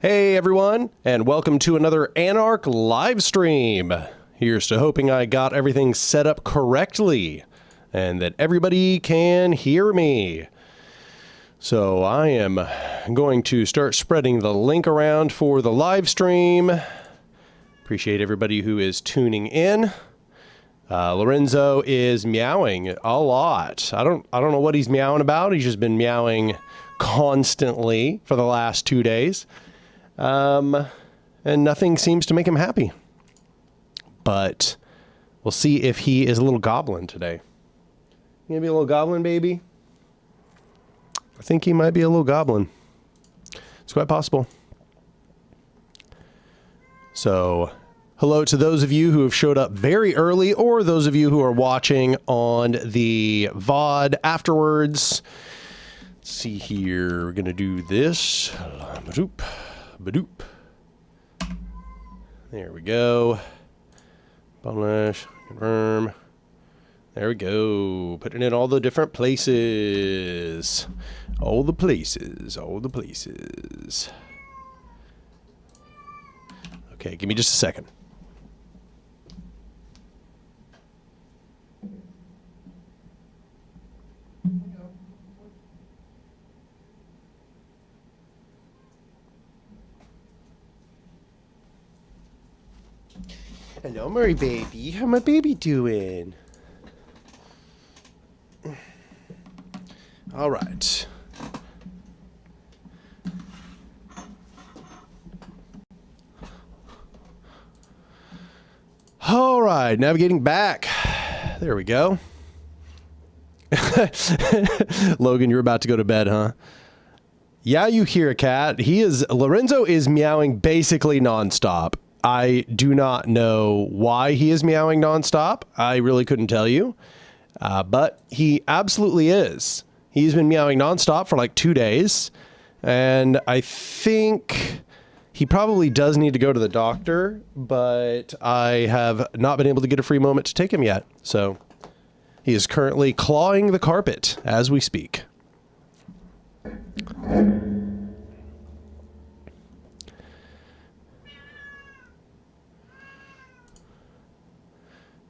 Hey everyone, and welcome to another Anark live stream. Here's to hoping I got everything set up correctly and that everybody can hear me. So I am going to start spreading the link around for the live stream. Appreciate everybody who is tuning in. Lorenzo is meowing a lot. I don't know what he's meowing about. He's just been meowing constantly for the last 2 days. And nothing seems to make him happy. But we'll see if he is a little goblin today. You gonna be a little goblin, baby? I think he might be a little goblin. It's quite possible. So, hello to those of you who have showed up very early, or those of you who are watching on the VOD afterwards. Let's see here. We're gonna do this. Badoop, badoop. There we go. Publish, confirm. There we go. Putting in all the different places. All the places. All the places. Okay, give me just a second. Hello, Murray baby. How my baby doing? All right. All right, navigating back. There we go. Logan, you're about to go to bed, huh? Yeah, you hear a cat. Lorenzo is meowing basically nonstop. I do not know why he is meowing nonstop. I really couldn't tell you. But he absolutely is. He's been meowing nonstop for like 2 days. And I think he probably does need to go to the doctor, but I have not been able to get a free moment to take him yet. So he is currently clawing the carpet as we speak.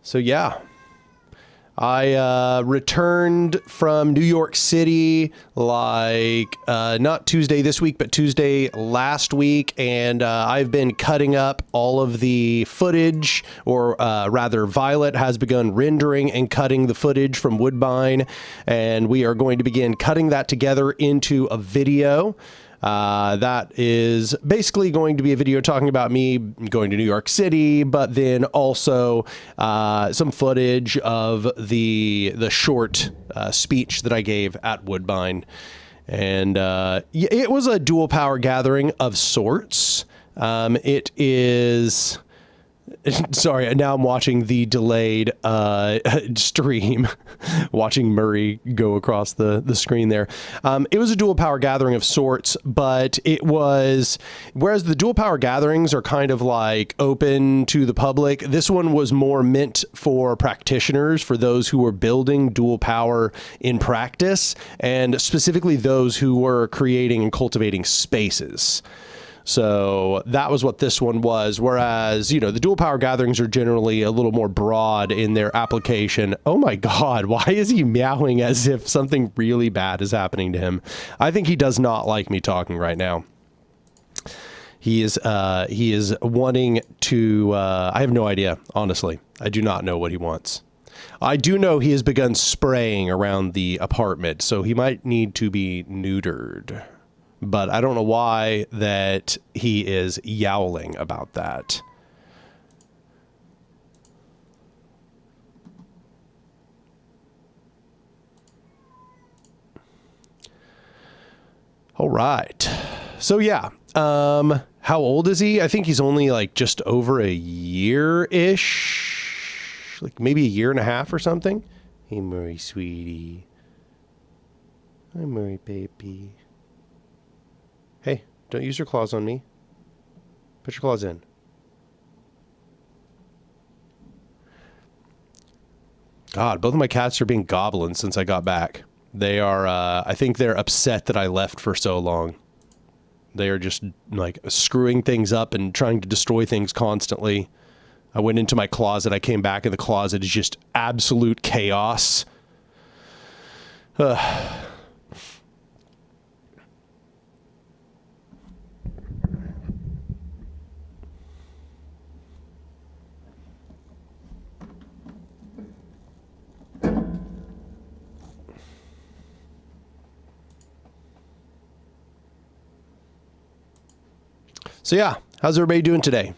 So yeah, I returned from New York City like not Tuesday this week, but Tuesday last week, and I've been cutting up all of the footage, or rather Violet has begun rendering and cutting the footage from Woodbine, and we are going to begin cutting that together into a video. That is basically going to be a video talking about me going to New York City, but then also some footage of the short speech that I gave at Woodbine. And it was a dual power gathering of sorts. It is... Sorry, now I'm watching the delayed stream, watching Murray go across the screen there. It was a dual power gathering of sorts, but it was, whereas the dual power gatherings are kind of like open to the public, this one was more meant for practitioners, for those who were building dual power in practice, and specifically those who were creating and cultivating spaces. So that was what this one was. Whereas, you know, the dual power gatherings are generally a little more broad in their application. Oh my God, why is he meowing as if something really bad is happening to him? I think he does not like me talking right now. He is wanting to, I have no idea, honestly. I do not know what he wants. I do know he has begun spraying around the apartment, so he might need to be neutered. But I don't know why that he is yowling about that. All right. So yeah, how old is he? I think he's only like just over a year-ish, like maybe a year and a half or something. Hey, Murray, sweetie. Hi, Murray, baby. Hey, don't use your claws on me. Put your claws in. God, both of my cats are being goblins since I got back. They are, I think they're upset that I left for so long. They are just like screwing things up and trying to destroy things constantly. I went into my closet. I came back, and the closet is just absolute chaos. So yeah, how's everybody doing today?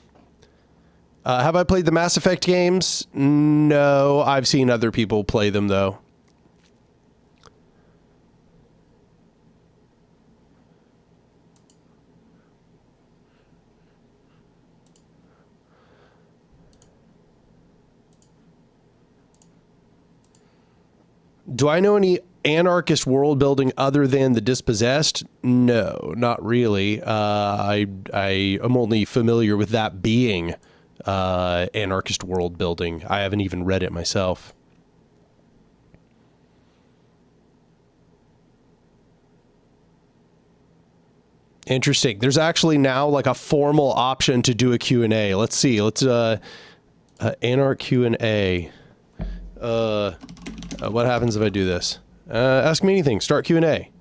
Have I played the Mass Effect games? No, I've seen other people play them though. Do I know any anarchist world building other than the Dispossessed? No, not really. I am only familiar with that being anarchist world building. I haven't even read it myself. Interesting. There's actually now like a formal option to do a Q&A. Let's see. Let's Anark Q&A. What happens if I do this? Ask me anything. Start Q&A.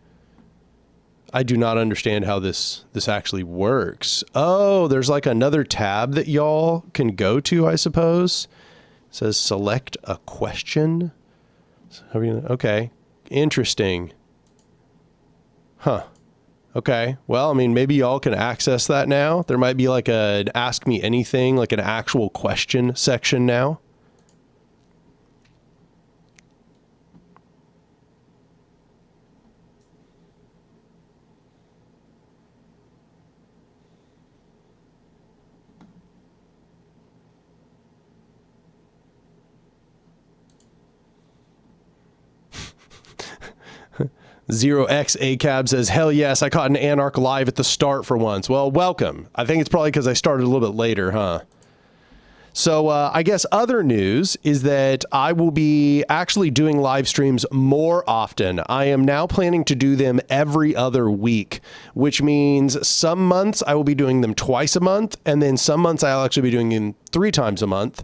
I do not understand how this actually works. Oh, there's like another tab that y'all can go to, I suppose. It says select a question. Okay. Interesting. Huh. Okay. Well, I mean, maybe y'all can access that now. There might be like an ask me anything, like an actual question section now. Zero X ACAB says, hell yes, I caught an Anark live at the start for once. Well, welcome. I think it's probably because I started a little bit later, huh? So I guess other news is that I will be actually doing live streams more often. I am now planning to do them every other week, which means some months I will be doing them twice a month, and then some months I'll actually be doing them 3 times a month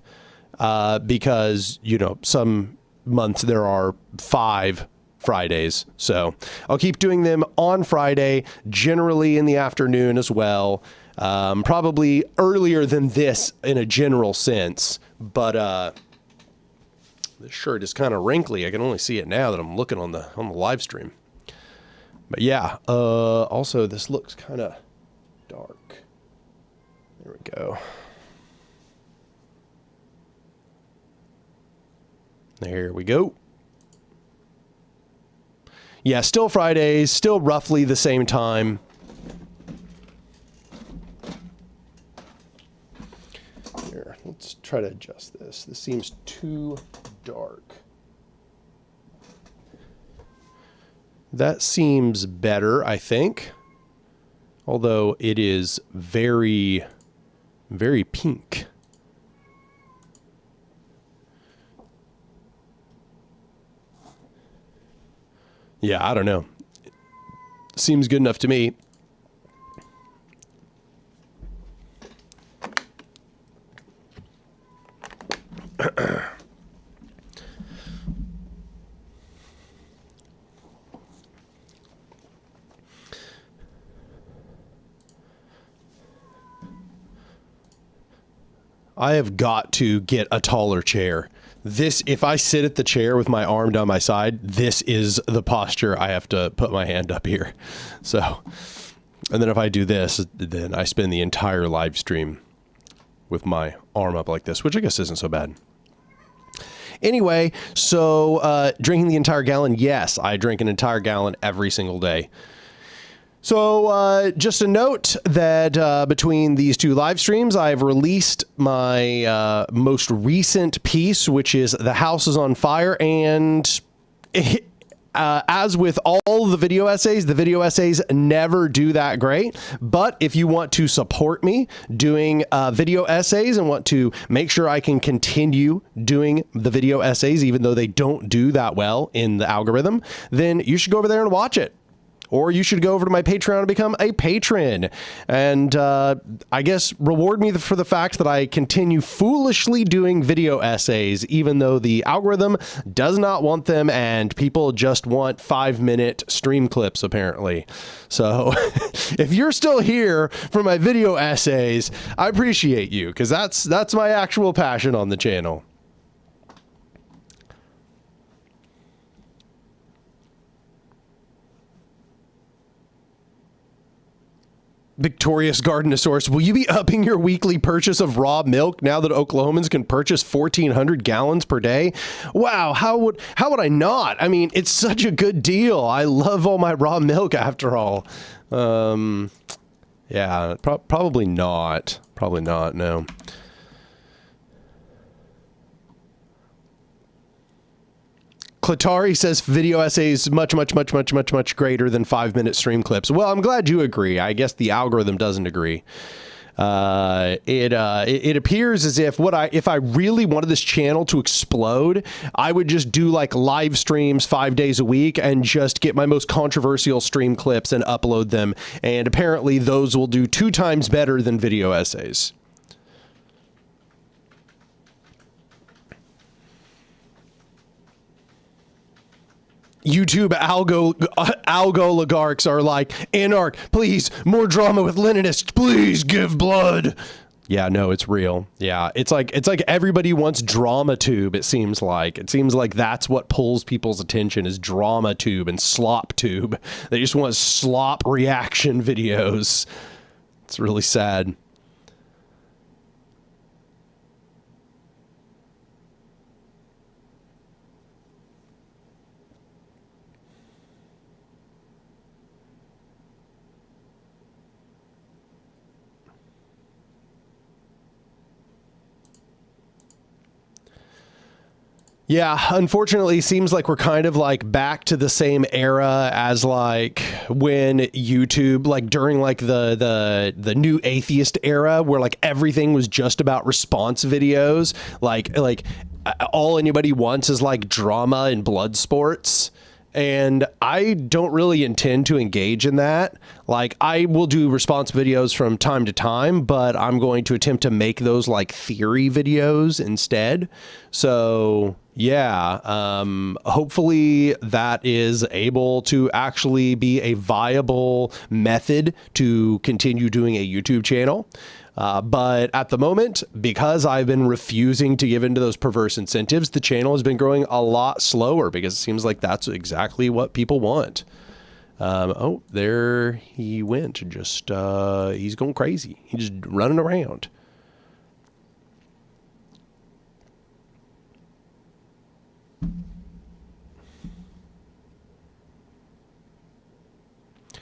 because, you know, some months there are 5 Fridays. So I'll keep doing them on Friday, generally in the afternoon as well. Probably earlier than this in a general sense, but this shirt is kind of wrinkly. I can only see it now that I'm looking on the live stream. But yeah, also this looks kind of dark. There we go. There we go. Yeah, still Fridays, still roughly the same time. Here, let's try to adjust this. This seems too dark. That seems better, I think. Although it is very, very pink. Yeah, I don't know. Seems good enough to me. I have got to get a taller chair. This, if I sit at the chair with my arm down my side, this is the posture I have to put my hand up here. So, and then if I do this, then I spend the entire live stream with my arm up like this, which I guess isn't so bad. Anyway, so drinking the entire gallon, yes, I drink an entire gallon every single day. So just a note that between these 2 live streams, I've released my most recent piece, which is The House is on Fire. And as with all the video essays never do that great. But if you want to support me doing video essays and want to make sure I can continue doing the video essays, even though they don't do that well in the algorithm, then you should go over there and watch it. or you should go over to my Patreon and become a patron. And I guess reward me for the fact that I continue foolishly doing video essays, even though the algorithm does not want them and people just want 5-minute stream clips, apparently. So if you're still here for my video essays, I appreciate you, because that's my actual passion on the channel. Victorious Gardenosaurus, will you be upping your weekly purchase of raw milk now that Oklahomans can purchase 1,400 gallons per day? Wow, how would I not? I mean, it's such a good deal. I love all my raw milk after all. Yeah, probably not. Probably not, no. Clatari says video essays much greater than 5-minute stream clips. Well, I'm glad you agree. I guess the algorithm doesn't agree. It appears as if if I really wanted this channel to explode, I would just do like live streams 5 days a week and just get my most controversial stream clips and upload them. And apparently those will do 2 times better than video essays. YouTube algo oligarchs are like, Anark, please, more drama with Leninists, please give blood. Yeah, no, it's real. Yeah, it's like everybody wants drama tube, it seems like. It seems like that's what pulls people's attention, is drama tube and slop tube. They just want slop reaction videos. It's really sad. Yeah, unfortunately, it seems like we're kind of like back to the same era as like when YouTube, like during like the new atheist era, where like everything was just about response videos. Like all anybody wants is like drama and blood sports. And I don't really intend to engage in that. Like, I will do response videos from time to time, but I'm going to attempt to make those like theory videos instead. So yeah, hopefully that is able to actually be a viable method to continue doing a YouTube channel. But at the moment, because I've been refusing to give into those perverse incentives, the channel has been growing a lot slower because it seems like that's exactly what people want. Oh, there he went. Just, he's going crazy. He's just running around.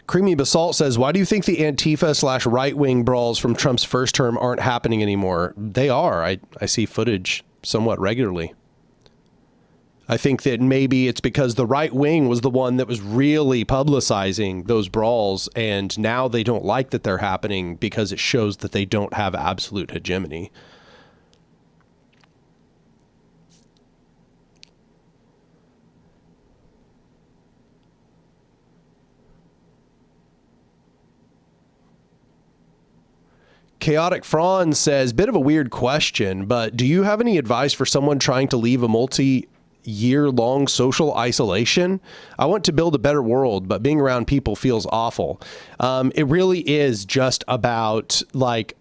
Creamy Basalt says, why do you think the Antifa / right-wing brawls from Trump's first term aren't happening anymore? They are. I see footage somewhat regularly. I think that maybe it's because the right wing was the one that was really publicizing those brawls, and now they don't like that they're happening because it shows that they don't have absolute hegemony. Chaotic Franz says, bit of a weird question, but do you have any advice for someone trying to leave a multi-year-long social isolation? I want to build a better world, but being around people feels awful. It really is just about like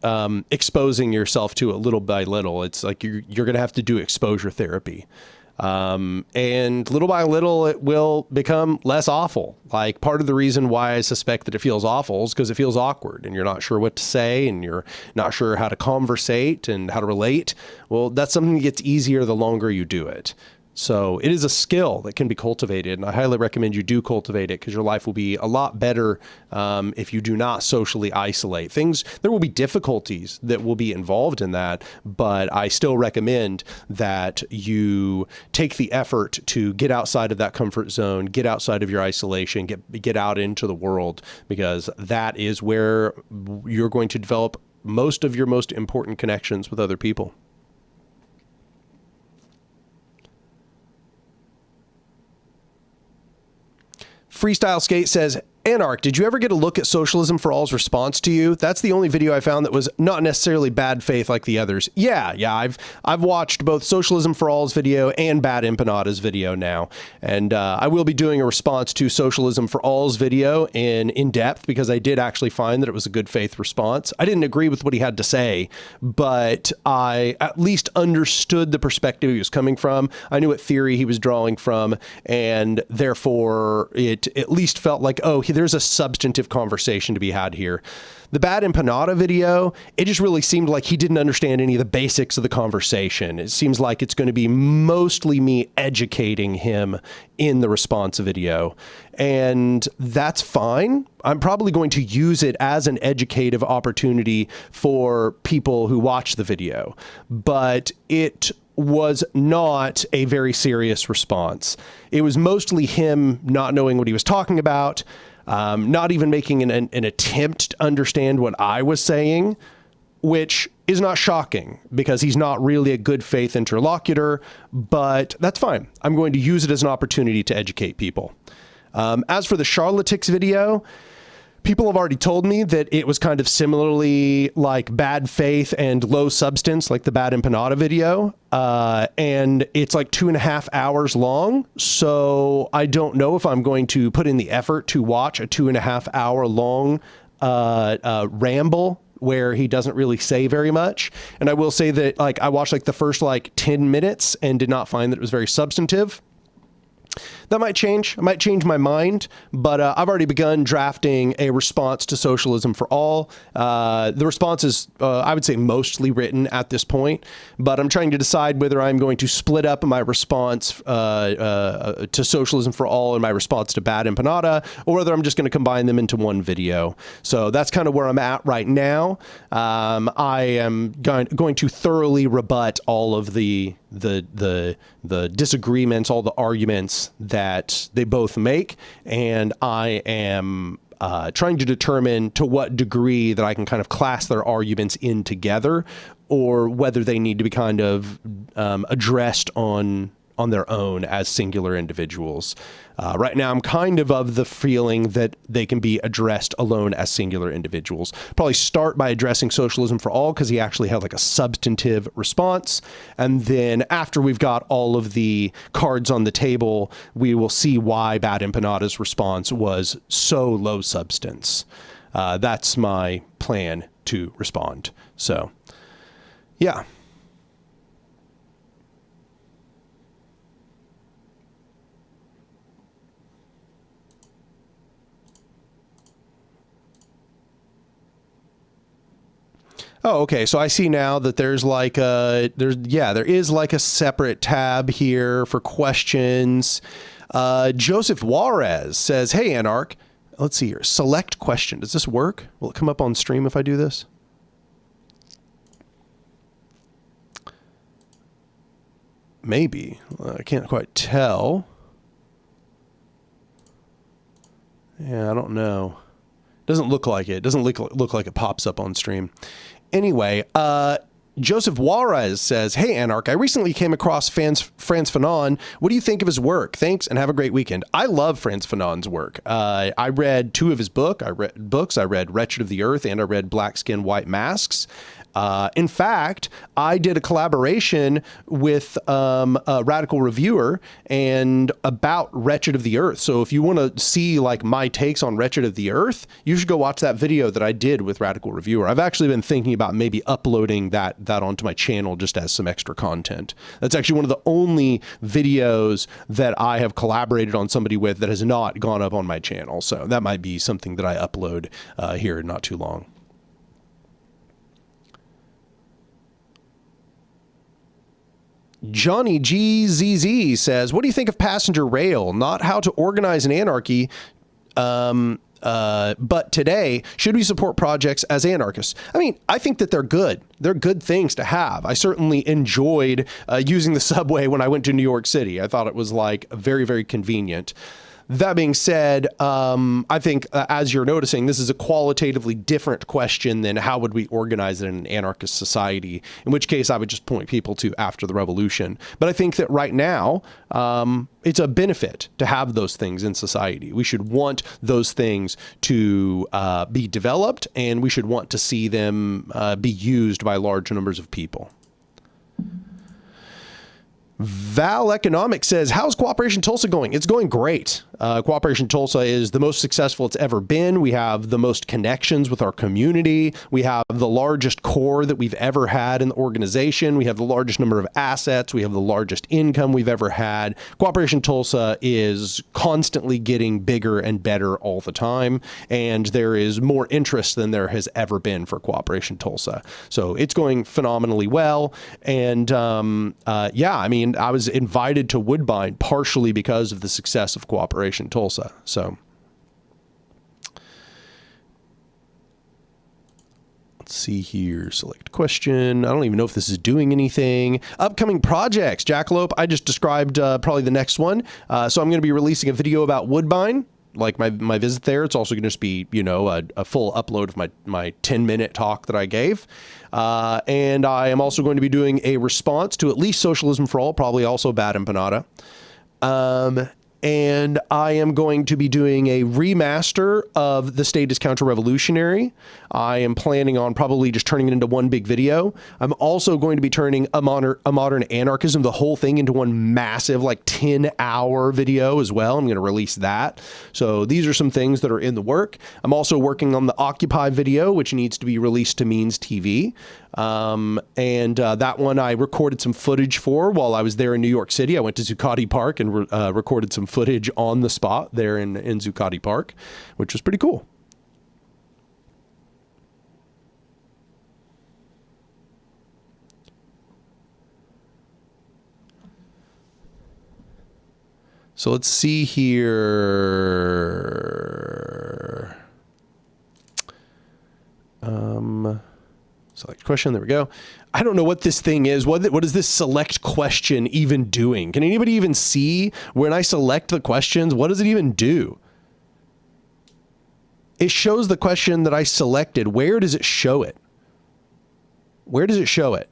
exposing yourself to it little by little. It's like you're going to have to do exposure therapy. And little by little, it will become less awful. Like, part of the reason why I suspect that it feels awful is because it feels awkward and you're not sure what to say and you're not sure how to conversate and how to relate. Well, that's something that gets easier the longer you do it. So it is a skill that can be cultivated, and I highly recommend you do cultivate it, because your life will be a lot better if you do not socially isolate. There will be difficulties that will be involved in that, but I still recommend that you take the effort to get outside of that comfort zone, get outside of your isolation, get out into the world, because that is where you're going to develop most of your most important connections with other people. Freestyle Skate says, Anark, did you ever get a look at Socialism for All's response to you? That's the only video I found that was not necessarily bad faith like the others. Yeah, I've watched both Socialism for All's video and Bad Empanada's video now, and I will be doing a response to Socialism for All's video in depth, because I did actually find that it was a good faith response. I didn't agree with what he had to say, but I at least understood the perspective he was coming from. I knew what theory he was drawing from, and therefore it at least felt like, oh, there's a substantive conversation to be had here. The Bad Empanada video, it just really seemed like he didn't understand any of the basics of the conversation. It seems like it's going to be mostly me educating him in the response video, and that's fine. I'm probably going to use it as an educative opportunity for people who watch the video, but it was not a very serious response. It was mostly him not knowing what he was talking about, not even making an attempt to understand what I was saying, which is not shocking because he's not really a good faith interlocutor, but that's fine. I'm going to use it as an opportunity to educate people. As for the Charlatix video, people have already told me that it was kind of similarly like bad faith and low substance, like the Bad Empanada video. And it's like 2.5 hours long. So I don't know if I'm going to put in the effort to watch a 2.5 hour long ramble where he doesn't really say very much. And I will say that like I watched like the first like 10 minutes and did not find that it was very substantive. That might change. I might change my mind, but I've already begun drafting a response to Socialism for All. The response is, I would say, mostly written at this point, but I'm trying to decide whether I'm going to split up my response to Socialism for All and my response to Bad Empanada, or whether I'm just going to combine them into one video. So that's kind of where I'm at right now. I am going to thoroughly rebut all of the disagreements, all the arguments that they both make, and I am trying to determine to what degree that I can kind of class their arguments in together, or whether they need to be kind of addressed on their own as singular individuals. Right now, I'm kind of the feeling that they can be addressed alone as singular individuals. Probably start by addressing Socialism for All because he actually had like a substantive response. And then after we've got all of the cards on the table, we will see why Bad Empanada's response was so low substance. That's my plan to respond. So, yeah. Oh, okay. So I see now that there's like there is like a separate tab here for questions. Joseph Juarez says, "Hey, Anark, let's see here. Select question. Does this work? Will it come up on stream if I do this?" Maybe. I can't quite tell. Yeah, I don't know. Doesn't look like it. Doesn't look like it pops up on stream. Anyway, Joseph Juarez says, "Hey, Anark, I recently came across Frantz Fanon. What do you think of his work? Thanks, and have a great weekend." I love Frantz Fanon's work. I read 2 of his books. I read Wretched of the Earth, and I read Black Skin, White Masks. In fact, I did a collaboration with a Radical Reviewer and about Wretched of the Earth. So if you want to see like my takes on Wretched of the Earth, you should go watch that video that I did with Radical Reviewer. I've actually been thinking about maybe uploading that onto my channel just as some extra content. That's actually one of the only videos that I have collaborated on somebody with that has not gone up on my channel. So that might be something that I upload here in not too long. Johnny GZZ says, "What do you think of passenger rail? Not how to organize an anarchy, but today, should we support projects as anarchists?" I mean, I think that they're good. They're good things to have. I certainly enjoyed using the subway when I went to New York City. I thought it was like very, very convenient. That being said, I think as you're noticing, this is a qualitatively different question than how would we organize it in an anarchist society, in which case I would just point people to after the revolution. But I think that right now, it's a benefit to have those things in society. We should want those things to be developed, and we should want to see them be used by large numbers of people. Val Economics says, how's Cooperation Tulsa going? It's going great. Cooperation Tulsa is the most successful it's ever been. We have the most connections with our community. We have the largest core that we've ever had in the organization. We have the largest number of assets. We have the largest income we've ever had. Cooperation Tulsa is constantly getting bigger and better all the time. And there is more interest than there has ever been for Cooperation Tulsa. So it's going phenomenally well. And yeah, I mean, I was invited to Woodbine partially because of the success of Cooperation Tulsa. So let's see here. Select question. I don't even know if this is doing anything. Upcoming projects. Jackalope, I just described probably the next one. So I'm going to be releasing a video about Woodbine, like my visit there. It's also going to just be, you know, a full upload of my 10-minute talk that I gave. And I am also going to be doing a response to at least Socialism for All, probably also Bad Empanada. And I am going to be doing a remaster of The State is Counter-Revolutionary. I am planning on probably just turning it into one big video. I'm also going to be turning a modern anarchism, the whole thing, into one massive, like 10-hour video as well. I'm going to release that. So these are some things that are in the work. I'm also working on the Occupy video, which needs to be released to Means TV. That one I recorded some footage for while I was there in New York City. I went to Zuccotti Park and recorded some footage on the spot there in Zuccotti Park, which was pretty cool. So let's see here. Select question. There we go. I don't know what this thing is. What is this select question even doing? Can anybody even see when I select the questions? What does it even do? It shows the question that I selected. Where does it show it? Where does it show it?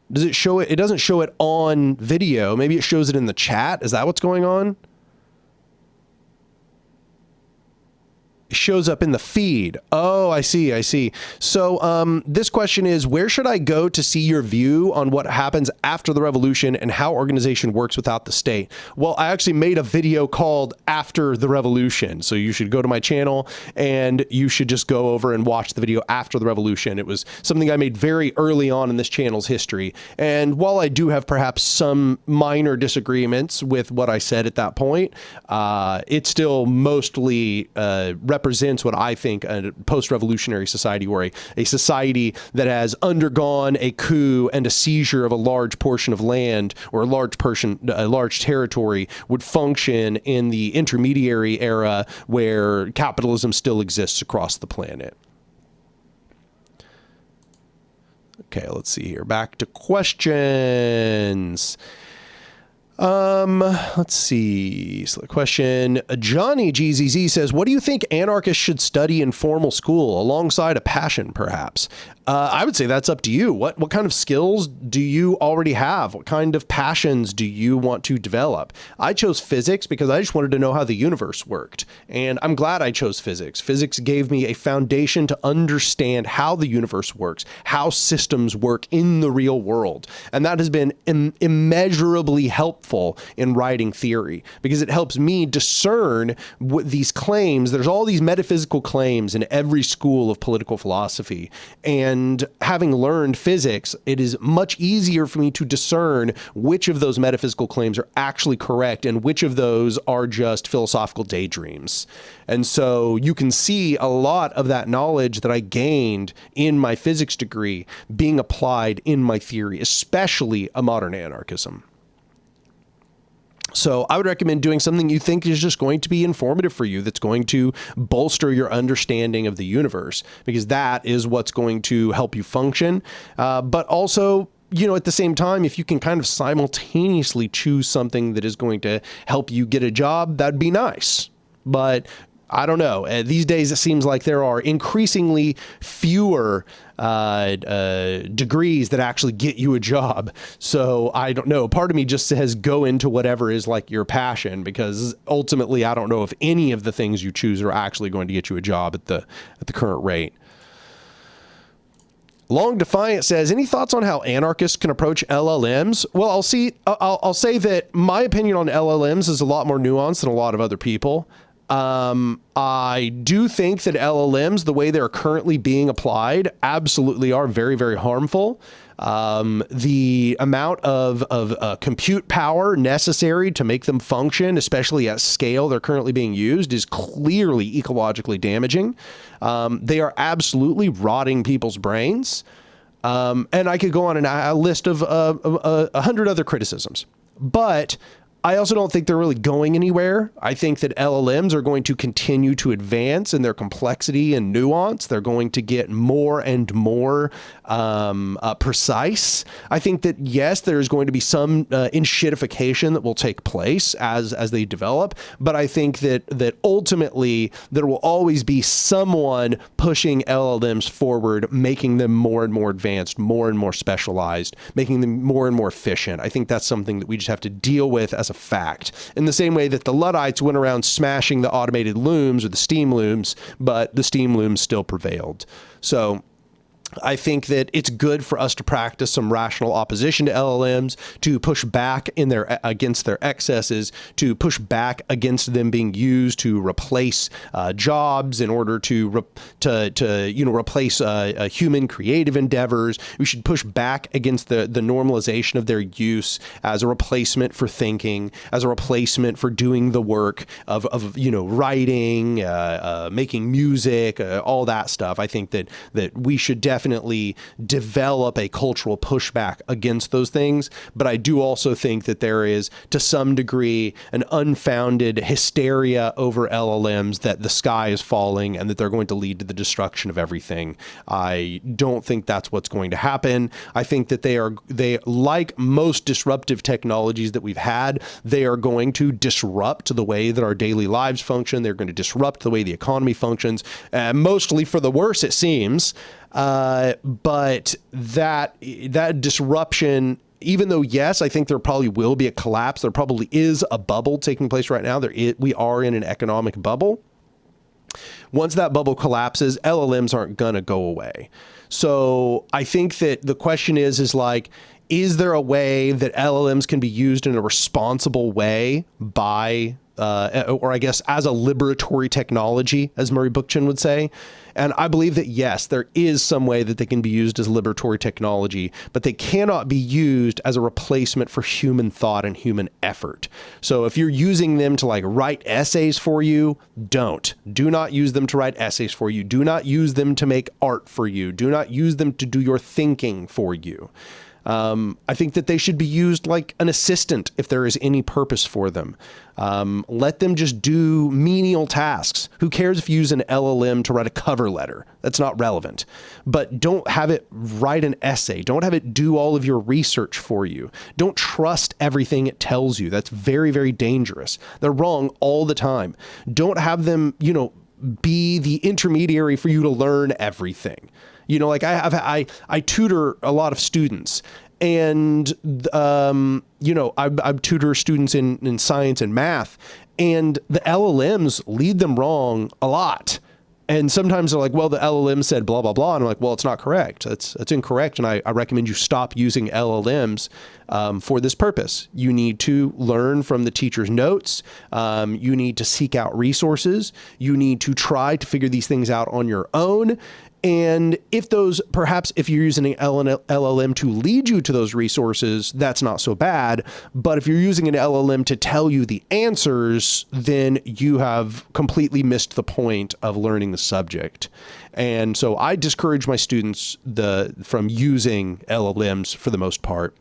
Does it show it? It doesn't show it on video. Maybe it shows it in the chat. Is that what's going on? Shows up in the feed. Oh, I see. I see. So this question is, where should I go to see your view on what happens after the revolution and how organization works without the state? Well, I actually made a video called After the Revolution. So you should go to my channel and you should just go over and watch the video After the Revolution. It was something I made very early on in this channel's history. And while I do have perhaps some minor disagreements with what I said at that point, it still mostly represents what I think a post-revolutionary society, or a society that has undergone a coup and a seizure of a large portion of land, or a large territory, would function in the intermediary era where capitalism still exists across the planet. Okay, let's see here. Back to questions. Let's see. So the question, Johnny GZZ says, what do you think anarchists should study in formal school alongside a passion, perhaps? I would say that's up to you. What kind of skills do you already have? What kind of passions do you want to develop? I chose physics because I just wanted to know how the universe worked. And I'm glad I chose physics. Physics gave me a foundation to understand how the universe works, how systems work in the real world. And that has been immeasurably helpful in writing theory, because it helps me discern these claims. There's all these metaphysical claims in every school of political philosophy. And having learned physics, it is much easier for me to discern which of those metaphysical claims are actually correct and which of those are just philosophical daydreams. And so you can see a lot of that knowledge that I gained in my physics degree being applied in my theory, especially a modern anarchism. So I would recommend doing something you think is just going to be informative for you, that's going to bolster your understanding of the universe, because that is what's going to help you function. But also, you know, at the same time, if you can kind of simultaneously choose something that is going to help you get a job, that'd be nice. but I don't know. These days, it seems like there are increasingly fewer degrees that actually get you a job. So I don't know. Part of me just says go into whatever is like your passion, because ultimately, I don't know if any of the things you choose are actually going to get you a job at the current rate. Long Defiant says, any thoughts on how anarchists can approach LLMs? Well, I'll say that my opinion on LLMs is a lot more nuanced than a lot of other people. I do think that LLMs, the way they're currently being applied, absolutely are very, very harmful. The amount of compute power necessary to make them function, especially at scale they're currently being used, is clearly ecologically damaging. They are absolutely rotting people's brains. And I could go on a list of 100 other criticisms. But I also don't think they're really going anywhere. I think that LLMs are going to continue to advance in their complexity and nuance. They're going to get more and more precise. I think that, yes, there's going to be some enshittification that will take place as they develop. But I think that ultimately there will always be someone pushing LLMs forward, making them more and more advanced, more and more specialized, making them more and more efficient. I think that's something that we just have to deal with as a fact. In the same way that the Luddites went around smashing the automated looms or the steam looms, but the steam looms still prevailed. So I think that it's good for us to practice some rational opposition to LLMs, to push back against their excesses, to push back against them being used to replace jobs in order to replace human creative endeavors. We should push back against the normalization of their use as a replacement for thinking, as a replacement for doing the work of writing, making music, all that stuff. I think that we should definitely develop a cultural pushback against those things. But I do also think that there is, to some degree, an unfounded hysteria over LLMs that the sky is falling and that they're going to lead to the destruction of everything. I don't think that's what's going to happen. I think that they like most disruptive technologies that we've had, they are going to disrupt the way that our daily lives function. They're going to disrupt the way the economy functions, mostly for the worse, it seems. But that disruption, even though, yes, I think there probably will be a collapse, there probably is a bubble taking place right now. We are in an economic bubble. Once that bubble collapses, LLMs aren't going to go away. So I think that the question is there a way that LLMs can be used in a responsible way by or I guess as a liberatory technology, as Murray Bookchin would say. And I believe that, yes, there is some way that they can be used as liberatory technology, but they cannot be used as a replacement for human thought and human effort. So if you're using them to write essays for you, do not use them to write essays for you. Do not use them to make art for you. Do not use them to do your thinking for you. I think that they should be used like an assistant if there is any purpose for them. Let them just do menial tasks. Who cares if you use an LLM to write a cover letter? That's not relevant. But don't have it write an essay. Don't have it do all of your research for you. Don't trust everything it tells you. That's very, very dangerous. They're wrong all the time. Don't have them, be the intermediary for you to learn everything. I tutor a lot of students, and I tutor students in science and math, and the LLMs lead them wrong a lot. And sometimes they're like, well, the LLM said blah, blah, blah. And I'm like, well, it's not correct. That's incorrect. And I recommend you stop using LLMs for this purpose. You need to learn from the teacher's notes. You need to seek out resources. You need to try to figure these things out on your own. And if you're using an LLM to lead you to those resources, that's not so bad. But if you're using an LLM to tell you the answers, then you have completely missed the point of learning the subject. And so I discourage my students from using LLMs for the most part.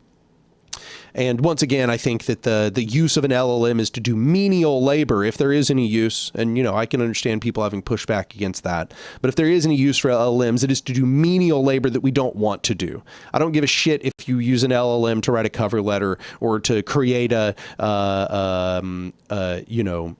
And once again, I think that the use of an LLM is to do menial labor, if there is any use. And, I can understand people having pushback against that. But if there is any use for LLMs, it is to do menial labor that we don't want to do. I don't give a shit if you use an LLM to write a cover letter or to create a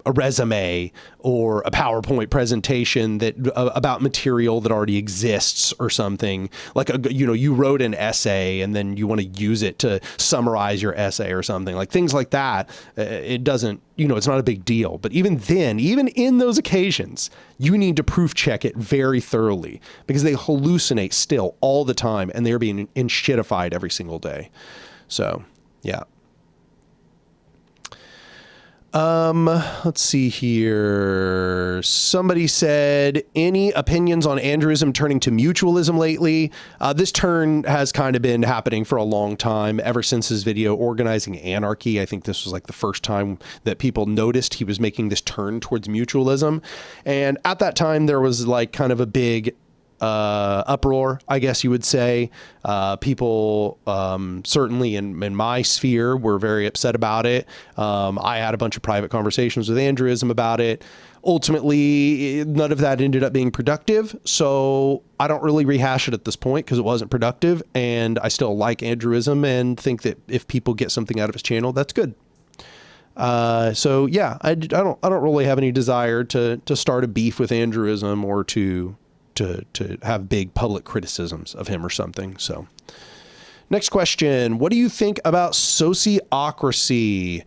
resume or a PowerPoint presentation that about material that already exists or something. Like, you wrote an essay and then you want to use it to summarize your essay or something, like things like that. It doesn't, it's not a big deal. But even then, even in those occasions, you need to proof check it very thoroughly, because they hallucinate still all the time and they're being shitified every single day. So, yeah. Let's see here. Somebody said, any opinions on androism turning to mutualism lately? This turn has kind of been happening for a long time, ever since his video Organizing Anarchy. I think this was like the first time that people noticed he was making this turn towards mutualism. And at that time, there was like kind of a big uproar, I guess you would say. People, certainly in my sphere, were very upset about it. I had a bunch of private conversations with Andrewism about it. Ultimately, none of that ended up being productive. So I don't really rehash it at this point because it wasn't productive. And I still like Andrewism and think that if people get something out of his channel, that's good. So yeah, I don't really have any desire to start a beef with Andrewism or to have big public criticisms of him or something. So next question. What do you think about sociocracy?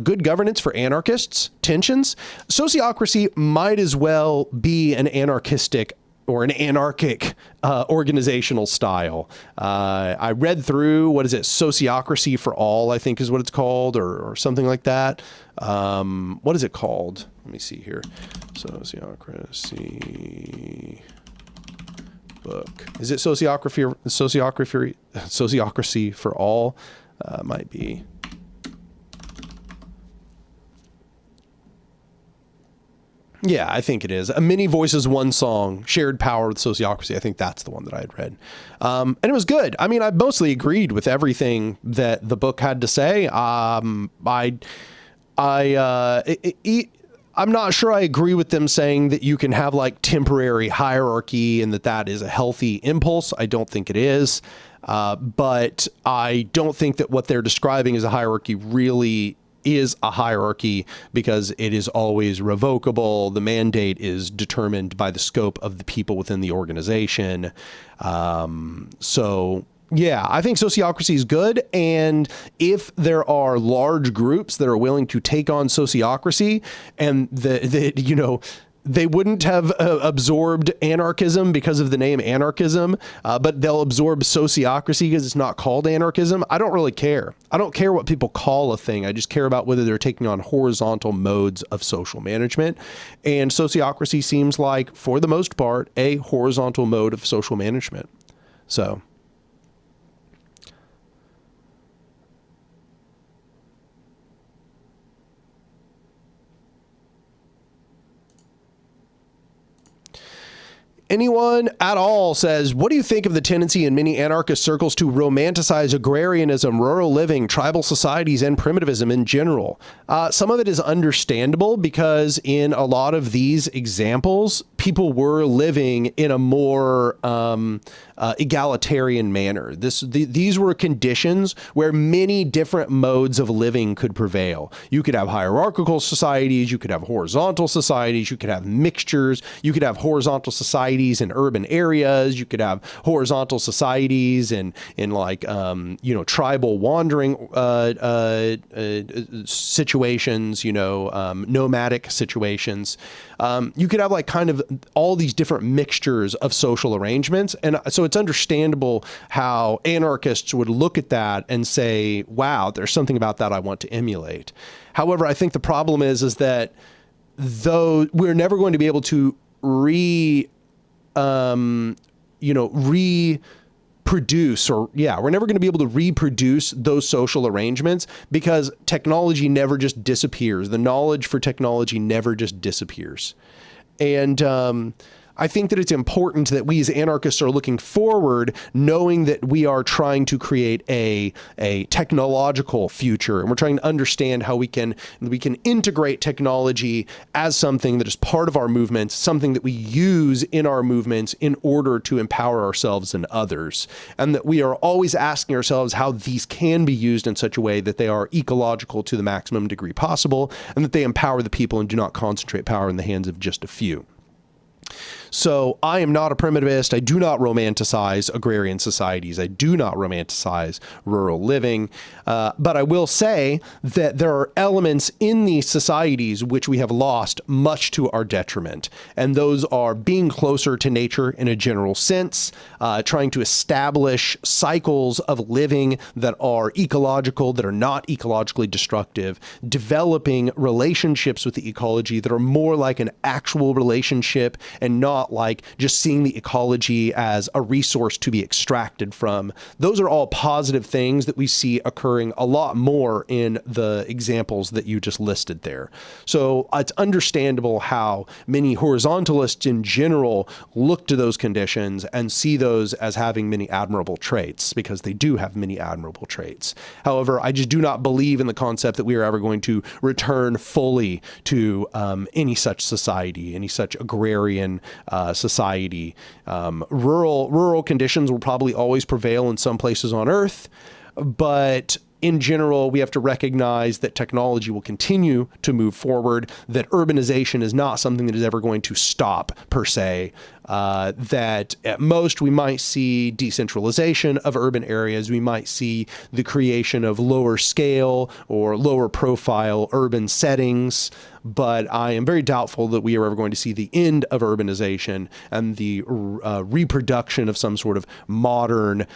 Good governance for anarchists? Tensions? Sociocracy might as well be an anarchistic or an anarchic organizational style. I read through, Sociocracy for All, I think is what it's called, or something like that. What is it called? Let me see here. Sociocracy book. Is it Sociocracy for All? Might be. Yeah, I think it is. A Many Voices, One Song, Shared Power with Sociocracy. I think that's the one that I had read. And it was good. I mean, I mostly agreed with everything that the book had to say. I'm not sure I agree with them saying that you can have like temporary hierarchy and that is a healthy impulse. I don't think it is. But I don't think that what they're describing as a hierarchy really is a hierarchy, because it is always revocable. The mandate is determined by the scope of the people within the organization. So yeah, I think sociocracy is good. And if there are large groups that are willing to take on sociocracy, and they wouldn't have absorbed anarchism because of the name anarchism, but they'll absorb sociocracy because it's not called anarchism. I don't really care. I don't care what people call a thing. I just care about whether they're taking on horizontal modes of social management. And sociocracy seems like, for the most part, a horizontal mode of social management. So anyone at all says, what do you think of the tendency in many anarchist circles to romanticize agrarianism, rural living, tribal societies, and primitivism in general? Some of it is understandable, because in a lot of these examples, people were living in a more egalitarian manner. These were conditions where many different modes of living could prevail. You could have hierarchical societies, you could have horizontal societies, you could have mixtures, you could have horizontal societies in urban areas, you could have horizontal societies in like tribal wandering situations, nomadic situations. You could have like kind of all these different mixtures of social arrangements. And so it's understandable how anarchists would look at that and say, wow, there's something about that I want to emulate. However, I think the problem is that though we're never going to be able to reproduce, we're never going to be able to reproduce those social arrangements, because technology never just disappears. The knowledge for technology never just disappears. And I think that it's important that we as anarchists are looking forward, knowing that we are trying to create a technological future, and we're trying to understand how we can integrate technology as something that is part of our movements, something that we use in our movements in order to empower ourselves and others, and that we are always asking ourselves how these can be used in such a way that they are ecological to the maximum degree possible, and that they empower the people and do not concentrate power in the hands of just a few. So I am not a primitivist. I do not romanticize agrarian societies. I do not romanticize rural living. But I will say that there are elements in these societies which we have lost much to our detriment. And those are being closer to nature in a general sense, trying to establish cycles of living that are ecological, that are not ecologically destructive, developing relationships with the ecology that are more like an actual relationship and not like just seeing the ecology as a resource to be extracted from. Those are all positive things that we see occurring a lot more in the examples that you just listed there. So it's understandable how many horizontalists in general look to those conditions and see those as having many admirable traits, because they do have many admirable traits. However, I just do not believe in the concept that we are ever going to return fully to any such society, any such agrarian society. Rural conditions will probably always prevail in some places on Earth, but in general, we have to recognize that technology will continue to move forward, that urbanization is not something that is ever going to stop per se, that at most we might see decentralization of urban areas. We might see the creation of lower scale or lower profile urban settings, but I am very doubtful that we are ever going to see the end of urbanization and the reproduction of some sort of modern,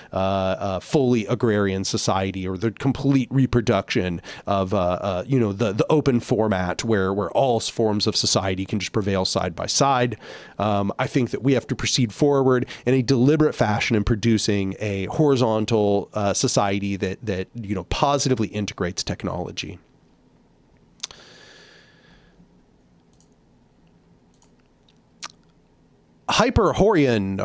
fully agrarian society, or the complete reproduction of, the open format where all forms of society can just prevail side by side. I think that we have to proceed forward in a deliberate fashion in producing a horizontal society that positively integrates technology. Hyperhorian,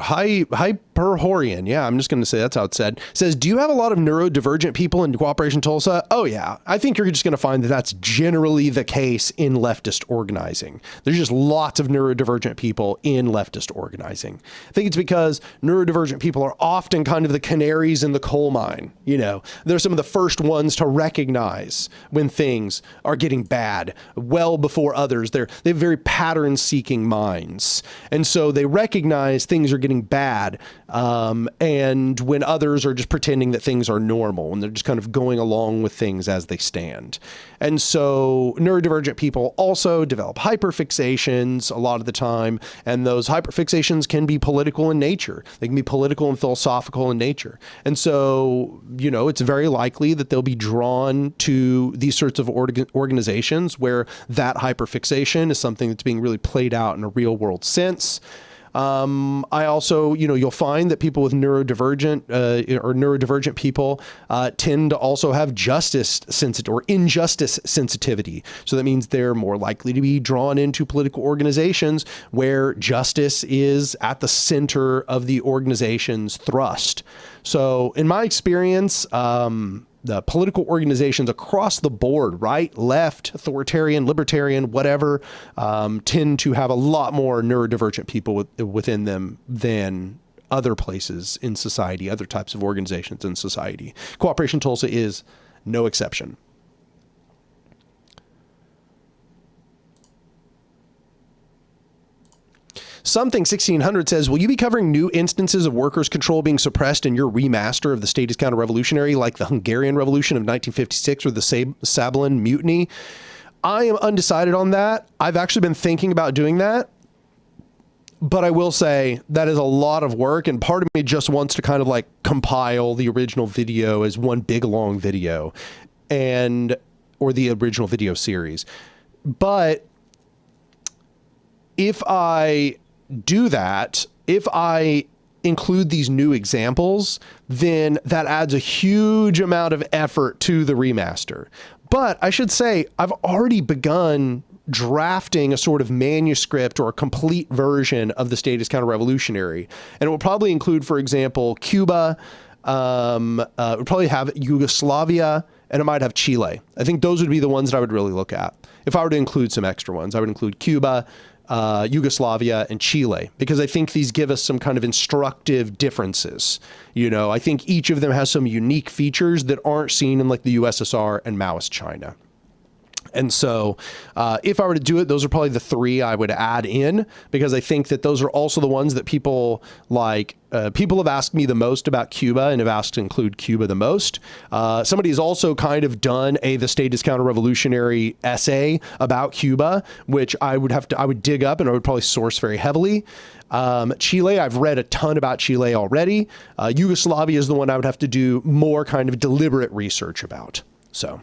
yeah, I'm just going to say that's how it's said. Says, do you have a lot of neurodivergent people in Cooperation Tulsa? Oh yeah, I think you're just going to find that that's generally the case in leftist organizing. There's just lots of neurodivergent people in leftist organizing. I think it's because neurodivergent people are often kind of the canaries in the coal mine. They're some of the first ones to recognize when things are getting bad well before others. They have very pattern-seeking minds, and so they recognize things are getting bad, and when others are just pretending that things are normal, and they're just kind of going along with things as they stand. And so neurodivergent people also develop hyperfixations a lot of the time, and those hyperfixations can be political in nature. They can be political and philosophical in nature. And so, it's very likely that they'll be drawn to these sorts of organizations where that hyperfixation is something that's being really played out in a real world sense. I also, you'll find that people with neurodivergent people tend to also have injustice sensitivity. So that means they're more likely to be drawn into political organizations where justice is at the center of the organization's thrust. So in my experience, the political organizations across the board, right, left, authoritarian, libertarian, whatever, tend to have a lot more neurodivergent people within them than other places in society, other types of organizations in society. Cooperation Tulsa is no exception. Something 1600 says, will you be covering new instances of workers' control being suppressed in your remaster of the state is counter-revolutionary, like the Hungarian Revolution of 1956 or the Sablin Mutiny? I am undecided on that. I've actually been thinking about doing that, but I will say that is a lot of work, and part of me just wants to kind of like compile the original video as one big long video, or the original video series. But if I do that, if I include these new examples, then that adds a huge amount of effort to the remaster. But I should say, I've already begun drafting a sort of manuscript or a complete version of the state is counter-revolutionary. And it will probably include, for example, Cuba, it would probably have Yugoslavia, and it might have Chile. I think those would be the ones that I would really look at. If I were to include some extra ones, I would include Cuba, Yugoslavia, and Chile, because I think these give us some kind of instructive differences. You know, I think each of them has some unique features that aren't seen in like the USSR and Maoist China. And so if I were to do it, those are probably the three I would add in, because I think that those are also the ones that people like. People have asked me the most about Cuba and have asked to include Cuba the most. Somebody's also kind of done the state is counter-revolutionary essay about Cuba, which I would dig up and I would probably source very heavily. Chile, I've read a ton about Chile already. Yugoslavia is the one I would have to do more kind of deliberate research about. So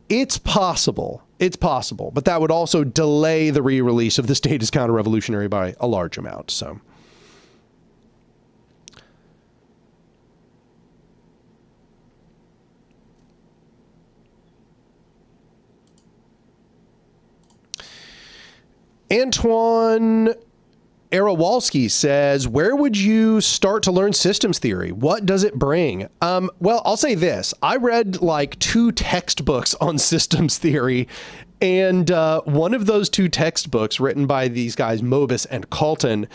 it's possible, but that would also delay the re-release of the state is counter-revolutionary by a large amount. So. Antoine Arawalski says, where would you start to learn systems theory? What does it bring? Well, I'll say this. I read like 2 textbooks on systems theory, and one of those 2 textbooks written by these guys, Mobus and Calton,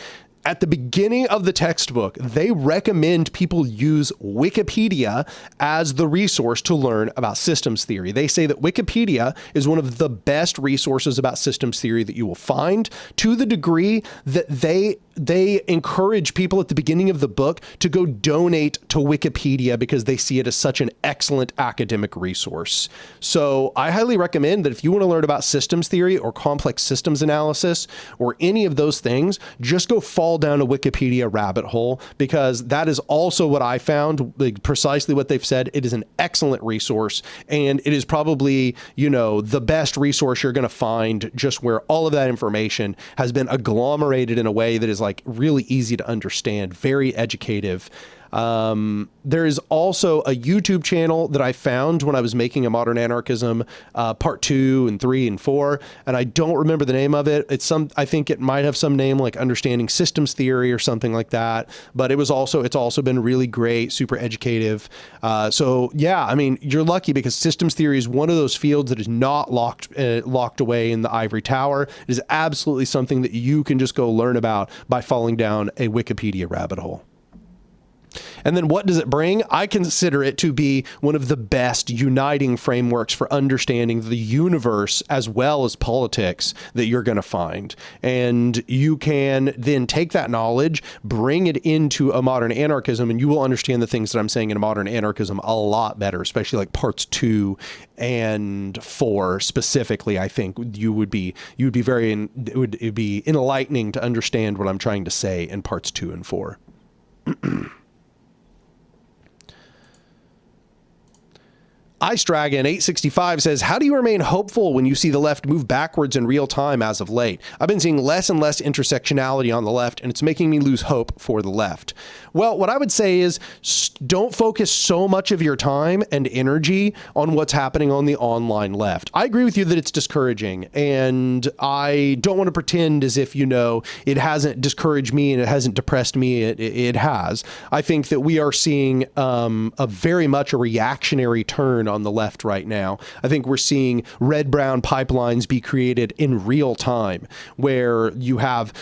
at the beginning of the textbook, they recommend people use Wikipedia as the resource to learn about systems theory. They say that Wikipedia is one of the best resources about systems theory that you will find, to the degree that they encourage people at the beginning of the book to go donate to Wikipedia because they see it as such an excellent academic resource. So I highly recommend that if you want to learn about systems theory or complex systems analysis or any of those things, just go fall down a Wikipedia rabbit hole, because that is also what I found, like precisely what they've said. It is an excellent resource, and it is probably, you know, the best resource you're going to find, just where all of that information has been agglomerated in a way that is like really easy to understand, very educative. There is also a YouTube channel that I found when I was making a Modern Anarchism part 2 and 3 and 4, and I don't remember the name of it. I think it might have some name like Understanding Systems Theory or something like that, but it's also been really great, super educative. So yeah, I mean, you're lucky, because systems theory is one of those fields that is not locked away in the ivory tower. It is absolutely something that you can just go learn about by falling down a Wikipedia rabbit hole. And then what does it bring? I consider it to be one of the best uniting frameworks for understanding the universe as well as politics that you're going to find. And you can then take that knowledge, bring it into a modern anarchism, and you will understand the things that I'm saying in a modern anarchism a lot better, especially like parts 2 and 4 specifically. I think it would be enlightening to understand what I'm trying to say in parts 2 and 4. IceDragon865 says, how do you remain hopeful when you see the left move backwards in real time as of late? I've been seeing less and less intersectionality on the left, and it's making me lose hope for the left. Well, what I would say is don't focus so much of your time and energy on what's happening on the online left. I agree with you that it's discouraging, and I don't want to pretend as if, you know, it hasn't discouraged me and it hasn't depressed me. It has. I think that we are seeing a very much a reactionary turn on the left right now. I think we're seeing red-brown pipelines be created in real time, where you have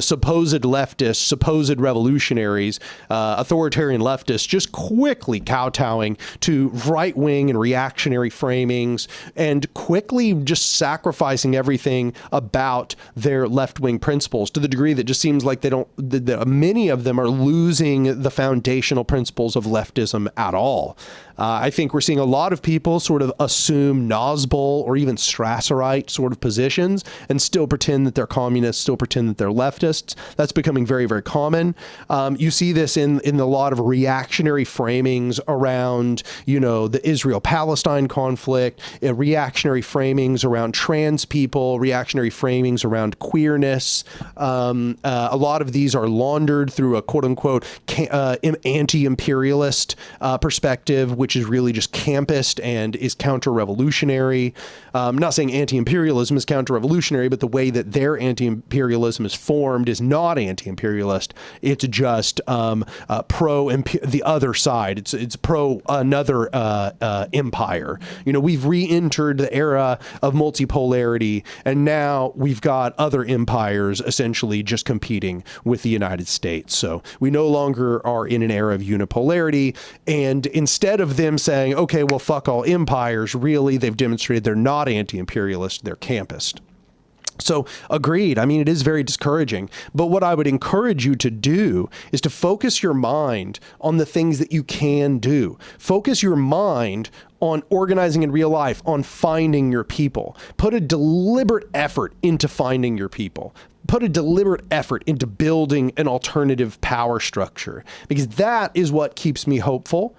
supposed leftists, supposed revolutionaries, authoritarian leftists just quickly kowtowing to right-wing and reactionary framings, and quickly just sacrificing everything about their left-wing principles, to the degree that just seems like many of them are losing the foundational principles of leftism at all. I think we're seeing a lot of people sort of assume Nosbol or even Strasserite sort of positions and still pretend that they're communists, still pretend that they're leftists. That's becoming very, very common. You see this in a lot of reactionary framings around, you know, the Israel-Palestine conflict, reactionary framings around trans people, reactionary framings around queerness. A lot of these are laundered through a quote-unquote anti-imperialist perspective, which is really just campist and is counter-revolutionary. I'm not saying anti-imperialism is counter-revolutionary, but the way that their anti-imperialism is formed is not anti-imperialist. It's just pro the other side. It's pro another empire. You know, we've re-entered the era of multipolarity, and now we've got other empires essentially just competing with the United States. So we no longer are in an era of unipolarity. And instead of them saying, okay, well, fuck all empires, really, they've demonstrated they're not anti-imperialist, they're campist. So agreed. I mean, it is very discouraging. But what I would encourage you to do is to focus your mind on the things that you can do. Focus your mind on organizing in real life, on finding your people. Put a deliberate effort into finding your people. Put a deliberate effort into building an alternative power structure, because that is what keeps me hopeful.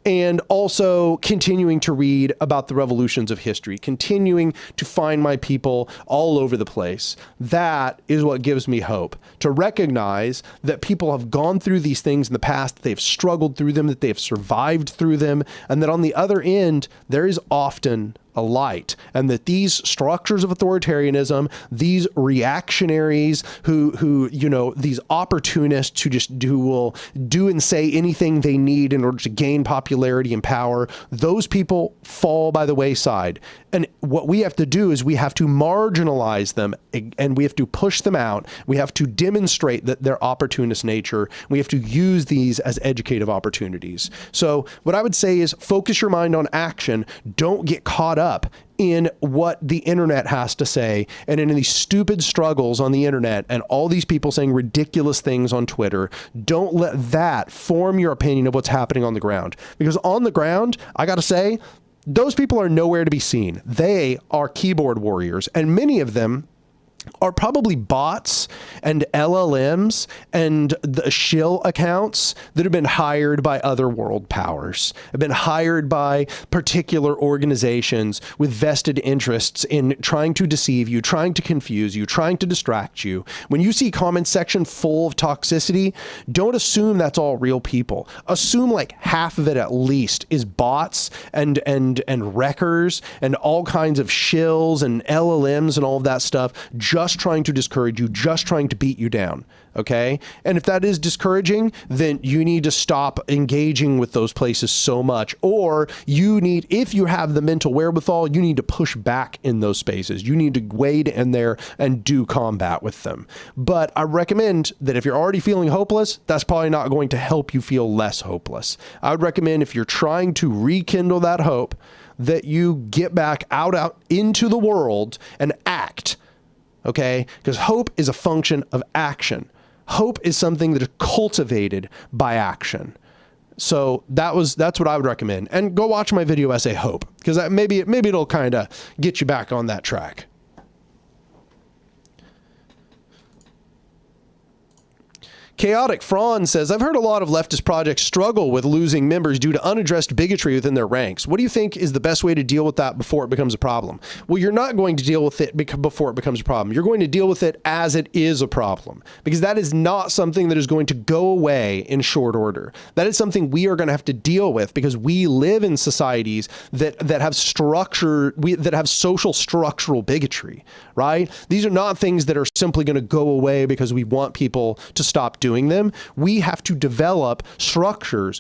And also continuing to read about the revolutions of history, continuing to find my people all over the place. That is what gives me hope, to recognize that people have gone through these things in the past, that they've struggled through them, that they have survived through them, and that on the other end, there is often a light, and that these structures of authoritarianism, these reactionaries who you know, these opportunists who will do and say anything they need in order to gain popularity and power, those people fall by the wayside. And what we have to do is we have to marginalize them, and we have to push them out. We have to demonstrate that their opportunist nature. We have to use these as educative opportunities. So what I would say is focus your mind on action. Don't get caught up in what the internet has to say and in these stupid struggles on the internet and all these people saying ridiculous things on Twitter. Don't let that form your opinion of what's happening on the ground. Because on the ground, I got to say, those people are nowhere to be seen. They are keyboard warriors, and many of them are probably bots and LLMs and the shill accounts that have been hired by other world powers, have been hired by particular organizations with vested interests in trying to deceive you, trying to confuse you, trying to distract you. When you see comment section full of toxicity, don't assume that's all real people. Assume like half of it at least is bots and wreckers and all kinds of shills and LLMs and all of that stuff, just trying to discourage you, just trying to beat you down. Okay. And if that is discouraging, then you need to stop engaging with those places so much, or you need, if you have the mental wherewithal, you need to push back in those spaces. You need to wade in there and do combat with them. But I recommend that if you're already feeling hopeless, that's probably not going to help you feel less hopeless. I would recommend, if you're trying to rekindle that hope, that you get back out into the world and act. Okay? Because hope is a function of action. Hope is something that is cultivated by action. So that's what I would recommend. And go watch my video essay, Hope, because maybe it'll kind of get you back on that track. Chaotic Franz says, I've heard a lot of leftist projects struggle with losing members due to unaddressed bigotry within their ranks. What do you think is the best way to deal with that before it becomes a problem? Well, you're not going to deal with it before it becomes a problem. You're going to deal with it as it is a problem, because that is not something that is going to go away in short order. That is something we are going to have to deal with, because we live in societies that have structure, that have social structural bigotry, right? These are not things that are simply going to go away because we want people to stop doing them. We have to develop structures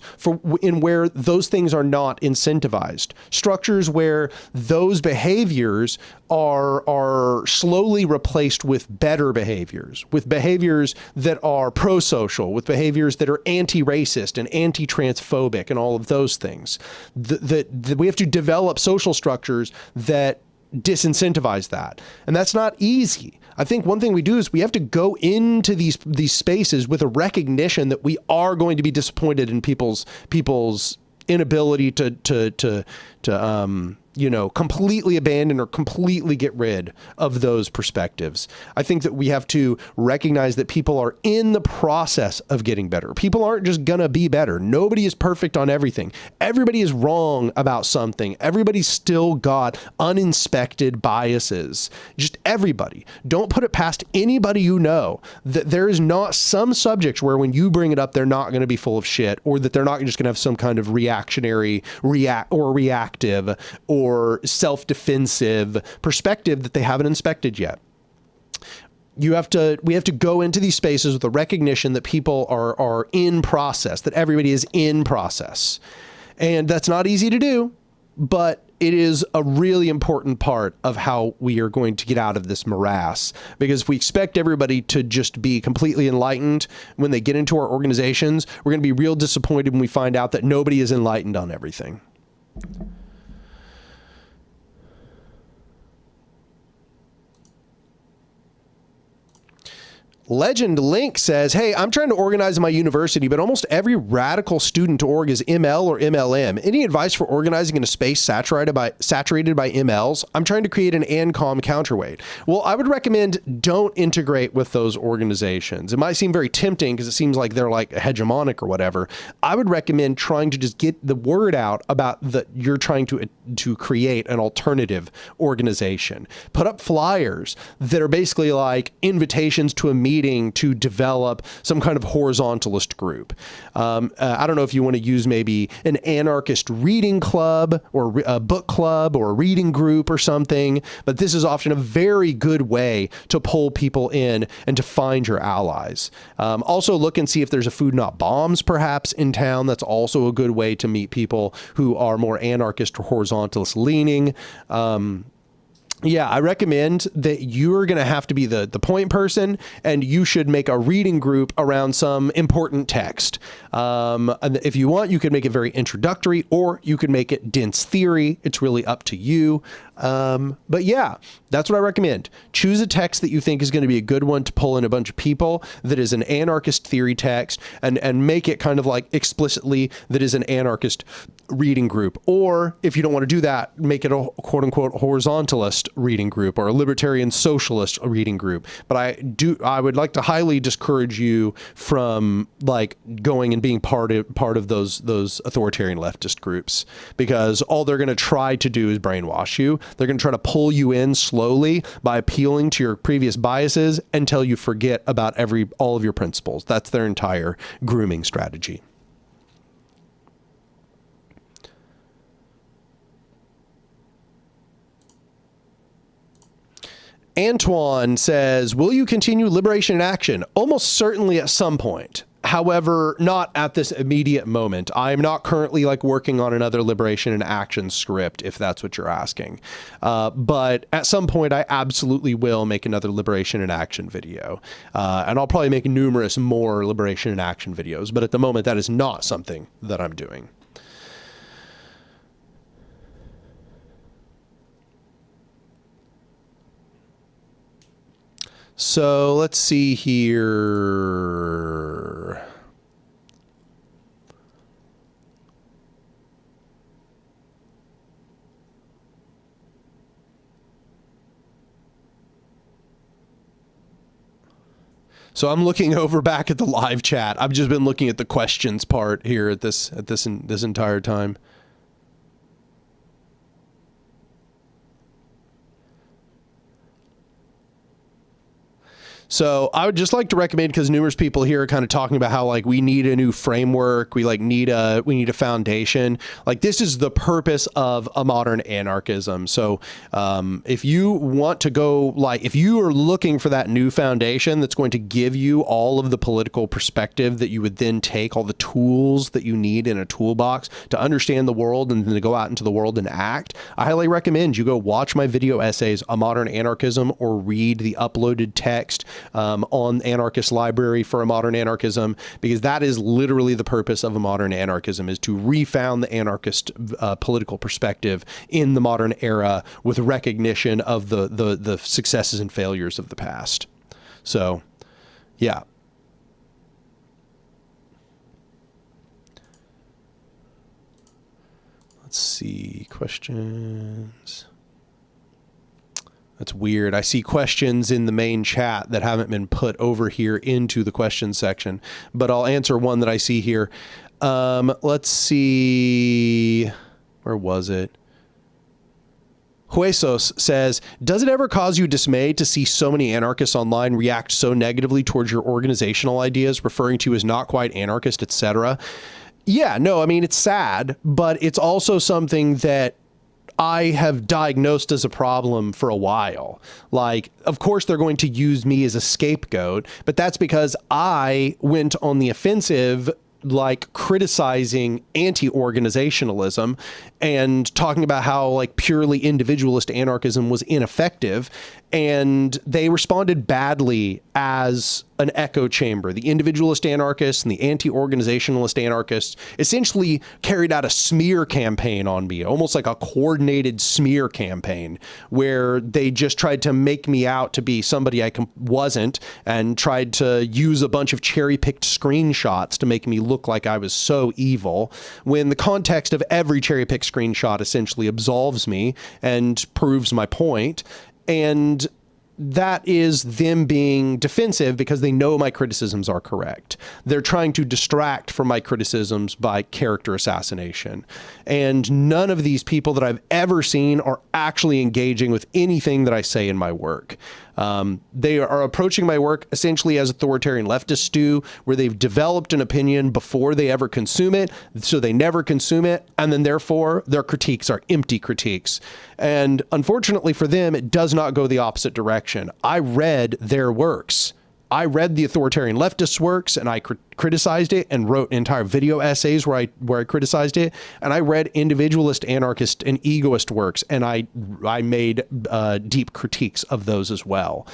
in where those things are not incentivized. Structures where those behaviors are slowly replaced with better behaviors, with behaviors that are pro-social, with behaviors that are anti-racist and anti-transphobic and all of those things. We have to develop social structures that disincentivize that. And that's not easy. I think one thing we do is we have to go into these spaces with a recognition that we are going to be disappointed in people's inability to completely abandon or completely get rid of those perspectives. I think that we have to recognize that people are in the process of getting better. People aren't just gonna be better. Nobody is perfect on everything. Everybody is wrong about something. Everybody's still got uninspected biases. Just everybody. Don't put it past anybody that there is not some subject where when you bring it up, they're not gonna be full of shit, or that they're not just gonna have some kind of reactionary reactive or self-defensive perspective that they haven't inspected yet. We have to go into these spaces with the recognition that people are in process, that everybody is in process. And that's not easy to do, but it is a really important part of how we are going to get out of this morass. Because if we expect everybody to just be completely enlightened when they get into our organizations, we're going to be real disappointed when we find out that nobody is enlightened on everything. Legend Link says, hey, I'm trying to organize my university, but almost every radical student org is ML or MLM. Any advice for organizing in a space saturated by MLs? I'm trying to create an ANCOM counterweight. Well, I would recommend don't integrate with those organizations. It might seem very tempting because it seems like they're like hegemonic or whatever. I would recommend trying to just get the word out about that you're trying to create an alternative organization. Put up flyers that are basically like invitations to a meeting to develop some kind of horizontalist group. I don't know if you want to use maybe an anarchist reading club or a book club or a reading group or something, but this is often a very good way to pull people in and to find your allies. Also look and see if there's a Food Not Bombs perhaps in town. That's also a good way to meet people who are more anarchist or horizontalist leaning. Yeah, I recommend that you're going to have to be the point person, and you should make a reading group around some important text. And if you want, you could make it very introductory, or you could make it dense theory. It's really up to you. But yeah, that's what I recommend. Choose a text that you think is going to be a good one to pull in a bunch of people that is an anarchist theory text, and make it kind of like explicitly that is an anarchist reading group. Or if you don't want to do that, make it a quote unquote horizontalist reading group or a libertarian socialist reading group. But I would like to highly discourage you from like going and being part of those authoritarian leftist groups, because all they're going to try to do is brainwash you. They're going to try to pull you in slowly by appealing to your previous biases until you forget about all of your principles. That's their entire grooming strategy. Antoine says, will you continue Liberation in Action? Almost certainly at some point. However, not at this immediate moment. I'm not currently like working on another Liberation in Action script, if that's what you're asking. But at some point, I absolutely will make another Liberation in Action video. And I'll probably make numerous more Liberation in Action videos. But at the moment, that is not something that I'm doing. So let's see here. So I'm looking over back at the live chat. I've just been looking at the questions part here at this entire time. So I would just like to recommend, because numerous people here are kind of talking about how like we need a new framework, we need a foundation. Like this is the purpose of a modern anarchism. So if you want to go, like if you are looking for that new foundation that's going to give you all of the political perspective that you would then take, all the tools that you need in a toolbox to understand the world and then to go out into the world and act, I highly recommend you go watch my video essays, A Modern Anarchism, or read the uploaded text on Anarchist Library for A Modern Anarchism, because that is literally the purpose of A Modern Anarchism, is to refound the anarchist political perspective in the modern era with recognition of the successes and failures of the past. So, yeah. Let's see, questions. That's weird. I see questions in the main chat that haven't been put over here into the question section, but I'll answer one that I see here. Let's see. Where was it? Huesos says, does it ever cause you dismay to see so many anarchists online react so negatively towards your organizational ideas, referring to you as not quite anarchist, etc.? Yeah, no, I mean, it's sad, but it's also something that I have diagnosed as a problem for a while. Like, of course, they're going to use me as a scapegoat, but that's because I went on the offensive, like criticizing anti-organizationalism and talking about how like purely individualist anarchism was ineffective. And they responded badly as an echo chamber. The individualist anarchists and the anti-organizationalist anarchists essentially carried out a smear campaign on me, almost like a coordinated smear campaign, where they just tried to make me out to be somebody I wasn't, and tried to use a bunch of cherry-picked screenshots to make me look like I was so evil, when the context of every cherry-picked screenshot essentially absolves me and proves my point. And that is them being defensive because they know my criticisms are correct. They're trying to distract from my criticisms by character assassination. And none of these people that I've ever seen are actually engaging with anything that I say in my work. They are approaching my work essentially as authoritarian leftists do, where they've developed an opinion before they ever consume it, so they never consume it, and then therefore their critiques are empty critiques. And unfortunately for them, it does not go the opposite direction. I read their works. I read the authoritarian leftist works, and I criticized it and wrote entire video essays where I criticized it. And I read individualist, anarchist, and egoist works, and I made deep critiques of those as well.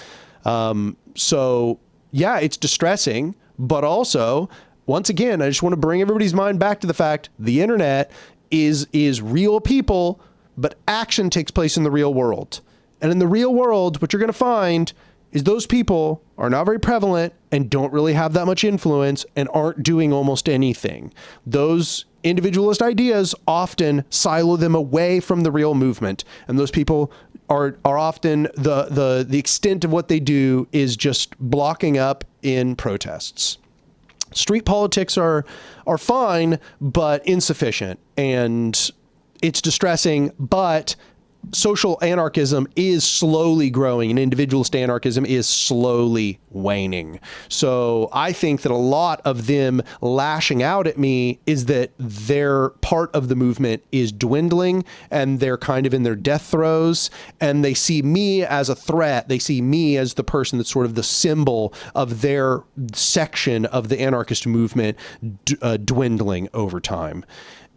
So yeah, it's distressing, but also, once again, I just want to bring everybody's mind back to the fact the internet is real people, but action takes place in the real world. And in the real world, what you're going to find is those people are not very prevalent and don't really have that much influence and aren't doing almost anything. Those individualist ideas often silo them away from the real movement. And those people are often the extent of what they do is just blocking up in protests. Street politics are fine, but insufficient. And it's distressing, but social anarchism is slowly growing and individualist anarchism is slowly waning. So I think that a lot of them lashing out at me is that their part of the movement is dwindling and they're kind of in their death throes, and they see me as a threat. They see me as the person that's sort of the symbol of their section of the anarchist movement dwindling over time.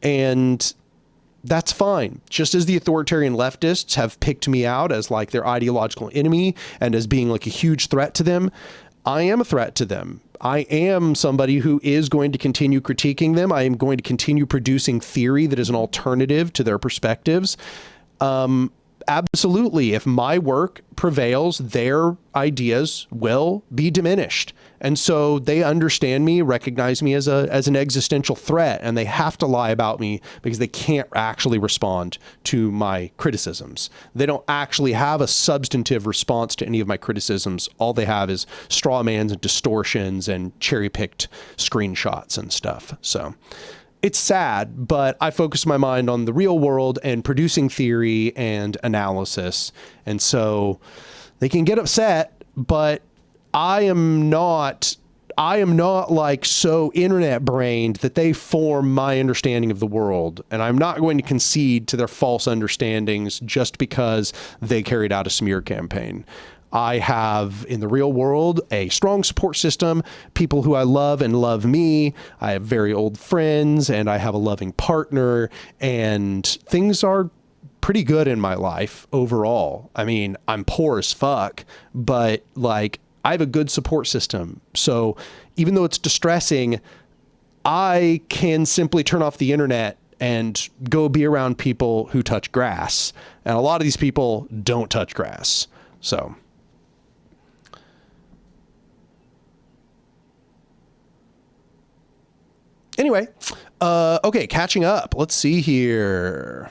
And that's fine. Just as the authoritarian leftists have picked me out as like their ideological enemy and as being like a huge threat to them, I am a threat to them. I am somebody who is going to continue critiquing them. I am going to continue producing theory that is an alternative to their perspectives. Absolutely. If my work prevails, their ideas will be diminished. And so they understand me, recognize me as an existential threat, and they have to lie about me because they can't actually respond to my criticisms. They don't actually have a substantive response to any of my criticisms. All they have is straw mans and distortions and cherry-picked screenshots and stuff. So it's sad, but I focus my mind on the real world and producing theory and analysis. And so they can get upset, but I am not like so internet brained that they form my understanding of the world. And I'm not going to concede to their false understandings just because they carried out a smear campaign. I have, in the real world, a strong support system, people who I love and love me. I have very old friends, and I have a loving partner, and things are pretty good in my life overall. I mean, I'm poor as fuck, but like, I have a good support system. So even though it's distressing, I can simply turn off the internet and go be around people who touch grass. And a lot of these people don't touch grass. So Anyway, okay, catching up. Let's see here.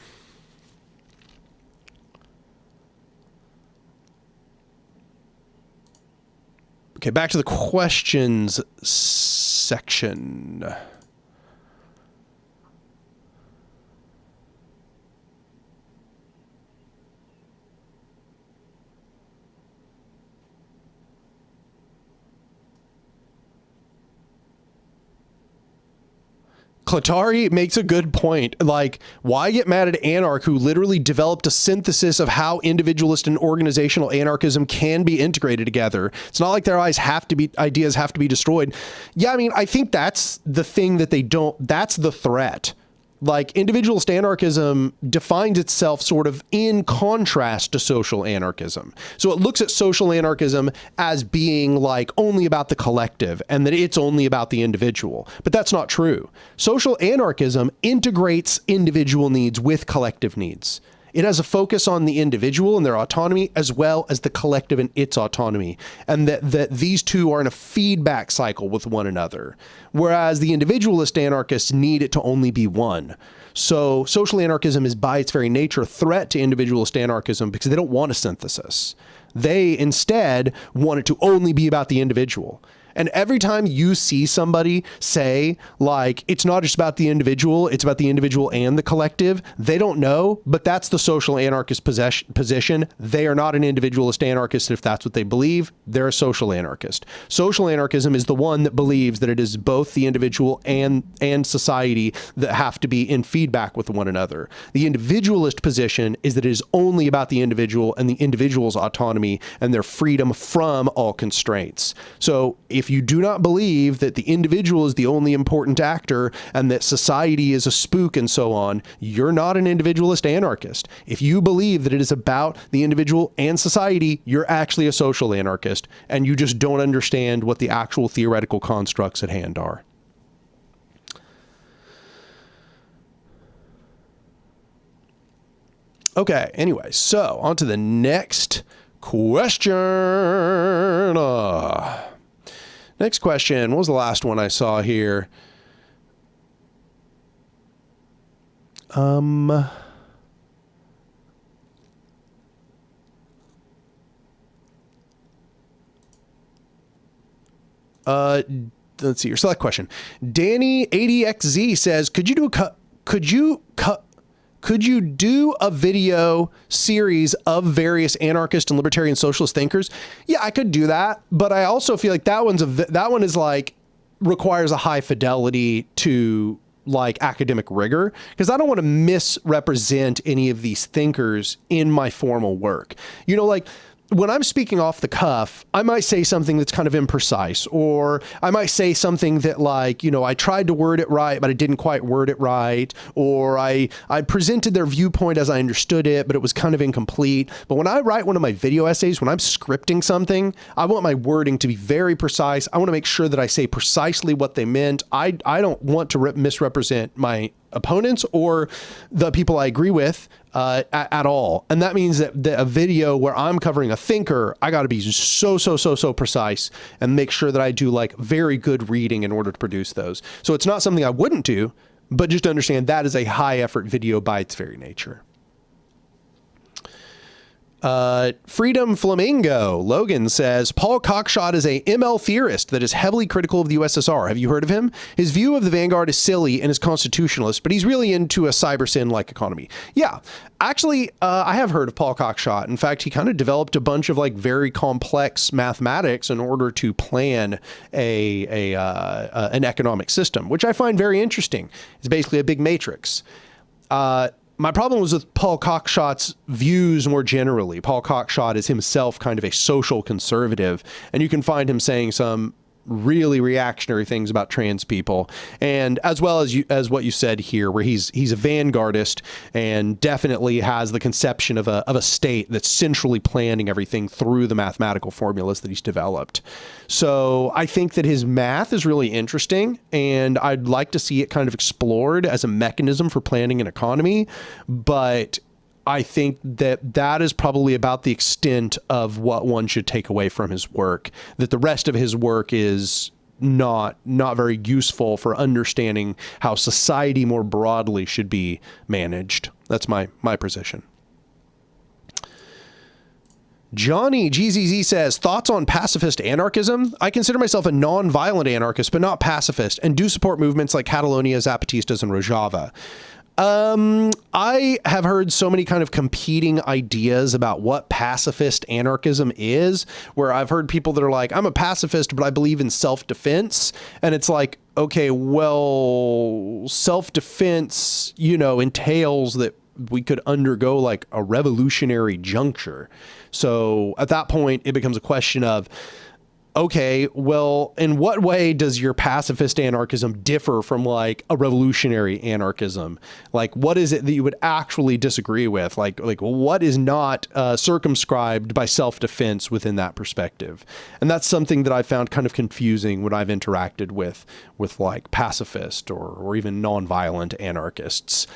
Okay, back to the questions section. Klatari makes a good point. Like, why get mad at Anark, who literally developed a synthesis of how individualist and organizational anarchism can be integrated together? It's not like their ideas have to be destroyed. Yeah, I mean, I think that's the thing that they don't, that's the threat. Like, individualist anarchism defines itself sort of in contrast to social anarchism. So it looks at social anarchism as being like only about the collective and that it's only about the individual. But that's not true. Social anarchism integrates individual needs with collective needs. It has a focus on the individual and their autonomy, as well as the collective and its autonomy, and that these two are in a feedback cycle with one another, whereas the individualist anarchists need it to only be one. So social anarchism is by its very nature a threat to individualist anarchism because they don't want a synthesis. They instead want it to only be about the individual. And every time you see somebody say, like, it's not just about the individual, it's about the individual and the collective, they don't know, but that's the social anarchist position. They are not an individualist anarchist if that's what they believe. They're a social anarchist. Social anarchism is the one that believes that it is both the individual and society that have to be in feedback with one another. The individualist position is that it is only about the individual and the individual's autonomy and their freedom from all constraints. So if you do not believe that the individual is the only important actor and that society is a spook and so on, you're not an individualist anarchist. If you believe that it is about the individual and society, you're actually a social anarchist, and you just don't understand what the actual theoretical constructs at hand are. Okay, anyway, so on to the next question. Next question. What was the last one I saw here? Let's see your select question. Danny ADXZ says, could you do a video series of various anarchist and libertarian socialist thinkers? Yeah, I could do that, but I also feel like that one is like requires a high fidelity to like academic rigor, because I don't want to misrepresent any of these thinkers in my formal work. You know, like when I'm speaking off the cuff, I might say something that's kind of imprecise, or I might say something that, like, you know, I tried to word it right, but I didn't quite word it right, or I presented their viewpoint as I understood it, but it was kind of incomplete. But when I write one of my video essays, when I'm scripting something, I want my wording to be very precise. I want to make sure that I say precisely what they meant. I don't want to misrepresent my opponents or the people I agree with at all. And that means that a video where I'm covering a thinker, I got to be so precise and make sure that I do like very good reading in order to produce those. So it's not something I wouldn't do, but just understand that is a high effort video by its very nature. Freedom Flamingo Logan says, Paul Cockshott is a ML theorist that is heavily critical of the USSR. Have you heard of him? His view of the Vanguard is silly and is constitutionalist, but he's really into a cyber-sin-like economy. Yeah, actually, I have heard of Paul Cockshott. In fact, he kind of developed a bunch of like very complex mathematics in order to plan an economic system, which I find very interesting. It's basically a big matrix. My problem was with Paul Cockshott's views more generally. Paul Cockshott is himself kind of a social conservative, and you can find him saying some really reactionary things about trans people, and as well as what you said here, where he's a vanguardist and definitely has the conception of a state that's centrally planning everything through the mathematical formulas that he's developed. So I think that his math is really interesting, and I'd like to see it kind of explored as a mechanism for planning an economy, but I think that is probably about the extent of what one should take away from his work, that the rest of his work is not very useful for understanding how society more broadly should be managed. That's my position. Johnny GZZ says, thoughts on pacifist anarchism? I consider myself a non-violent anarchist, but not pacifist, and do support movements like Catalonia, Zapatistas, and Rojava. I have heard so many kind of competing ideas about what pacifist anarchism is, where I've heard people that are like, I'm a pacifist, but I believe in self-defense. And it's like, okay, well, self-defense, entails that we could undergo like a revolutionary juncture. So at that point, it becomes a question of, okay, well, in what way does your pacifist anarchism differ from like a revolutionary anarchism? Like, what is it that you would actually disagree with? Like what is not circumscribed by self-defense within that perspective? And that's something that I found kind of confusing when I've interacted with like pacifist or even non-violent anarchists.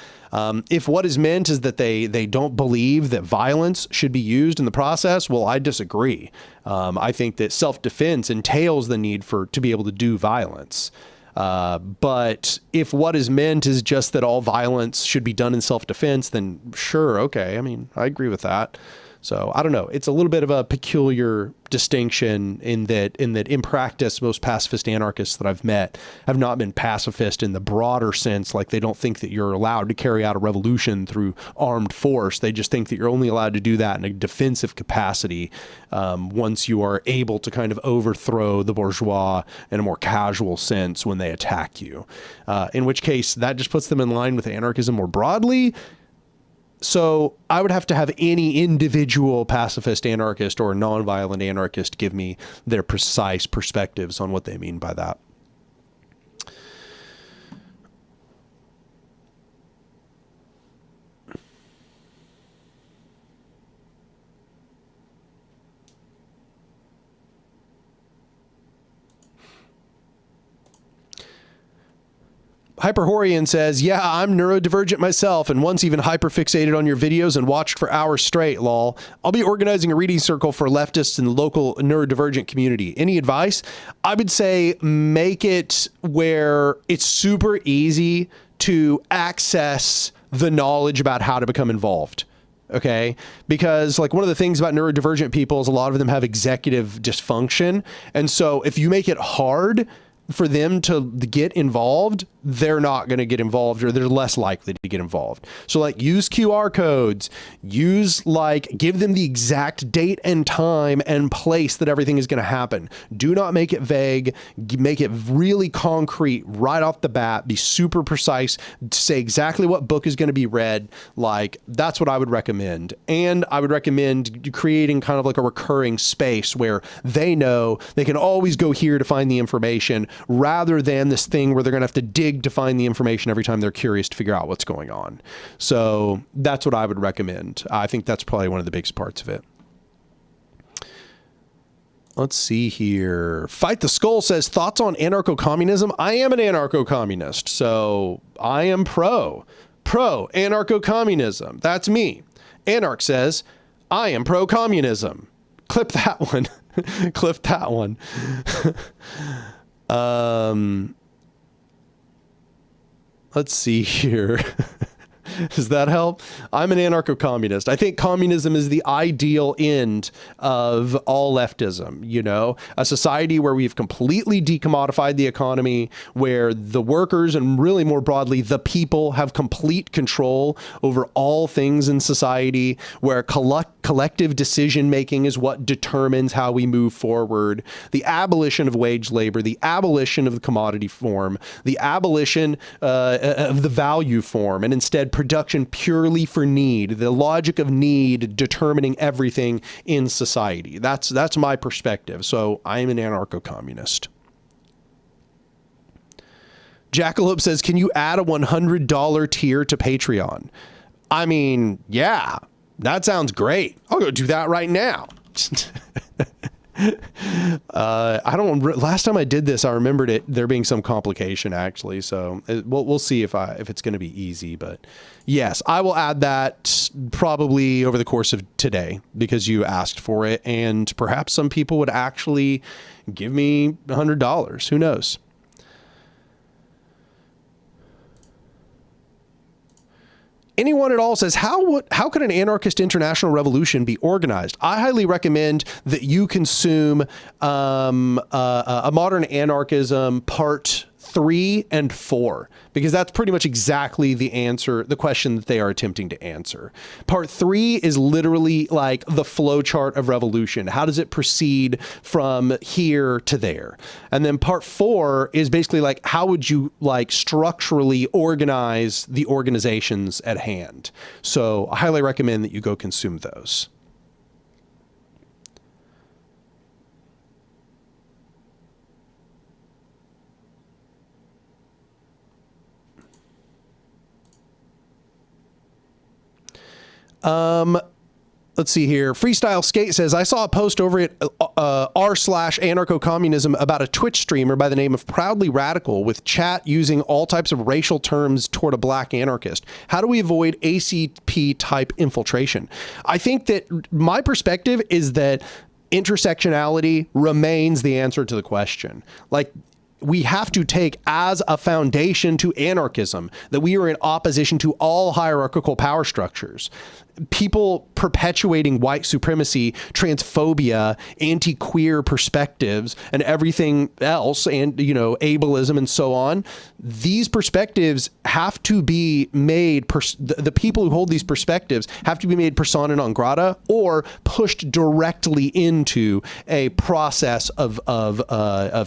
If what is meant is that they don't believe that violence should be used in the process, well, I disagree. I think that self-defense entails the need to be able to do violence. But if what is meant is just that all violence should be done in self-defense, then sure, okay. I mean, I agree with that. So I don't know. It's a little bit of a peculiar distinction in that in practice, most pacifist anarchists that I've met have not been pacifist in the broader sense. Like, they don't think that you're allowed to carry out a revolution through armed force. They just think that you're only allowed to do that in a defensive capacity once you are able to kind of overthrow the bourgeois in a more casual sense when they attack you. In which case, that just puts them in line with anarchism more broadly. So I would have to have any individual pacifist anarchist or nonviolent anarchist give me their precise perspectives on what they mean by that. Hyperhorian says, yeah, I'm neurodivergent myself and once even hyperfixated on your videos and watched for hours straight, lol. I'll be organizing a reading circle for leftists in the local neurodivergent community. Any advice? I would say make it where it's super easy to access the knowledge about how to become involved. Okay. Because like one of the things about neurodivergent people is a lot of them have executive dysfunction. And so if you make it hard for them to get involved, they're not going to get involved, or they're less likely to get involved. So like use QR codes, give them the exact date and time and place that everything is going to happen. Do not make it vague, make it really concrete right off the bat, be super precise, say exactly what book is going to be read. Like that's what I would recommend. And I would recommend creating kind of like a recurring space where they know they can always go here to find the information, rather than this thing where they're going to have to dig to find the information every time they're curious to figure out what's going on. So that's what I would recommend. I think that's probably one of the biggest parts of it. Let's see here. Fight the Skull says, thoughts on anarcho-communism? I am an anarcho-communist, so I am pro anarcho-communism. That's me. Anark says, I am pro-communism. Clip that one. Clip that one. Let's see here. Does that help? I'm an anarcho-communist. I think communism is the ideal end of all leftism, a society where we've completely decommodified the economy, where the workers and really more broadly, the people have complete control over all things in society, where collective decision-making is what determines how we move forward, the abolition of wage labor, the abolition of the commodity form, the abolition of the value form, and instead production purely for need, the logic of need determining everything in society. That's my perspective. So I'm an anarcho-communist. Jackalope says, can you add a $100 tier to Patreon? I mean, yeah, that sounds great. I'll go do that right now. I don't. Last time I did this, I remembered it there being some complication actually. So we'll see if it's going to be easy. But yes, I will add that probably over the course of today because you asked for it, and perhaps some people would actually give me $100. Who knows? Anyone at all says, how could an anarchist international revolution be organized? I highly recommend that you consume a Modern Anarchism Part 3 and 4, because that's pretty much exactly the question that they are attempting to answer. Part 3 is literally like the flow chart of revolution. How does it proceed from here to there? And then part 4 is basically like, how would you like structurally organize the organizations at hand? So I highly recommend that you go consume those. Let's see here. Freestyle Skate says, I saw a post over at r/anarcho-communism about a Twitch streamer by the name of Proudly Radical with chat using all types of racial terms toward a black anarchist. How do we avoid ACP type infiltration? I think that my perspective is that intersectionality remains the answer to the question. Like, we have to take as a foundation to anarchism that we are in opposition to all hierarchical power structures. People perpetuating white supremacy, transphobia, anti-queer perspectives, and everything else, and, you know, ableism and so on. These perspectives have to be made, the people who hold these perspectives have to be made persona non grata or pushed directly into a process of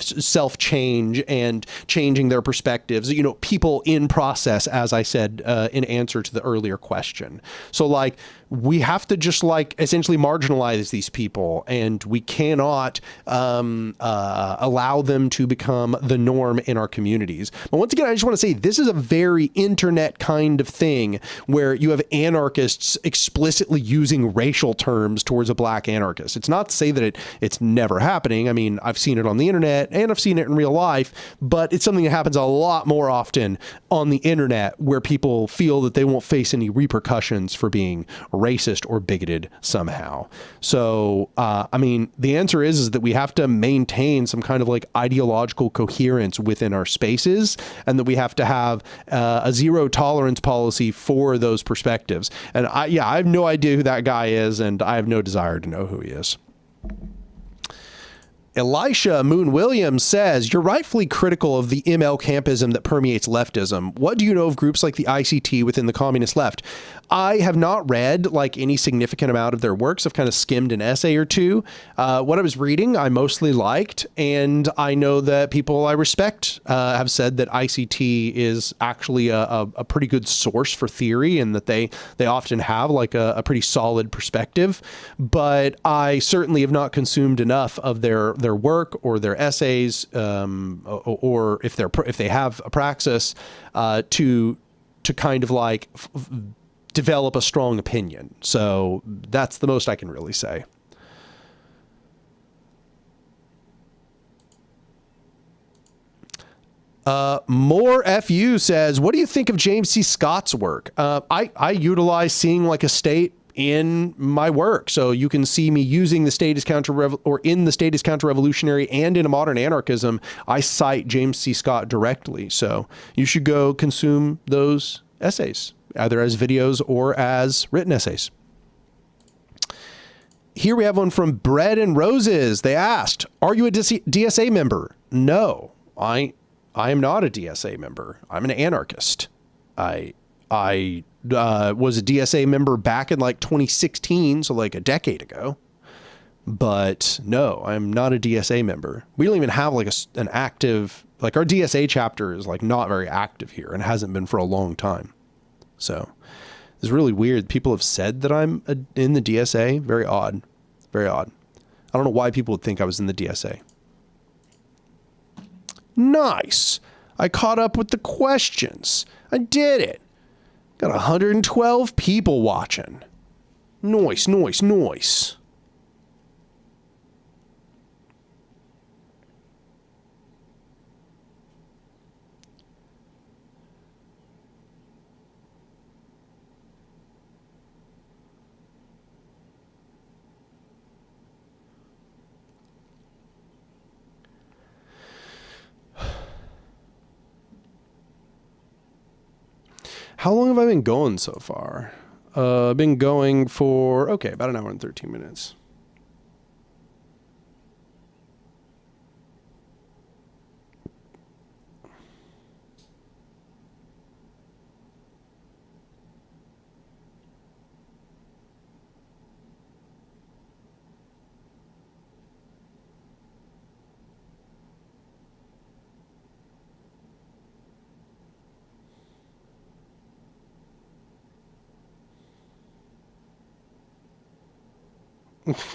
self-change and changing their perspectives. You know, people in process, as I said, in answer to the earlier question. So like, we have to just like essentially marginalize these people, and we cannot allow them to become the norm in our communities. But once again, I just want to say this is a very internet kind of thing where you have anarchists explicitly using racial terms towards a black anarchist. It's not to say that it's never happening. I mean, I've seen it on the internet and I've seen it in real life, but it's something that happens a lot more often on the internet where people feel that they won't face any repercussions for being racist or bigoted somehow. So, I mean, the answer is that we have to maintain some kind of like ideological coherence within our spaces, and that we have to have a zero tolerance policy for those perspectives. And I have no idea who that guy is, and I have no desire to know who he is. Elisha Moon Williams says, you're rightfully critical of the ML campism that permeates leftism. What do you know of groups like the ICT within the communist left? I have not read like any significant amount of their works. I've kind of skimmed an essay or two. What I was reading, I mostly liked, and I know that people I respect have said that ICT is actually a pretty good source for theory, and that they often have like a pretty solid perspective. But I certainly have not consumed enough of their work or their essays, or if they have a praxis, to kind of like develop a strong opinion. So that's the most I can really say. More FU says, what do you think of James C. Scott's work? I utilize seeing like a state in my work. So you can see me using the state as in the state as counter-revolutionary, and in a modern anarchism, I cite James C. Scott directly. So you should go consume those essays, either as videos or as written essays. Here we have one from Bread and Roses. They asked, are you a DSA member? No, I am not a DSA member. I'm an anarchist. I was a DSA member back in like 2016, so like a decade ago. But no, I'm not a DSA member. We don't even have like an active, like our DSA chapter is like not very active here and hasn't been for a long time. So it's really weird. People have said that I'm in the DSA. Very odd. Very odd. I don't know why people would think I was in the DSA. Nice. I caught up with the questions. I did it. Got 112 people watching. Nice, nice, nice. How long have I been going so far? I've been going for, okay, about an hour and 13 minutes.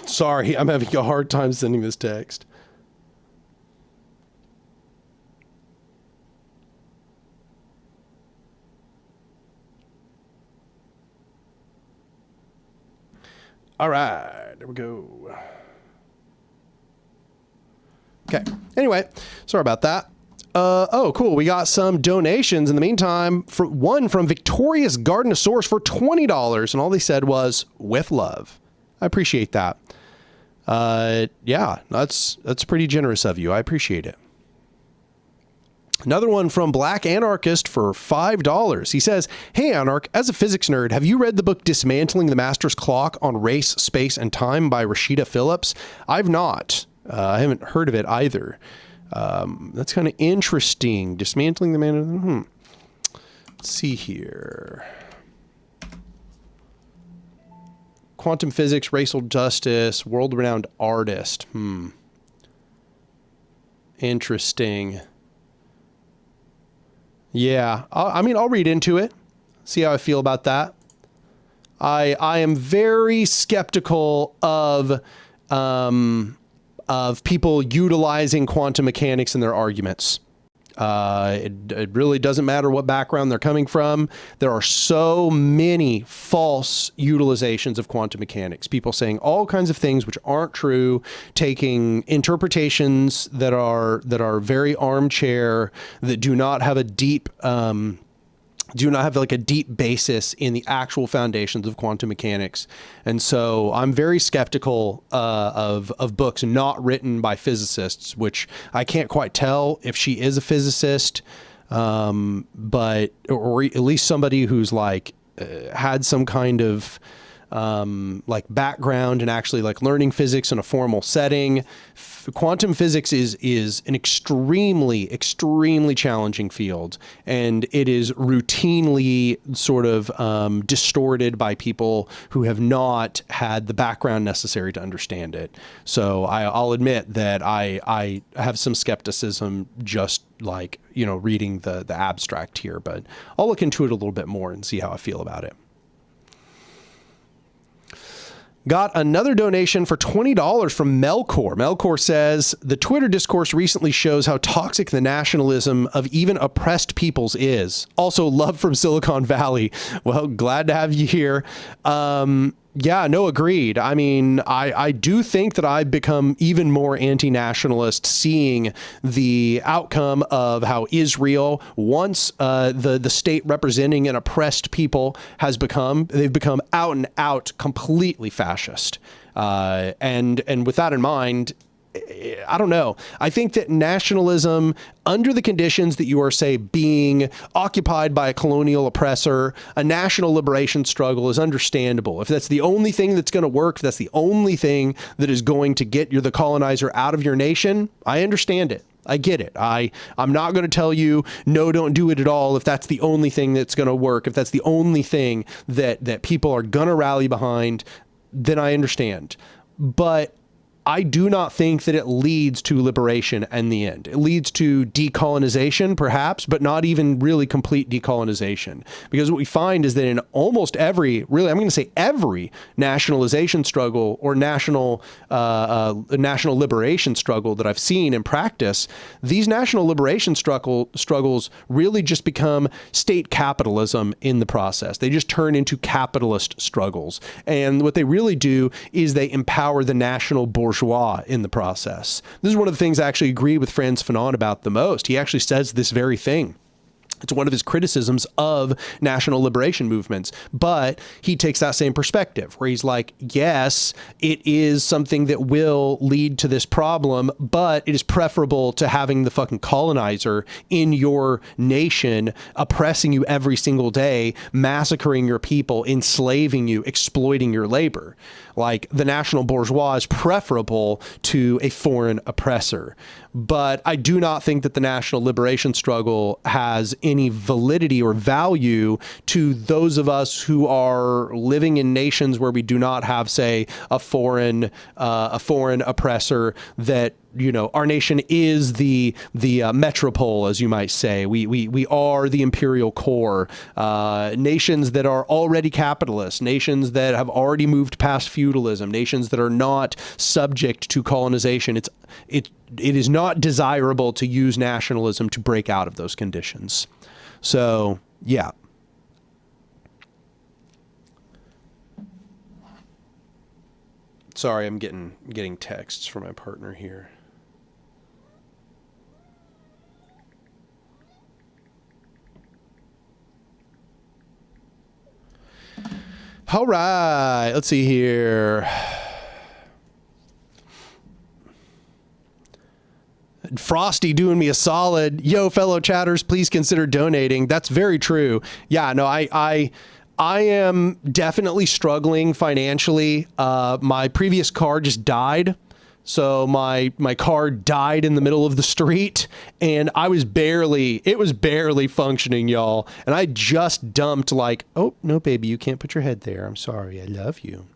Sorry, I'm having a hard time sending this text. All right, there we go. Okay, anyway, sorry about that. Oh, cool. We got some donations in the meantime. For one from Victorious Gardenosaurus for $20, and all they said was, with love. I appreciate that. Yeah, that's pretty generous of you. I appreciate it. Another one from Black Anarchist for $5. He says, hey, Anark, as a physics nerd, have you read the book Dismantling the Master's Clock on Race, Space, and Time by Rashida Phillips? I've not. I haven't heard of it either. That's kind of interesting. Dismantling the man. Let's see here. Quantum physics, racial justice, world-renowned artist. Interesting. Yeah, I'll read into it, see how I feel about that. I am very skeptical of people utilizing quantum mechanics in their arguments. It really doesn't matter what background they're coming from. There are so many false utilizations of quantum mechanics. People saying all kinds of things which aren't true, taking interpretations that are very armchair, that do not have a deep like a deep basis in the actual foundations of quantum mechanics. And so I'm very skeptical of books not written by physicists, which I can't quite tell if she is a physicist, but or at least somebody who's like had some kind of like background and actually like learning physics in a formal setting. Quantum physics is an extremely challenging field, and it is routinely sort of distorted by people who have not had the background necessary to understand it. So I'll admit that I have some skepticism just like, reading the abstract here, but I'll look into it a little bit more and see how I feel about it. Got another donation for $20 from Melkor. Melkor says, the Twitter discourse recently shows how toxic the nationalism of even oppressed peoples is. Also, love from Silicon Valley. Well, glad to have you here. Yeah, no, agreed. I mean, I do think that I've become even more anti-nationalist seeing the outcome of how Israel, once the state representing an oppressed people they've become out and out completely fascist. And with that in mind, I don't know. I think that nationalism, under the conditions that you are, say, being occupied by a colonial oppressor, a national liberation struggle is understandable. If that's the only thing that's going to work, if that's the only thing that is going to get the colonizer out of your nation, I understand it. I get it. I'm not going to tell you, no, don't do it at all if that's the only thing that's going to work. If that's the only thing that people are going to rally behind, then I understand. But I do not think that it leads to liberation in the end. It leads to decolonization, perhaps, but not even really complete decolonization. Because what we find is that in almost every, really, I'm going to say every nationalization struggle or national liberation struggle that I've seen in practice, these national liberation struggles really just become state capitalism in the process. They just turn into capitalist struggles. And what they really do is they empower the national bourgeoisie in the process. This is one of the things I actually agree with Frantz Fanon about the most. He actually says this very thing. It's one of his criticisms of national liberation movements. But he takes that same perspective where he's like, yes, it is something that will lead to this problem, but it is preferable to having the fucking colonizer in your nation, oppressing you every single day, massacring your people, enslaving you, exploiting your labor. Like, the national bourgeois is preferable to a foreign oppressor. But I do not think that the national liberation struggle has any validity or value to those of us who are living in nations where we do not have, say, a foreign oppressor that, you know, our nation is the metropole, as you might say. We are the imperial core. Nations that are already capitalist, nations that have already moved past feudalism, nations that are not subject to colonization. It is not desirable to use nationalism to break out of those conditions. So, yeah. Sorry, I'm getting texts from my partner here. All right, let's see here. Frosty doing me a solid. Yo, fellow chatters, please consider donating. That's very true. Yeah, no, I am definitely struggling financially. My previous car just died. So my car died in the middle of the street, and it was barely functioning, y'all. And I just dumped like, oh, no, baby, you can't put your head there. I'm sorry. I love you.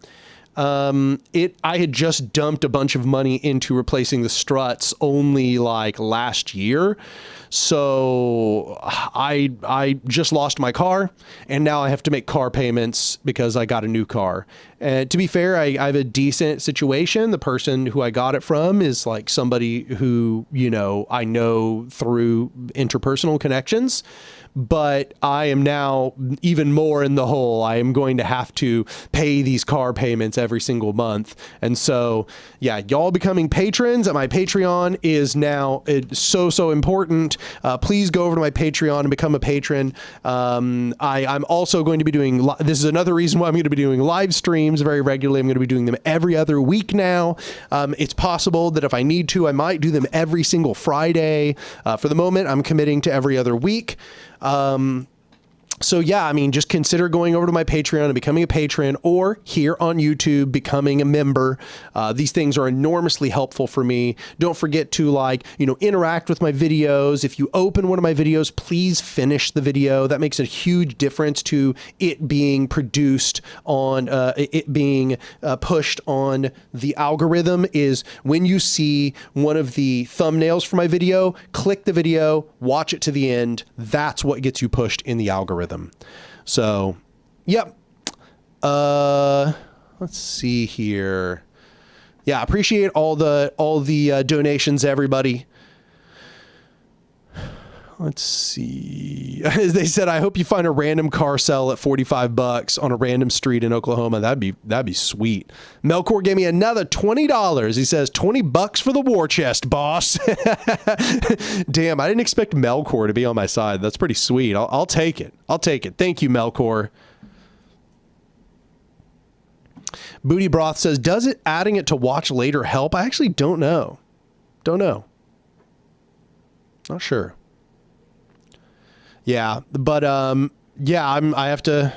I had just dumped a bunch of money into replacing the struts only like last year. So I just lost my car, and now I have to make car payments because I got a new car. And to be fair, I have a decent situation. The person who I got it from is like somebody who, you know, I know through interpersonal connections. But I am now even more in the hole. I am going to have to pay these car payments every single month. And so, yeah, y'all becoming patrons at my Patreon is now so important. Please go over to my Patreon and become a patron. I'm also going to be doing, this is another reason why I'm going to be doing live streams very regularly. I'm going to be doing them every other week now. It's possible that if I need to, I might do them every single Friday. For the moment, I'm committing to every other week. So yeah, I mean, just consider going over to my Patreon and becoming a patron, or here on YouTube, becoming a member. These things are enormously helpful for me. Don't forget to interact with my videos. If you open one of my videos, please finish the video. That makes a huge difference to it being produced on, it being pushed on the algorithm. Is when you see one of the thumbnails for my video, click the video, watch it to the end. That's what gets you pushed in the algorithm. So, yep. Let's see here. Yeah, appreciate all the donations, everybody. Let's see. As they said, I hope you find a random car sell at $45 on a random street in Oklahoma. That'd be sweet. Melkor gave me another $20. He says, $20 for the war chest, boss. Damn, I didn't expect Melkor to be on my side. That's pretty sweet. I'll take it. I'll take it. Thank you, Melkor. Booty Broth says, does it adding it to watch later help? I actually don't know. Not sure. Yeah, but yeah, I have to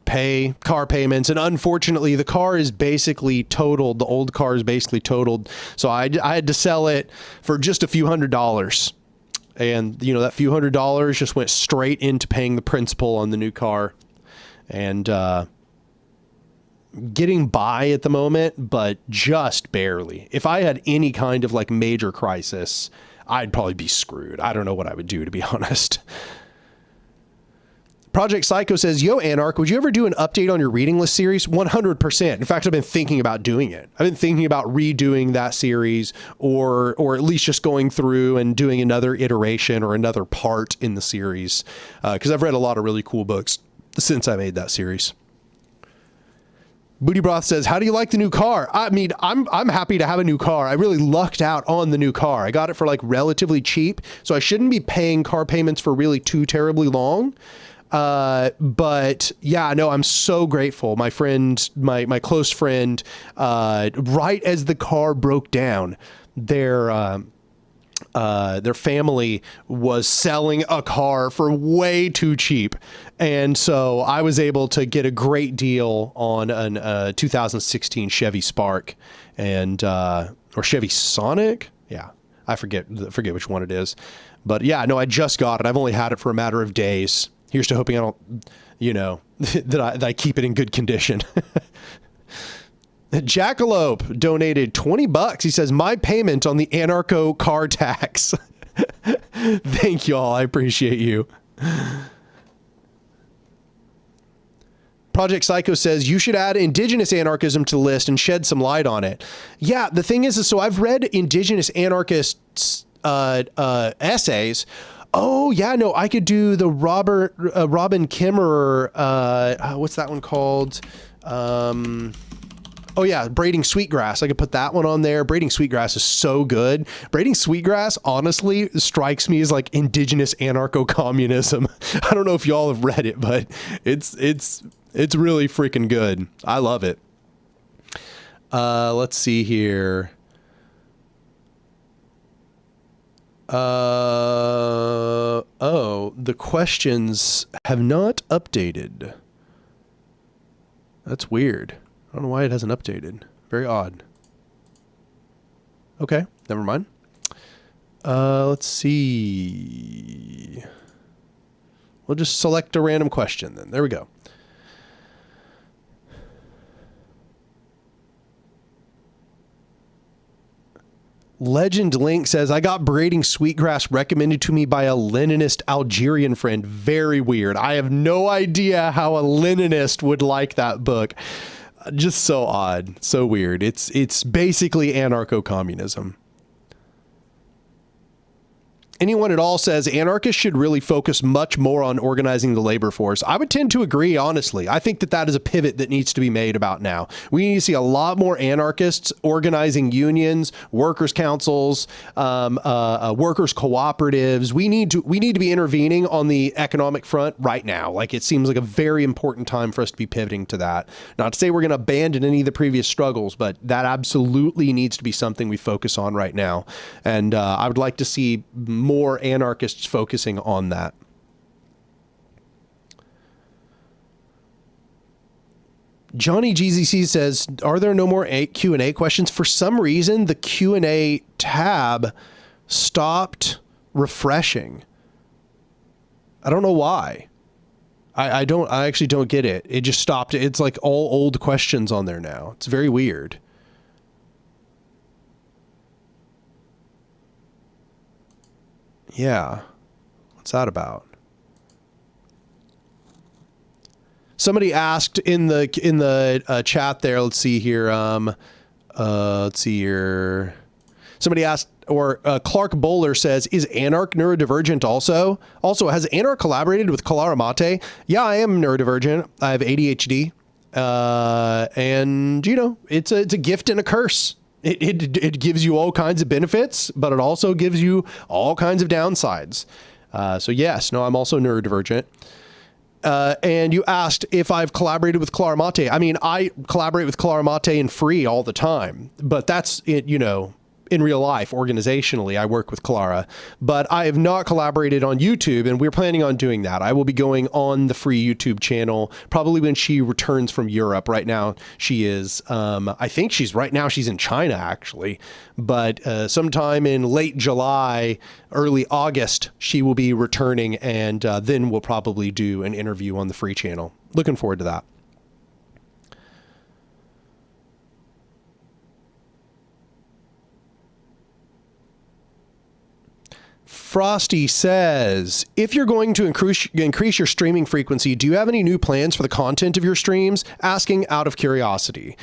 pay car payments, and unfortunately the car is basically totaled. The old car is basically totaled, so I had to sell it for just a few $100s, and that few $100s just went straight into paying the principal on the new car, and getting by at the moment, but just barely. If I had any kind of major crisis, I'd probably be screwed. I don't know what I would do, to be honest. Project Psycho says, yo, Anark, would you ever do an update on your reading list series? 100%. In fact, I've been thinking about doing it. I've been thinking about redoing that series, or at least just going through and doing another iteration or another part in the series. Because I've read a lot of really cool books since I made that series. Booty Broth says, how do you like the new car? I mean, I'm happy to have a new car. I really lucked out on the new car. I got it for like relatively cheap, so I shouldn't be paying car payments for really too terribly long. But yeah, no, I'm so grateful. My friend, my close friend, right as the car broke down, their family was selling a car for way too cheap. And so I was able to get a great deal on a 2016 Chevy Spark and, or Chevy Sonic. Yeah. I forget which one it is, but yeah, no, I just got it. I've only had it for a matter of days. Here's to hoping I don't, that I keep it in good condition. Jackalope donated $20. He says, my payment on the Anarcho car tax. Thank y'all. I appreciate you. Project Psycho says, you should add indigenous anarchism to the list and shed some light on it. Yeah, the thing is so I've read indigenous anarchists' essays. Oh yeah, no, I could do the Robin Kimmerer, what's that one called? Oh yeah, Braiding Sweetgrass. I could put that one on there. Braiding Sweetgrass is so good. Braiding Sweetgrass honestly strikes me as like indigenous anarcho-communism. I don't know if y'all have read it, but it's really freaking good. I love it. Let's see here. Oh, the questions have not updated. That's weird. I don't know why it hasn't updated. Very odd. Okay, never mind. Let's see. We'll just select a random question then. There we go. Legend Link says, I got Braiding Sweetgrass recommended to me by a Leninist Algerian friend. Very weird. I have no idea how a Leninist would like that book. Just so odd. So weird. It's basically anarcho-communism. Anyone at all says anarchists should really focus much more on organizing the labor force. I would tend to agree, honestly. I think that is a pivot that needs to be made about now. We need to see a lot more anarchists organizing unions, workers' councils, workers' cooperatives. We need to be intervening on the economic front right now. Like, it seems like a very important time for us to be pivoting to that. Not to say we're going to abandon any of the previous struggles, but that absolutely needs to be something we focus on right now. And I would like to see more anarchists focusing on that. Johnny GZC says, are there no more Q&A questions? For some reason, the Q&A tab stopped refreshing. I don't know why. I actually don't get it. It just stopped. It's like all old questions on there now. It's very weird. Yeah. What's that about? Somebody asked in the chat there, let's see here. Let's see here. Somebody asked, or Clark Bowler says, is Anark neurodivergent also? Also, has Anark collaborated with Clara Mate? Yeah, I am neurodivergent. I have ADHD. And it's a gift and a curse. It gives you all kinds of benefits, but it also gives you all kinds of downsides. So yes, no, I'm also neurodivergent. And you asked if I've collaborated with Clara Mate. I mean, I collaborate with Clara Mate in free all the time, but that's it, in real life, organizationally, I work with Clara, but I have not collaborated on YouTube, and we're planning on doing that. I will be going on the free YouTube channel probably when she returns from Europe. Right now, she is, I think she's in China, actually, but sometime in late July, early August, she will be returning, and then we'll probably do an interview on the free channel. Looking forward to that. Frosty says, if you're going to increase your streaming frequency, do you have any new plans for the content of your streams? Asking out of curiosity.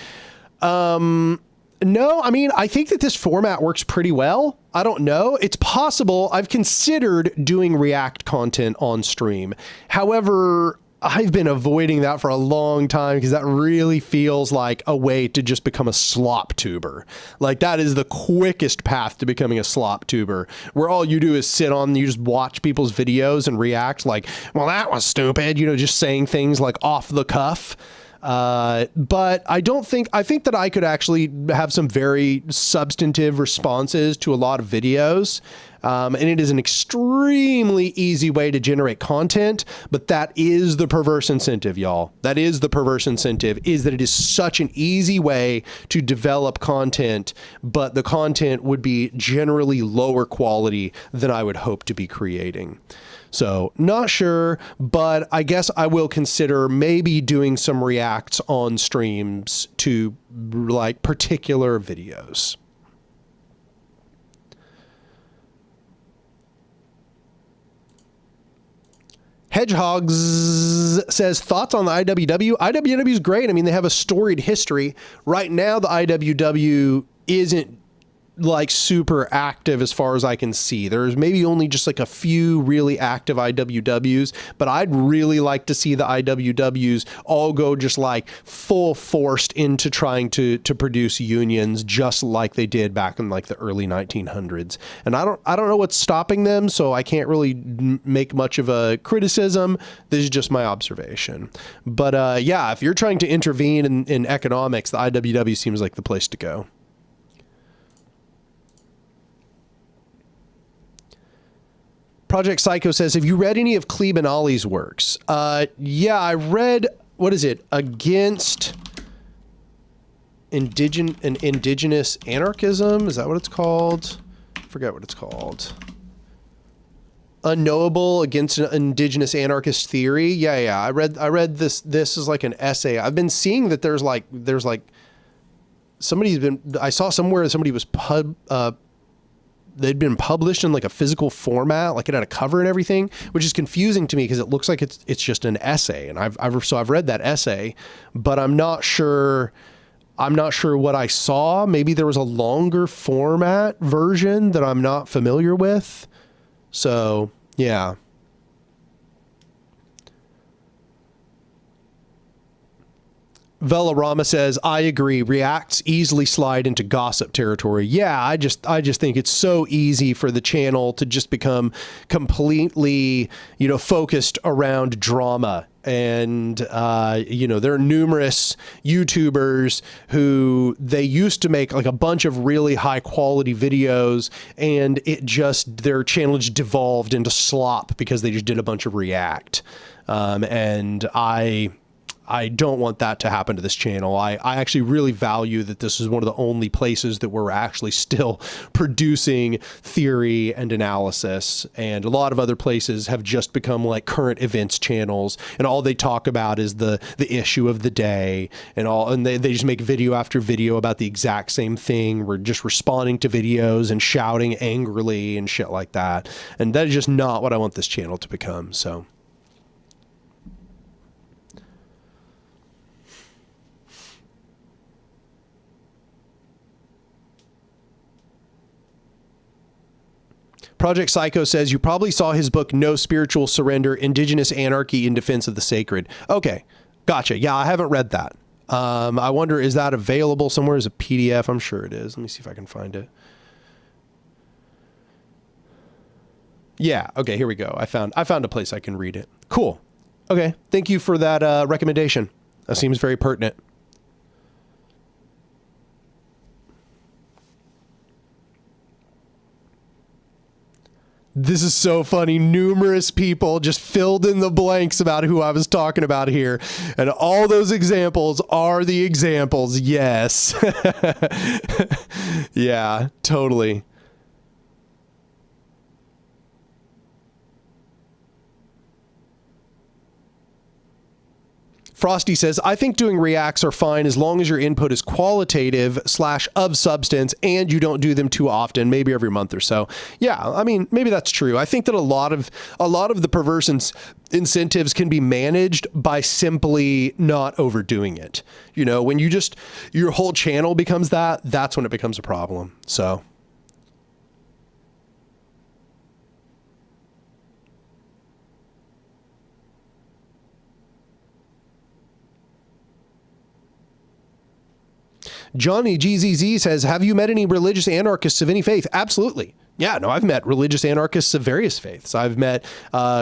No, I mean, I think that this format works pretty well. I don't know. It's possible. I've considered doing React content on stream. However, I've been avoiding that for a long time because that really feels like a way to just become a slop tuber. Like that is the quickest path to becoming a slop tuber, where all you do is sit on, you just watch people's videos and react like, well, that was stupid, you know, just saying things like off the cuff. But I think that I could actually have some very substantive responses to a lot of videos. And it is an extremely easy way to generate content, but that is the perverse incentive, y'all. That is the perverse incentive, is that it is such an easy way to develop content, but the content would be generally lower quality than I would hope to be creating. So not sure, but I guess I will consider maybe doing some reacts on streams to like particular videos. Hedgehogs says, thoughts on the IWW? IWW is great. I mean, they have a storied history. Right now, the IWW isn't like super active as far as I can see. There's maybe only just like a few really active IWWs, but I'd really like to see the IWWs all go just like full forced into trying to produce unions just like they did back in like the early 1900s. And I don't know what's stopping them, so I can't really make much of a criticism. This is just my observation. But yeah, if you're trying to intervene in economics, the IWW seems like the place to go. Project Psycho says, have you read any of Klebe and Ollie's works? Yeah, I read, what is it? Against Indigenous Anarchism? Is that what it's called? I forget what it's called. Unknowable Against an Indigenous Anarchist Theory. Yeah. I read this. This is like an essay. I've been seeing that there's like I saw somewhere somebody was they'd been published in like a physical format, like it had a cover and everything, which is confusing to me because it looks like it's just an essay. And I've read that essay, but I'm not sure what I saw. Maybe there was a longer format version that I'm not familiar with. So yeah. Velarama says, I agree. Reacts easily slide into gossip territory. Yeah, I just think it's so easy for the channel to just become completely, focused around drama. And, there are numerous YouTubers who they used to make like a bunch of really high quality videos, and their channel just devolved into slop because they just did a bunch of react. And I don't want that to happen to this channel. I actually really value that this is one of the only places that we're actually still producing theory and analysis. And a lot of other places have just become like current events channels, and all they talk about is the issue of the day and they just make video after video about the exact same thing. We're just responding to videos and shouting angrily and shit like that. And that is just not what I want this channel to become. So Project Psycho says, you probably saw his book, No Spiritual Surrender, Indigenous Anarchy in Defense of the Sacred. Okay, gotcha. Yeah, I haven't read that. I wonder, is that available somewhere as a PDF? I'm sure it is. Let me see if I can find it. Yeah, okay, here we go. I found a place I can read it. Cool. Okay, thank you for that recommendation. That seems very pertinent. This is so funny. Numerous people just filled in the blanks about who I was talking about here. And all those examples are the examples. Yes. Yeah, totally. Frosty says, I think doing reacts are fine as long as your input is qualitative / of substance and you don't do them too often, maybe every month or so. Yeah, I mean, maybe that's true. I think that a lot of the perverse incentives can be managed by simply not overdoing it. When your whole channel becomes that's when it becomes a problem. So Johnny GZZ says, have you met any religious anarchists of any faith? Absolutely. Yeah, no, I've met religious anarchists of various faiths. I've met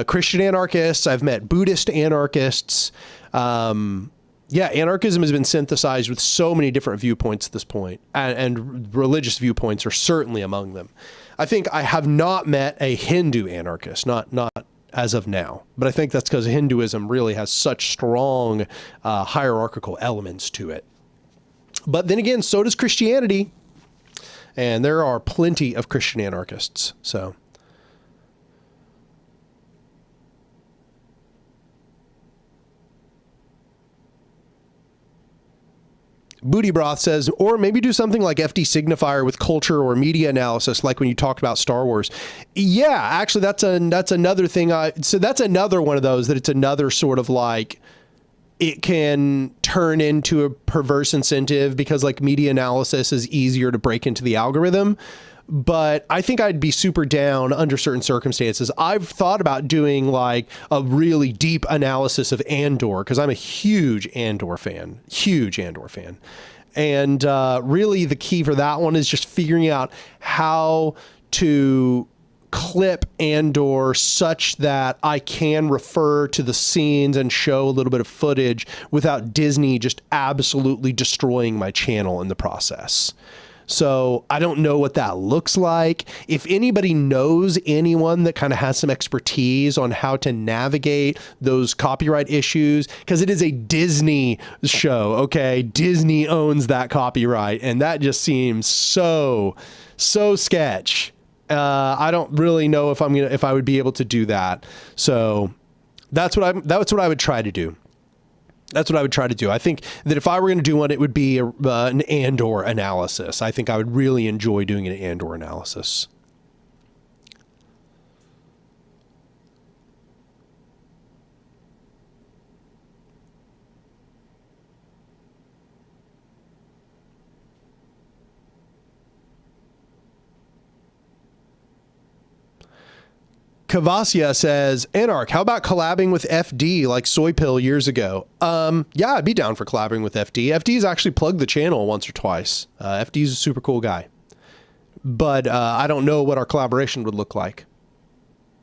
Christian anarchists. I've met Buddhist anarchists. Yeah, anarchism has been synthesized with so many different viewpoints at this point, and religious viewpoints are certainly among them. I think I have not met a Hindu anarchist, not as of now, but I think that's because Hinduism really has such strong hierarchical elements to it. But then again, so does Christianity. And there are plenty of Christian anarchists. So, Booty Broth says, or maybe do something like FD Signifier with culture or media analysis, like when you talked about Star Wars. Yeah, actually, that's another thing. So that's another one of those that it's another sort of like, it can turn into a perverse incentive because like media analysis is easier to break into the algorithm. But I think I'd be super down under certain circumstances. I've thought about doing like a really deep analysis of Andor because I'm a huge Andor fan. And really the key for that one is just figuring out how to clip Andor such that I can refer to the scenes and show a little bit of footage without Disney just absolutely destroying my channel in the process. So I don't know what that looks like. If anybody knows anyone that kind of has some expertise on how to navigate those copyright issues, because it is a Disney show, okay? Disney owns that copyright, and that just seems so sketch. I don't really know if I would be able to do that. So that's what I would try to do. I think that if I were going to do one, it would be an Andor analysis. I think I would really enjoy doing an Andor analysis. Cavasia says, Anark, how about collabing with FD like Soy Pill years ago? Yeah, I'd be down for collabing with FD. FD's actually plugged the channel once or twice. FD's a super cool guy. But I don't know what our collaboration would look like.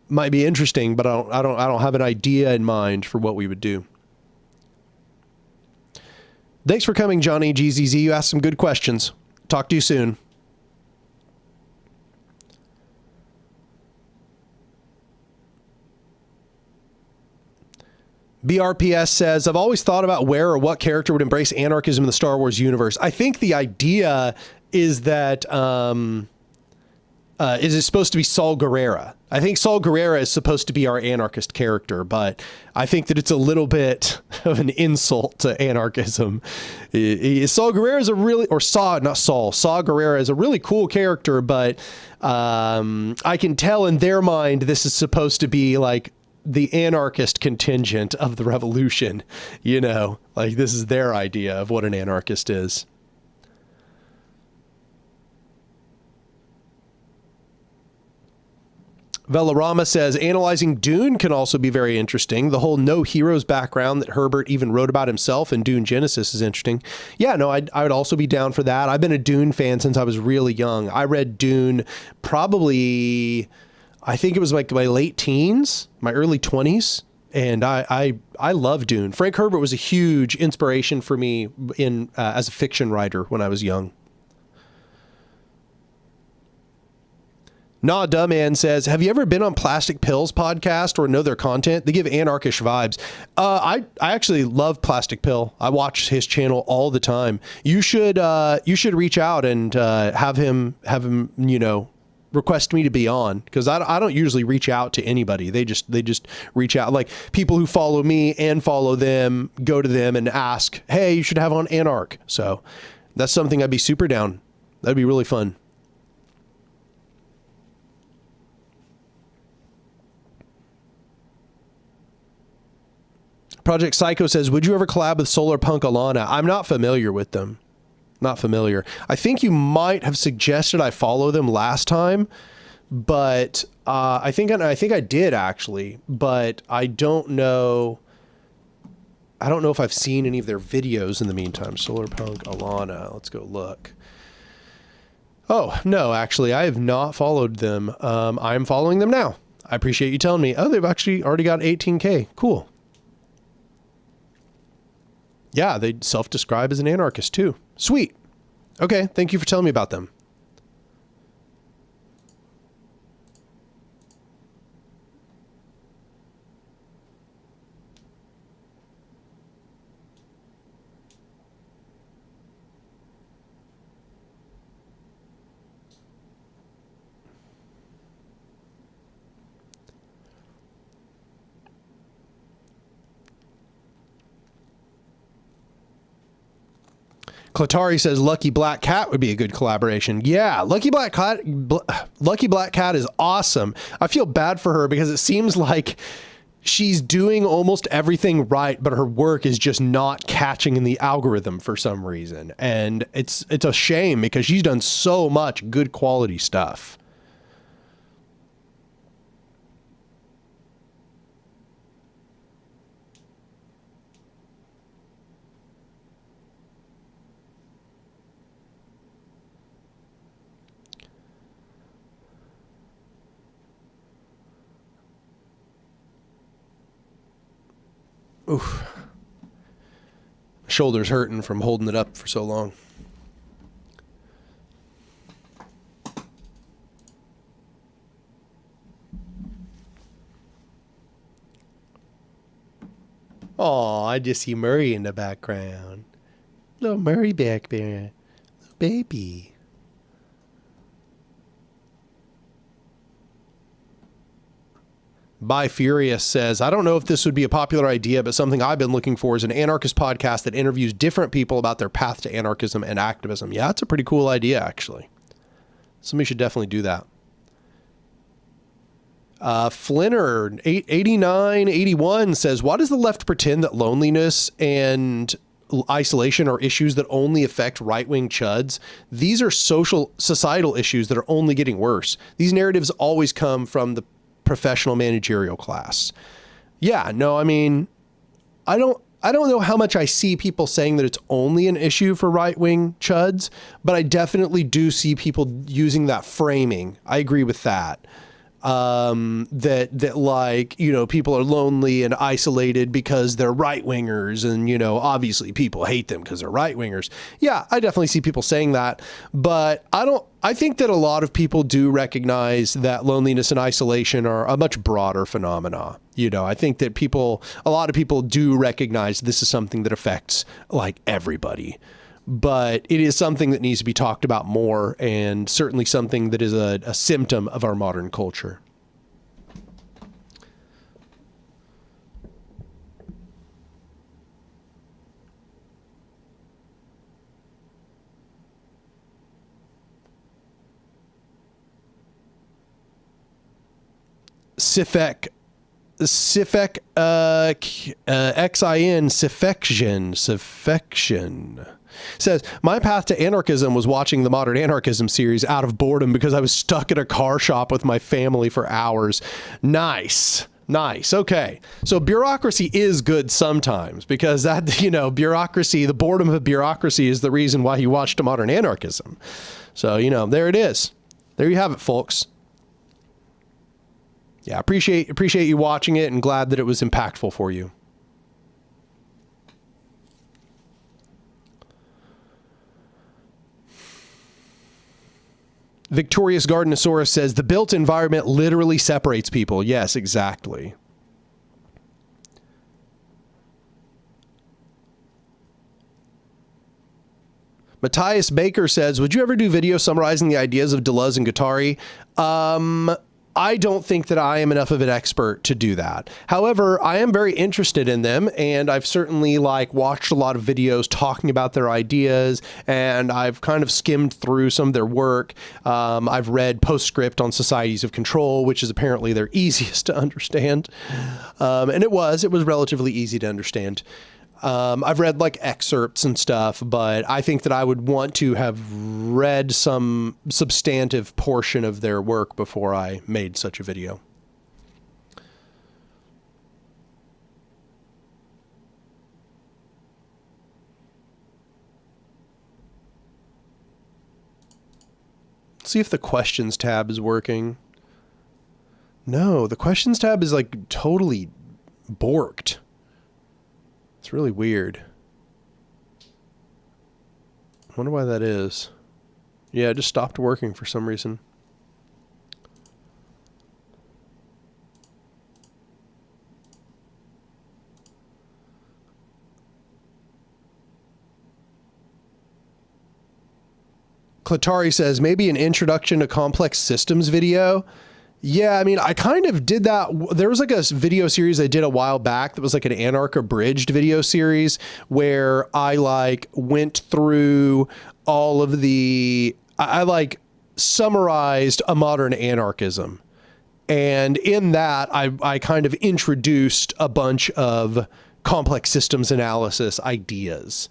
Might be interesting, but I don't have an idea in mind for what we would do. Thanks for coming, Johnny GZZ. You asked some good questions. Talk to you soon. BRPS says, I've always thought about where or what character would embrace anarchism in the Star Wars universe. I think the idea is that is it supposed to be Saul Guerrera. I think Saul Guerrera is supposed to be our anarchist character, but I think that it's a little bit of an insult to anarchism. Saul Guerrera is a really, or Saw Guerrera is a really cool character, but I can tell in their mind this is supposed to be like the anarchist contingent of the revolution, you know, like this is their idea of what an anarchist is. Velarama says, analyzing Dune can also be very interesting. The whole no heroes background that Herbert even wrote about himself in Dune Genesis is interesting. Yeah, no, I would also be down for that. I've been a Dune fan since I was really young. I read Dune probably, I think it was like my late teens, my early 20s. And I love Dune. Frank Herbert was a huge inspiration for me in as a fiction writer when I was young. Nah, Dumb Man says, have you ever been on Plastic Pill's podcast or know their content? They give anarchish vibes. I actually love Plastic Pill. I watch his channel all the time. You should reach out and have him, you know, request me to be on, because I don't usually reach out to anybody. They just reach out, like people who follow me and follow them, go to them and ask, hey, you should have on Anark. So that's something I'd be super down. That'd be really fun. Project Psycho says, would you ever collab with Solar Punk Alana? I'm not familiar with them. Not familiar. I think you might have suggested I follow them last time, but I think I did actually, but I don't know. I don't know if I've seen any of their videos in the meantime. Solarpunk, Alana. Let's go look. Oh, no, actually, I have not followed them. I'm following them now. I appreciate you telling me. Oh, they've actually already got 18K. Cool. Yeah, they self-describe as an anarchist too. Sweet. Okay, thank you for telling me about them. Clatari says Lucky Black Cat would be a good collaboration. Yeah, Lucky Black Cat is awesome. I feel bad for her because it seems like she's doing almost everything right, but her work is just not catching in the algorithm for some reason. And it's a shame because she's done so much good quality stuff. Oof. Shoulders hurting from holding it up for so long. Oh, I just see Murray in the background. Little Murray back there. Little baby. By Furious says, I don't know if this would be a popular idea, but something I've been looking for is an anarchist podcast that interviews different people about their path to anarchism and activism. Yeah, it's a pretty cool idea, actually. Somebody should definitely do that. Flinner 8981 says, why does the left pretend that loneliness and isolation are issues that only affect right-wing chuds? These are societal issues that are only getting worse. These narratives always come from the professional managerial class. Yeah, no, I mean, I don't know how much I see people saying that it's only an issue for right-wing chuds, but I definitely do see people using that framing. I agree with that. That like, you know, people are lonely and isolated because they're right-wingers and, you know, obviously people hate them because they're right-wingers. Yeah, I definitely see people saying that, but I think that a lot of people do recognize that loneliness and isolation are a much broader phenomena. You know, I think that a lot of people do recognize this is something that affects like everybody. But it is something that needs to be talked about more, and certainly something that is a symptom of our modern culture. Sifek Sifection says, my path to anarchism was watching the Modern Anarchism series out of boredom because I was stuck at a car shop with my family for hours. Nice. Okay. So bureaucracy is good sometimes because that, you know, bureaucracy, the boredom of bureaucracy is the reason why you watched a Modern Anarchism. So, you know, there it is. There you have it, folks. Yeah, appreciate you watching it and glad that it was impactful for you. Victorious Gardenosaurus says, the built environment literally separates people. Yes, exactly. Matthias Baker says, would you ever do video summarizing the ideas of Deleuze and Guattari? I don't think that I am enough of an expert to do that. However, I am very interested in them, and I've certainly watched a lot of videos talking about their ideas, and I've kind of skimmed through some of their work. I've read Postscript on Societies of Control, which is apparently their easiest to understand. And it was relatively easy to understand. I've read excerpts and stuff, but I think that I would want to have read some substantive portion of their work before I made such a video. Let's see if the questions tab is working. No, the questions tab is like totally borked. It's really weird. I wonder why that is. Yeah, it just stopped working for some reason. Klatari says, maybe an introduction to complex systems video. Yeah, I mean, I kind of did that. There was like a video series I did a while back that was like an Anark abridged video series where I like went through all of the, I like summarized a modern anarchism. And in that, I kind of introduced a bunch of complex systems analysis ideas.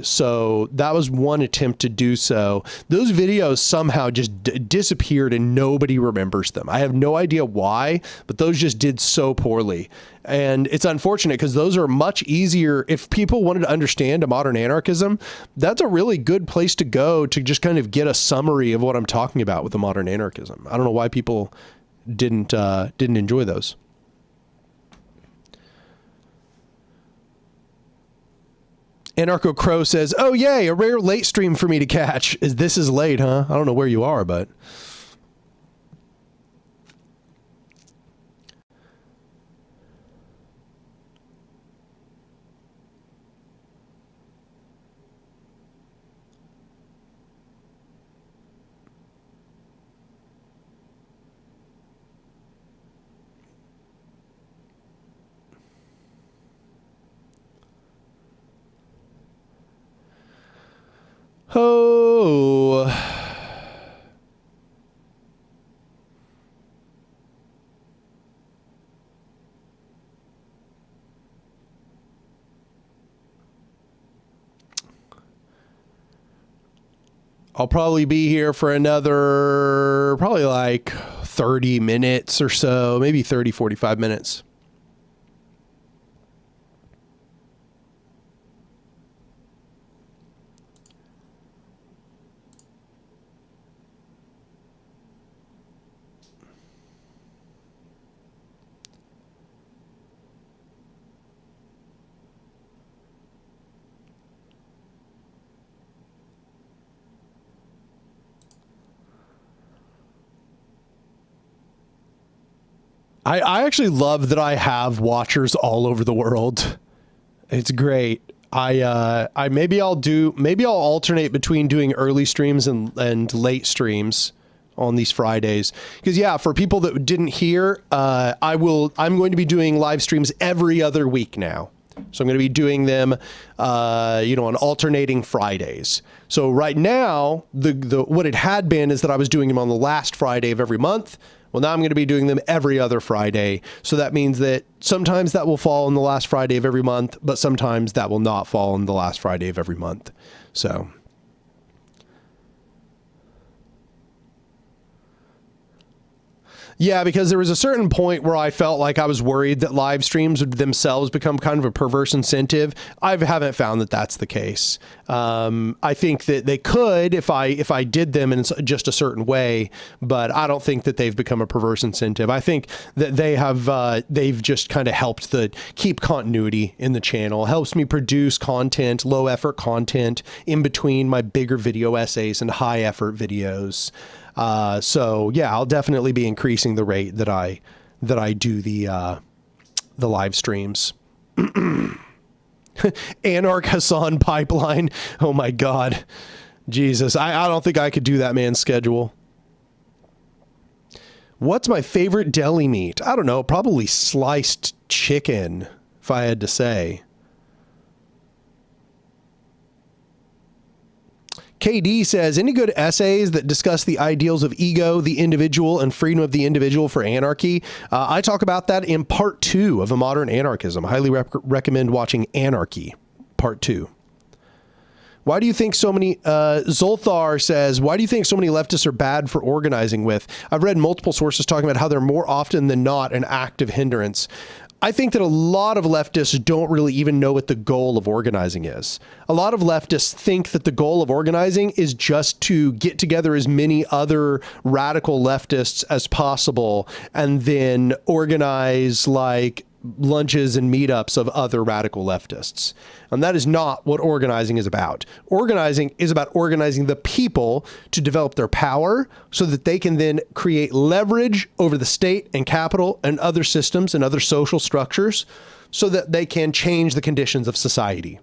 So that was one attempt to do so. Those videos somehow just disappeared and nobody remembers them. I have no idea why, but those just did so poorly. And it's unfortunate because those are much easier. If people wanted to understand a modern anarchism, that's a really good place to go to just kind of get a summary of what I'm talking about with the modern anarchism. I don't know why people didn't enjoy those. Anarcho Crow says, oh, yay, a rare late stream for me to catch. This is late, huh? I don't know where you are, but... Oh. I'll probably be here for another, probably like 30 minutes or so, maybe 30, 45 minutes. I actually love that I have watchers all over the world. It's great. Maybe I'll alternate between doing early streams and late streams on these Fridays. Because yeah, for people that didn't hear, I'm going to be doing live streams every other week now. So I'm going to be doing them, on alternating Fridays. So right now, what it had been is that I was doing them on the last Friday of every month. Well, now I'm going to be doing them every other Friday. So that means that sometimes that will fall on the last Friday of every month, but sometimes that will not fall on the last Friday of every month. So. Yeah, because there was a certain point where I felt like I was worried that live streams would themselves become kind of a perverse incentive. I haven't found that that's the case. I think that they could if I did them in just a certain way, but I don't think that they've become a perverse incentive. I think that they've just kind of helped keep continuity in the channel. It helps me produce content, low effort content in between my bigger video essays and high effort videos. So yeah, I'll definitely be increasing the rate that I do the live streams. Anark Hassan pipeline. Oh my God, Jesus. I don't think I could do that man's schedule. What's my favorite deli meat? I don't know. Probably sliced chicken, if I had to say. KD says, any good essays that discuss the ideals of ego, the individual, and freedom of the individual for anarchy? I talk about that in part 2 of A Modern Anarchism. I highly recommend watching Anarchy, part 2. Why do you think so many, Zolthar says, why do you think so many leftists are bad for organizing with? I've read multiple sources talking about how they're more often than not an active hindrance. I think that a lot of leftists don't really even know what the goal of organizing is. A lot of leftists think that the goal of organizing is just to get together as many other radical leftists as possible and then organize like lunches and meetups of other radical leftists. And that is not what organizing is about. Organizing is about organizing the people to develop their power so that they can then create leverage over the state and capital and other systems and other social structures so that they can change the conditions of society,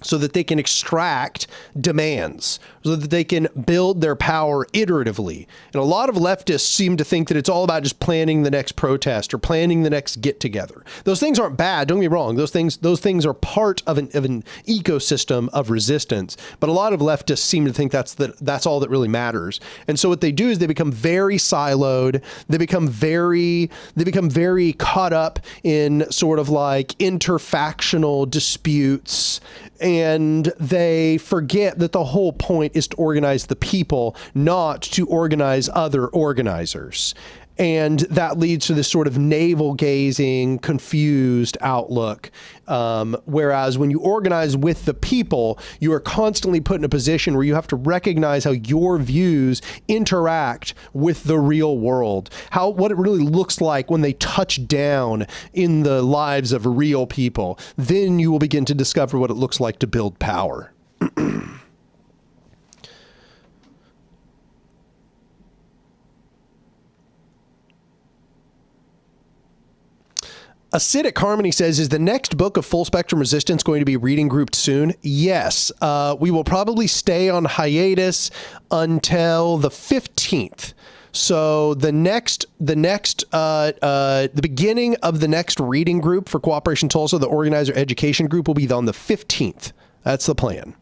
so that they can extract demands, so that they can build their power iteratively. And a lot of leftists seem to think that it's all about just planning the next protest or planning the next get together. Those things aren't bad. Don't get me wrong. Those things are part of an ecosystem of resistance. But a lot of leftists seem to think that's all that really matters. And so what they do is they become very siloed. They become very caught up in sort of like interfactional disputes, and they forget that the whole point is to organize the people, not to organize other organizers. And that leads to this sort of navel-gazing, confused outlook. Whereas when you organize with the people, you are constantly put in a position where you have to recognize how your views interact with the real world, what it really looks like when they touch down in the lives of real people. Then you will begin to discover what it looks like to build power. Acidic Harmony says, is the next book of Full Spectrum Resistance going to be reading grouped soon? Yes. We will probably stay on hiatus until the 15th. So the beginning of the next reading group for Cooperation Tulsa, the organizer education group, will be on the 15th. That's the plan.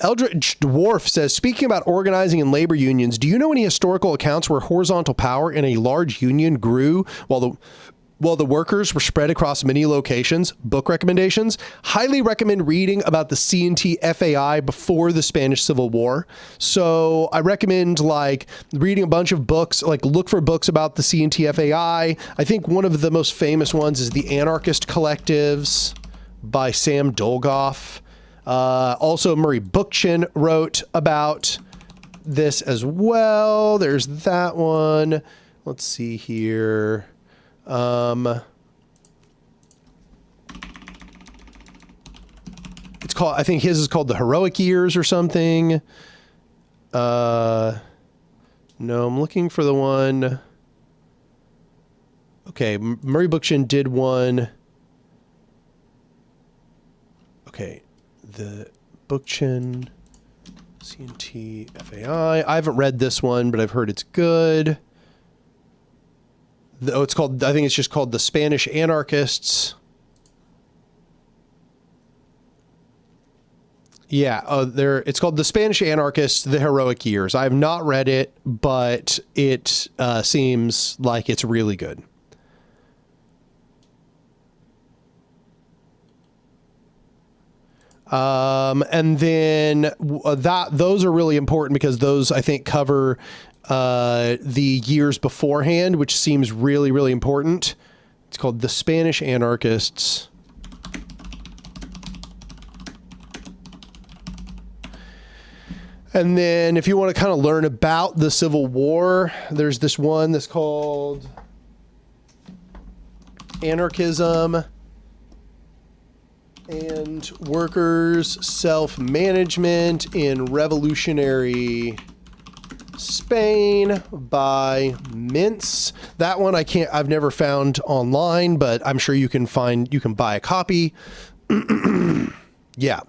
Eldritch Dwarf says, speaking about organizing in labor unions, do you know any historical accounts where horizontal power in a large union grew while the workers were spread across many locations? Book recommendations? Highly recommend reading about the C&T FAI before the Spanish Civil War. So I recommend like reading a bunch of books, like look for books about the C&T FAI. I think one of the most famous ones is The Anarchist Collectives by Sam Dolgoff. Also, Murray Bookchin wrote about this as well. There's that one. Let's see here. It's called, I think his is called The Heroic Years or something. No, I'm looking for the one. Okay, Murray Bookchin did one. Okay. The Bookchin, C&T FAI. I haven't read this one, but I've heard it's good. It's called, I think it's just called The Spanish Anarchists. Yeah, it's called The Spanish Anarchists, The Heroic Years. I have not read it, but it seems like it's really good. And then those are really important because those, I think, cover the years beforehand, which seems really, really important. It's called The Spanish Anarchists. And then if you want to kind of learn about the Civil War, there's this one that's called Anarchism and Workers' Self-Management in Revolutionary Spain by Mintz. That one I've never found online, but I'm sure you can buy a copy. Yeah.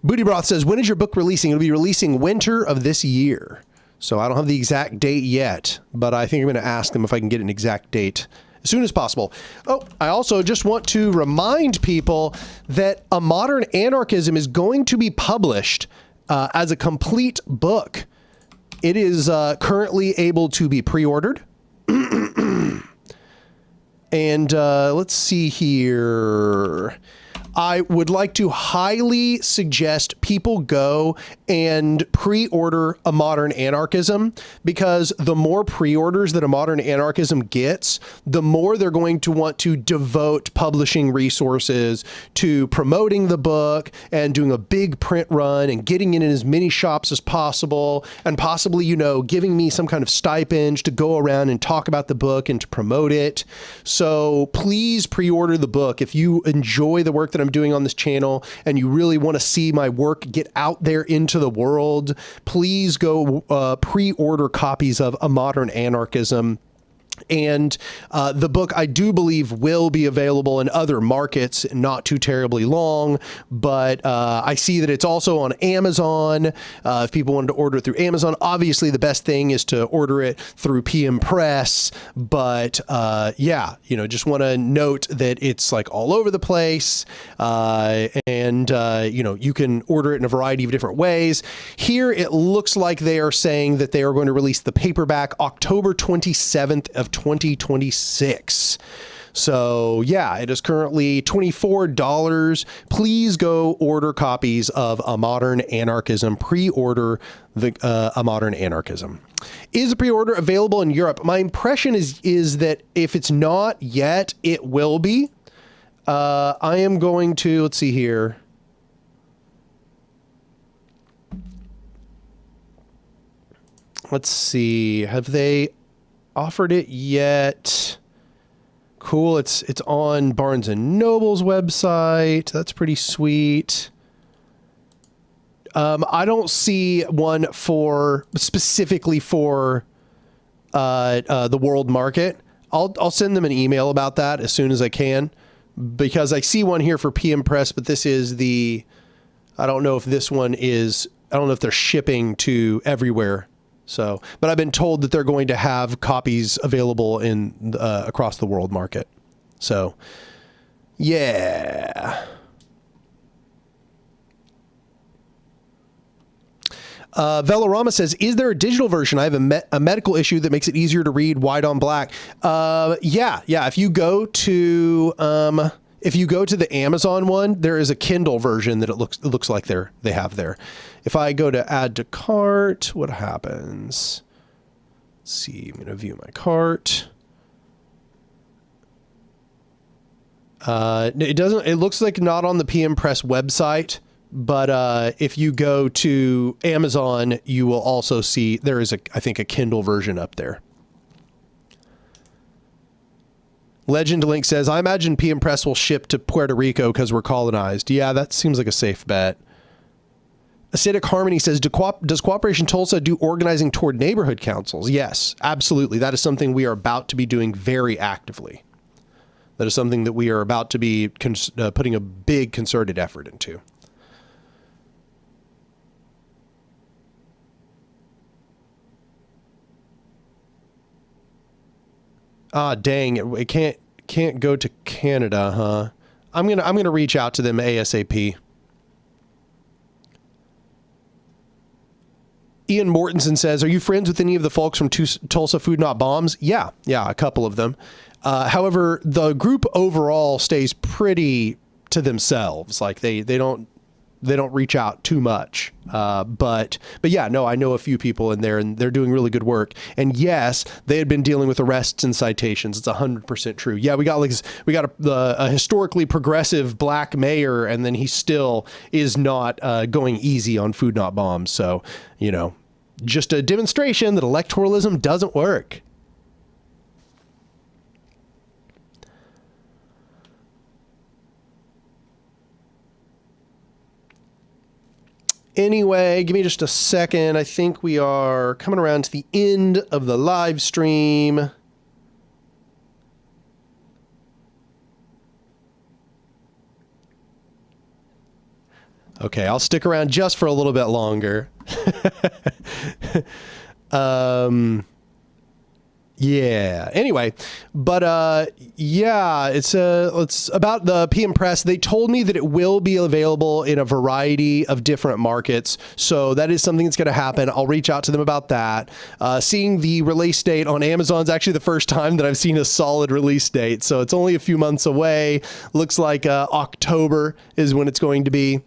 Booty Broth says, when is your book releasing? It'll be releasing winter of this year. So I don't have the exact date yet, but I think I'm going to ask them if I can get an exact date as soon as possible. Oh, I also just want to remind people that A Modern Anarchism is going to be published as a complete book. It is currently able to be pre-ordered. And let's see here. I would like to highly suggest people go and pre-order A Modern Anarchism, because the more pre-orders that A Modern Anarchism gets, the more they're going to want to devote publishing resources to promoting the book and doing a big print run and getting it in as many shops as possible, and possibly, you know, giving me some kind of stipend to go around and talk about the book and to promote it. So please pre-order the book. If you enjoy the work that I'm doing on this channel and you really want to see my work get out there into the world, please go pre-order copies of A Modern Anarchism. And the book, I do believe, will be available in other markets not too terribly long, but I see that it's also on Amazon. If people wanted to order it through Amazon, obviously the best thing is to order it through PM Press. But yeah, you know, just want to note that it's like all over the place. And you know, you can order it in a variety of different ways. Here, it looks like they are saying that they are going to release the paperback October 27th of 2026. So yeah, it is currently $24. Please go order copies of A Modern Anarchism. Pre-order the A Modern Anarchism. Is the pre-order available in Europe? My impression is that if it's not yet, it will be. I am going to, let's see here. Let's see, have they offered it yet? Cool. It's on Barnes and Noble's website. That's pretty sweet. I don't see one for specifically for the world market. I'll send them an email about that as soon as I can, because I see one here for PM Press, but this is the, I don't know if this one is, I don't know if they're shipping to everywhere. So, but I've been told that they're going to have copies available in across the world market. So, yeah. Velorama says, is there a digital version? I have a medical issue that makes it easier to read white on black. Yeah. If you go to the Amazon one, there is a Kindle version that it looks like they have there. If I go to add to cart, what happens? Let's see, I'm going to view my cart. It looks like not on the PM Press website, but if you go to Amazon, you will also see there is I think a Kindle version up there. Legend Link says, I imagine PM Press will ship to Puerto Rico because we're colonized. Yeah, that seems like a safe bet. Acidic Harmony says, does Cooperation Tulsa do organizing toward neighborhood councils? Yes, absolutely. That is something we are about to be doing very actively. That is something that we are about to be putting a big concerted effort into. Ah, dang, it can't go to Canada, huh? I'm gonna reach out to them ASAP. Ian Mortensen says, are you friends with any of the folks from Tulsa Food Not Bombs? Yeah, a couple of them. However, the group overall stays pretty to themselves. Like they don't reach out too much. But yeah, no, I know a few people in there and they're doing really good work. And yes, they had been dealing with arrests and citations. It's 100% true. Yeah, we got a historically progressive black mayor, and then he still is not going easy on Food Not Bombs. So, you know, just a demonstration that electoralism doesn't work. Anyway, give me just a second. I think we are coming around to the end of the live stream. Okay, I'll stick around just for a little bit longer. Yeah. Anyway, but yeah, it's about the PM Press. They told me that it will be available in a variety of different markets, so that is something that's going to happen. I'll reach out to them about that. Seeing the release date on Amazon is actually the first time that I've seen a solid release date, so it's only a few months away. Looks like October is when it's going to be.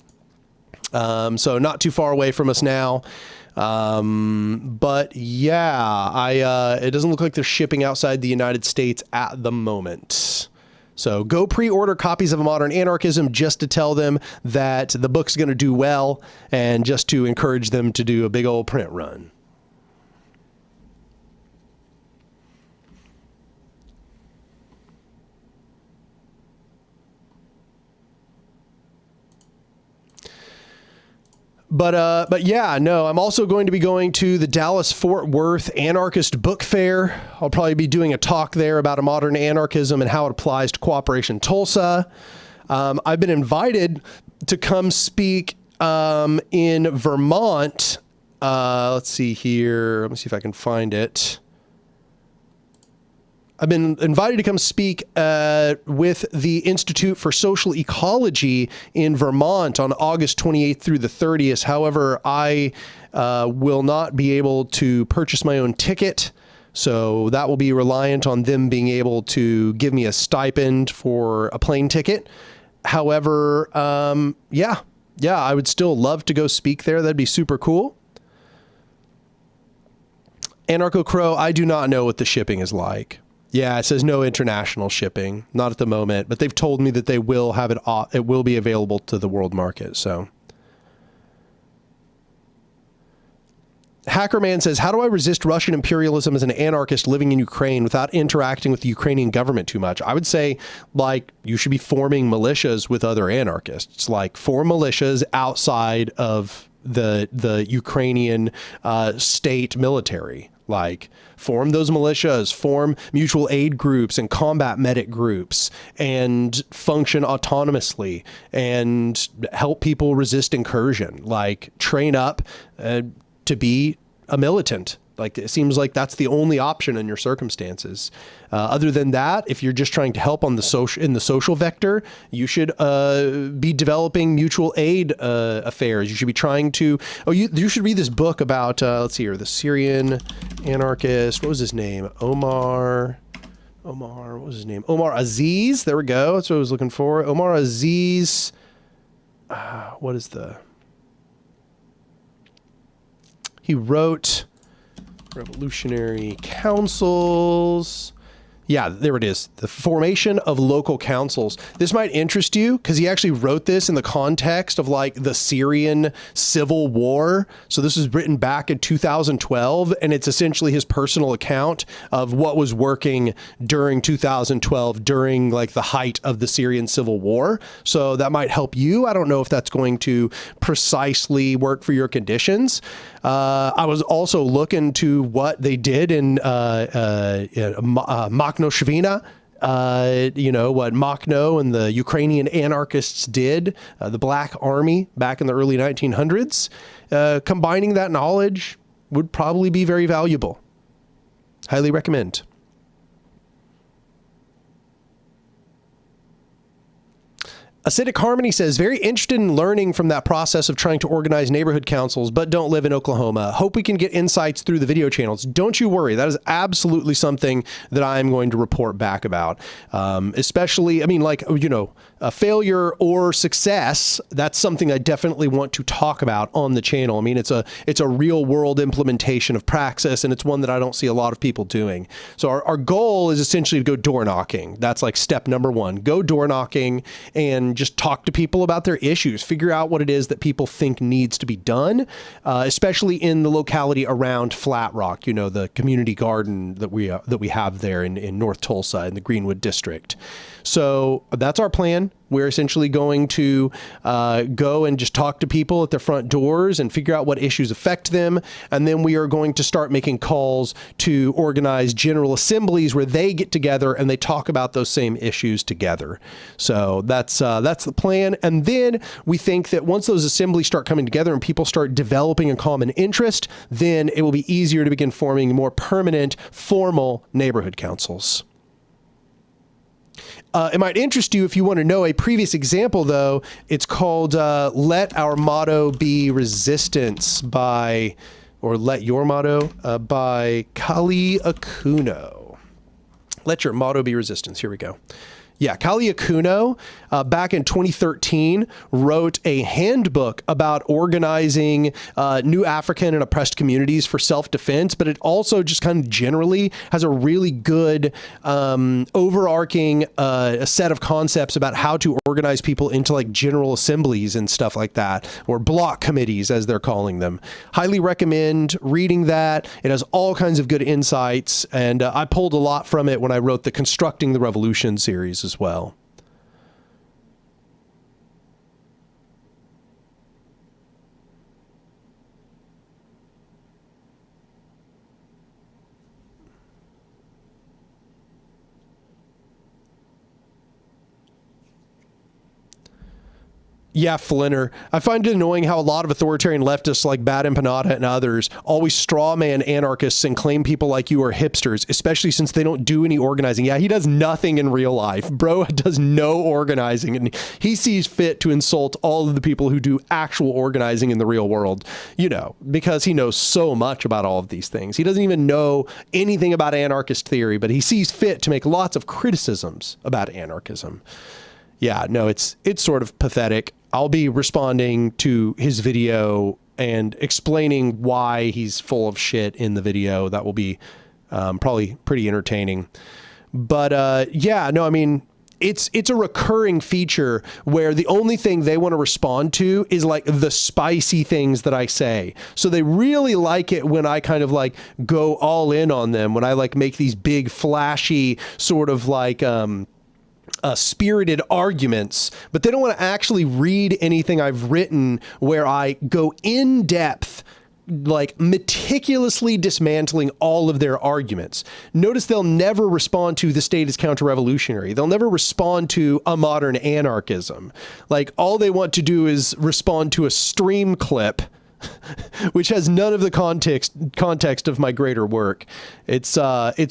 So not too far away from us now. But yeah, it doesn't look like they're shipping outside the United States at the moment. So go pre-order copies of Modern Anarchism just to tell them that the book's going to do well and just to encourage them to do a big old print run. But yeah, no, I'm also going to be going to the Dallas-Fort Worth Anarchist Book Fair. I'll probably be doing a talk there about a modern anarchism and how it applies to Cooperation Tulsa. I've been invited to come speak in Vermont. Let's see here. Let me see if I can find it. I've been invited to come speak with the Institute for Social Ecology in Vermont on August 28th through the 30th. However, I will not be able to purchase my own ticket, so that will be reliant on them being able to give me a stipend for a plane ticket. However, yeah, I would still love to go speak there. That'd be super cool. Anarcho Crow, I do not know what the shipping is like. Yeah, it says no international shipping, not at the moment, but they've told me that they will have it. It will be available to the world market. So, Hackerman says, "How do I resist Russian imperialism as an anarchist living in Ukraine without interacting with the Ukrainian government too much?" I would say, like, you should be forming militias with other anarchists. Like, form militias outside of the Ukrainian state military. Like, form those militias, form mutual aid groups and combat medic groups, and function autonomously and help people resist incursion. Like, train up to be a militant. Like, it seems like that's the only option in your circumstances. Other than that, if you're just trying to help on the social vector, you should be developing mutual aid affairs. You should be trying to. Oh, you should read this book about. Let's see here, the Syrian anarchist. What was his name? Omar. What was his name? Omar Aziz. There we go. That's what I was looking for. Omar Aziz. What is the? He wrote Revolutionary Councils. Yeah, there it is. The formation of local councils. This might interest you because he actually wrote this in the context of like the Syrian civil war. So this was written back in 2012, and it's essentially his personal account of what was working during 2012, during like the height of the Syrian civil war. So that might help you. I don't know if that's going to precisely work for your conditions. I was also looking to what they did in Makhno-Shvina, what Makhno and the Ukrainian anarchists did, the Black Army back in the early 1900s. Combining that knowledge would probably be very valuable. Highly recommend. Acidic Harmony says, very interested in learning from that process of trying to organize neighborhood councils, but don't live in Oklahoma. Hope we can get insights through the video channels. Don't you worry. That is absolutely something that I'm going to report back about. Especially, I mean, like, a failure or success. That's something I definitely want to talk about on the channel. I mean, it's a real world implementation of praxis, and it's one that I don't see a lot of people doing. So our goal is essentially to go door knocking. That's like step number one. Go door knocking and just talk to people about their issues, figure out what it is that people think needs to be done, especially in the locality around Flat Rock, the community garden that we have there in North Tulsa in the Greenwood district. So that's our plan. We're essentially going to go and just talk to people at their front doors and figure out what issues affect them. And then we are going to start making calls to organize general assemblies where they get together and they talk about those same issues together. So that's the plan. And then we think that once those assemblies start coming together and people start developing a common interest, then it will be easier to begin forming more permanent, formal neighborhood councils. It might interest you if you want to know a previous example, though. It's called Let Our Motto Be Resistance by, or Let Your Motto by Kali Akuno. Let Your Motto Be Resistance. Here we go. Yeah, Kali Akuno, back in 2013, wrote a handbook about organizing new African and oppressed communities for self-defense, but it also just kind of generally has a really good overarching a set of concepts about how to organize people into like general assemblies and stuff like that, or block committees as they're calling them. Highly recommend reading that. It has all kinds of good insights, and I pulled a lot from it when I wrote the Constructing the Revolution series as well. Yeah, Flinner. I find it annoying how a lot of authoritarian leftists like Bad Empanada and others always strawman anarchists and claim people like you are hipsters, especially since they don't do any organizing. Yeah, he does nothing in real life. Bro does no organizing, and he sees fit to insult all of the people who do actual organizing in the real world, you know, because he knows so much about all of these things. He doesn't even know anything about anarchist theory, but he sees fit to make lots of criticisms about anarchism. Yeah, no, it's sort of pathetic. I'll be responding to his video and explaining why he's full of shit in the video. That will be probably pretty entertaining. But yeah, no, I mean, it's a recurring feature where the only thing they want to respond to is like the spicy things that I say. So they really like it when I kind of like go all in on them, when I like make these big flashy sort of like spirited arguments, but they don't want to actually read anything I've written where I go in depth, like meticulously dismantling all of their arguments. Notice they'll never respond to the state is counter-revolutionary. They'll never respond to a modern anarchism. Like all they want to do is respond to a stream clip which has none of the context of my greater work. It's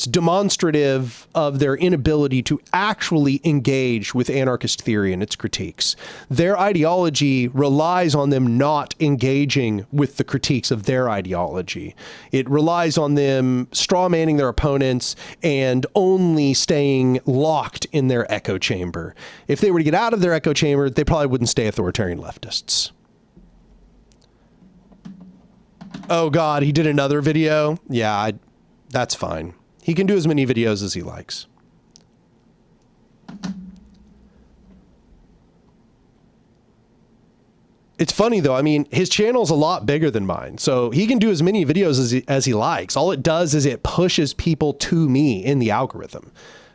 demonstrative of their inability to actually engage with anarchist theory and its critiques. Their ideology relies on them not engaging with the critiques of their ideology. It relies on them strawmanning their opponents and only staying locked in their echo chamber. If they were to get out of their echo chamber, they probably wouldn't stay authoritarian leftists. Oh God, he did another video? Yeah, that's fine. He can do as many videos as he likes. It's funny though, I mean, his channel's a lot bigger than mine, so he can do as many videos as he likes. All it does is it pushes people to me in the algorithm.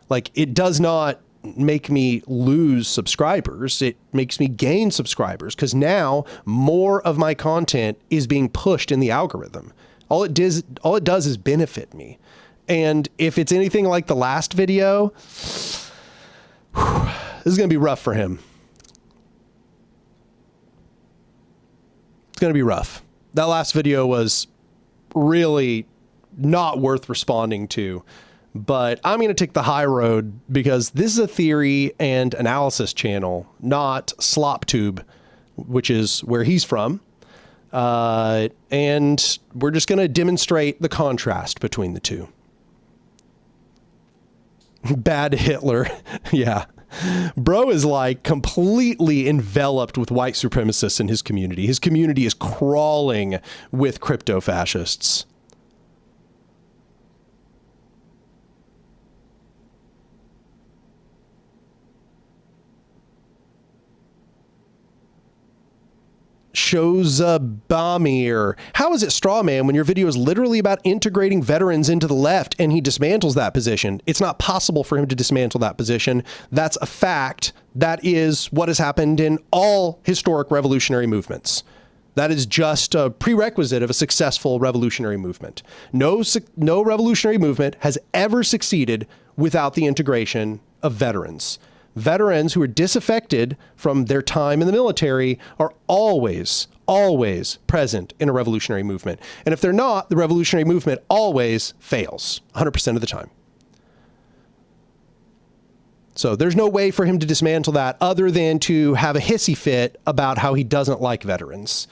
Like, it does not make me lose subscribers. It makes me gain subscribers because now more of my content is being pushed in the algorithm. All it does is benefit me. And if it's anything like the last video, this is going to be rough for him. It's going to be rough. That last video was really not worth responding to. But I'm going to take the high road because this is a theory and analysis channel, not SlopTube, which is where he's from. And we're just going to demonstrate the contrast between the two. Bad Hitler. Yeah. Bro is like completely enveloped with white supremacists in his community. His community is crawling with crypto fascists. Chozabamir. How is it straw man when your video is literally about integrating veterans into the left and he dismantles that position? It's not possible for him to dismantle that position. That's a fact. That is what has happened in all historic revolutionary movements. That is just a prerequisite of a successful revolutionary movement. No revolutionary movement has ever succeeded without the integration of veterans. Veterans who are disaffected from their time in the military are always present in a revolutionary movement. And if they're not, the revolutionary movement always fails 100% of the time. So there's no way for him to dismantle that other than to have a hissy fit about how he doesn't like veterans.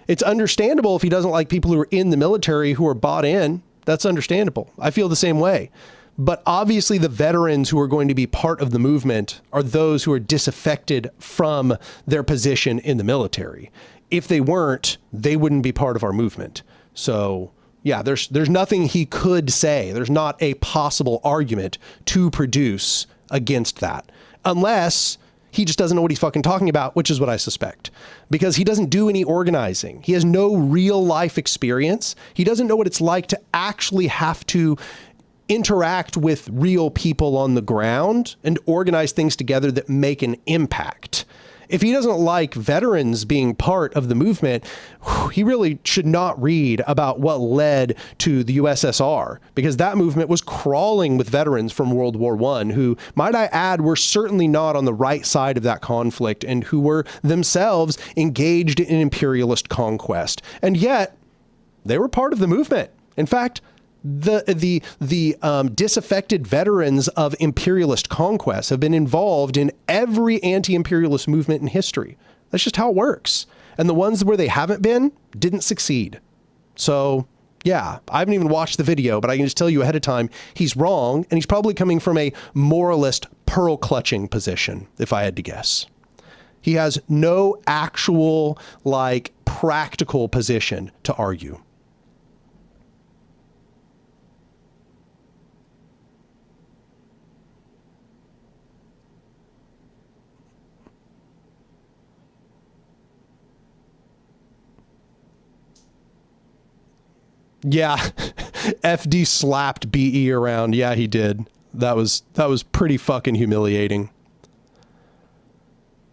It's understandable if he doesn't like people who are in the military who are bought in. That's understandable. I feel the same way. But obviously the veterans who are going to be part of the movement are those who are disaffected from their position in the military. If they weren't, they wouldn't be part of our movement. So yeah, there's nothing he could say. There's not a possible argument to produce against that, unless he just doesn't know what he's fucking talking about, which is what I suspect, because he doesn't do any organizing. He has no real life experience. He doesn't know what it's like to actually have to interact with real people on the ground and organize things together that make an impact. If he doesn't like veterans being part of the movement, he really should not read about what led to the USSR, because that movement was crawling with veterans from World War I, who, might I add, were certainly not on the right side of that conflict and who were themselves engaged in imperialist conquest. And yet they were part of the movement. In fact, the disaffected veterans of imperialist conquest have been involved in every anti-imperialist movement in history. That's just how it works. And the ones where they haven't been didn't succeed. So yeah, I haven't even watched the video, but I can just tell you ahead of time, he's wrong. And he's probably coming from a moralist pearl clutching position, if I had to guess. He has no actual, like, practical position to argue. Yeah, FD slapped BE around. Yeah, he did. That was pretty fucking humiliating.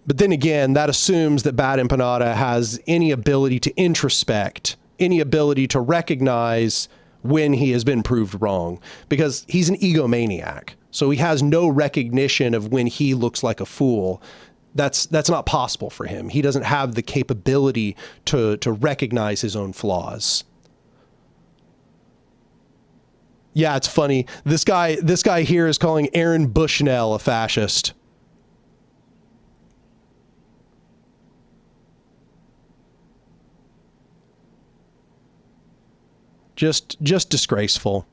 But then again, that assumes that Bad Empanada has any ability to introspect, any ability to recognize when he has been proved wrong, because he's an egomaniac. So he has no recognition of when he looks like a fool. That's not possible for him. He doesn't have the capability to recognize his own flaws. Yeah, it's funny. This guy here is calling Aaron Bushnell a fascist. Just disgraceful.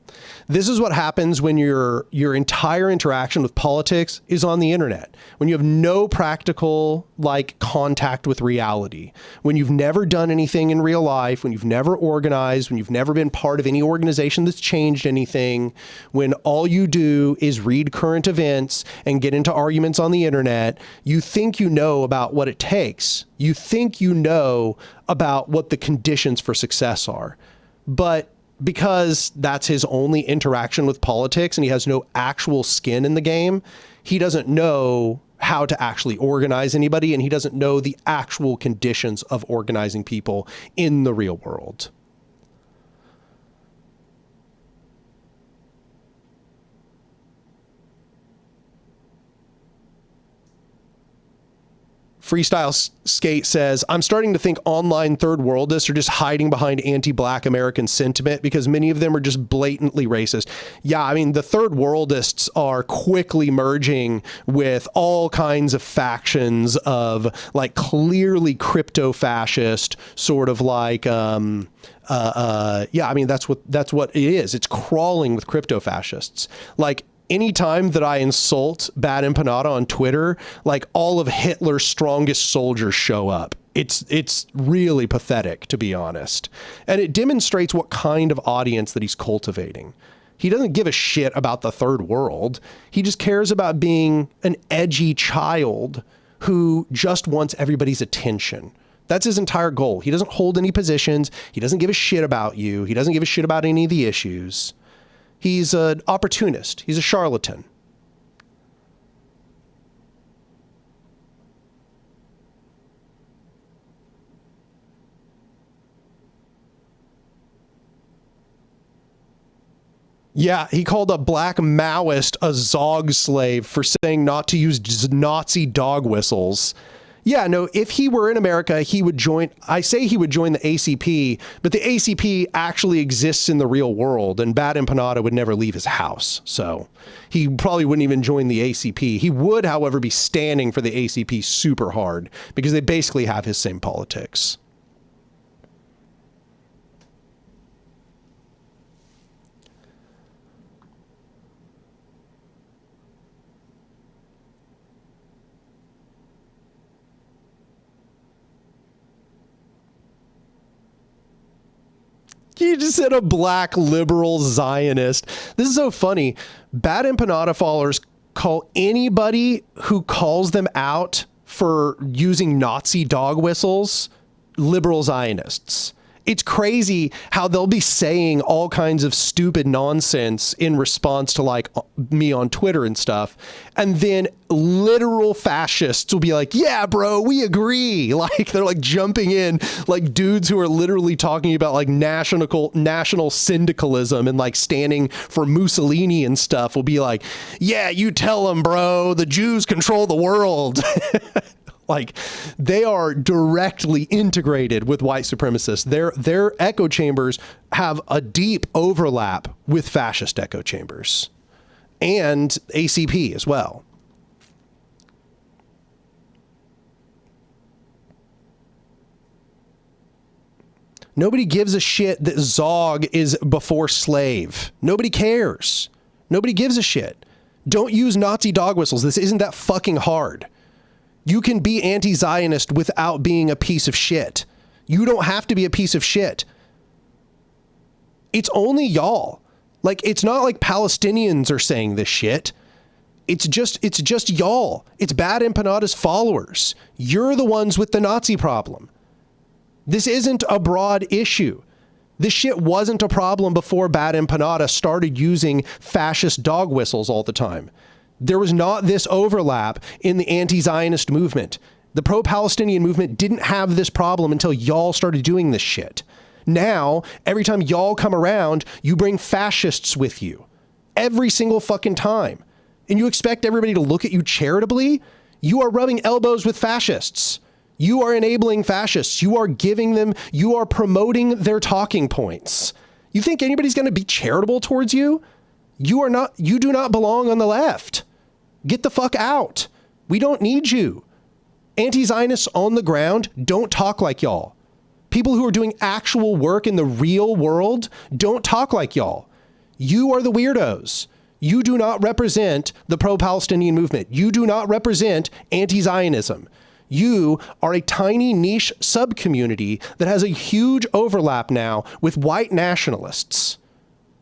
This is what happens when your entire interaction with politics is on the internet. When you have no practical, like, contact with reality. When you've never done anything in real life, when you've never organized, when you've never been part of any organization that's changed anything, when all you do is read current events and get into arguments on the internet, you think you know about what it takes. You think you know about what the conditions for success are. But because that's his only interaction with politics and he has no actual skin in the game, he doesn't know how to actually organize anybody, and he doesn't know the actual conditions of organizing people in the real world. Freestyle Skate says, I'm starting to think online third worldists are just hiding behind anti-Black American sentiment because many of them are just blatantly racist. Yeah, I mean, the third worldists are quickly merging with all kinds of factions of, like, clearly crypto-fascist, sort of like, yeah, I mean, that's what it is. It's crawling with crypto-fascists. Like, anytime that I insult Bad Empanada on Twitter, like, all of Hitler's strongest soldiers show up. It's really pathetic, to be honest. And it demonstrates what kind of audience that he's cultivating. He doesn't give a shit about the third world. He just cares about being an edgy child who just wants everybody's attention. That's his entire goal. He doesn't hold any positions. He doesn't give a shit about you. He doesn't give a shit about any of the issues. He's an opportunist. He's a charlatan. Yeah, he called a black Maoist a Zog slave for saying not to use Nazi dog whistles. Yeah, no, if he were in America, he would join, I say he would join the ACP, but the ACP actually exists in the real world, and Bad Empanada would never leave his house. So he probably wouldn't even join the ACP. He would, however, be standing for the ACP super hard because they basically have his same politics. You just said a black liberal Zionist. This is so funny. Bad Empanada followers call anybody who calls them out for using Nazi dog whistles liberal Zionists. It's crazy how they'll be saying all kinds of stupid nonsense in response to like me on Twitter and stuff. And then literal fascists will be like, yeah, bro, we agree. Like they're like jumping in like dudes who are literally talking about like national syndicalism and like standing for Mussolini and stuff will be like, yeah, you tell them, bro, the Jews control the world. Like they are directly integrated with white supremacists. Their echo chambers have a deep overlap with fascist echo chambers and ACP as well. Nobody gives a shit that Zog is before slave. Nobody cares. Nobody gives a shit. Don't use Nazi dog whistles. This isn't that fucking hard. You can be anti-Zionist without being a piece of shit. You don't have to be a piece of shit. It's only y'all. Like, it's not like Palestinians are saying this shit. It's just y'all. It's Bad Empanada's followers. You're the ones with the Nazi problem. This isn't a broad issue. This shit wasn't a problem before Bad Empanada started using fascist dog whistles all the time. There was not this overlap in the anti-Zionist movement. The pro-Palestinian movement didn't have this problem until y'all started doing this shit. Now, every time y'all come around, you bring fascists with you. Every single fucking time. And you expect everybody to look at you charitably? You are rubbing elbows with fascists. You are enabling fascists. You are giving them, you are promoting their talking points. You think anybody's going to be charitable towards you? You do not belong on the left. Get the fuck out. We don't need you. Anti-Zionists on the ground don't talk like y'all. People who are doing actual work in the real world don't talk like y'all. You are the weirdos. You do not represent the pro-Palestinian movement. You do not represent anti-Zionism. You are a tiny niche sub-community that has a huge overlap now with white nationalists.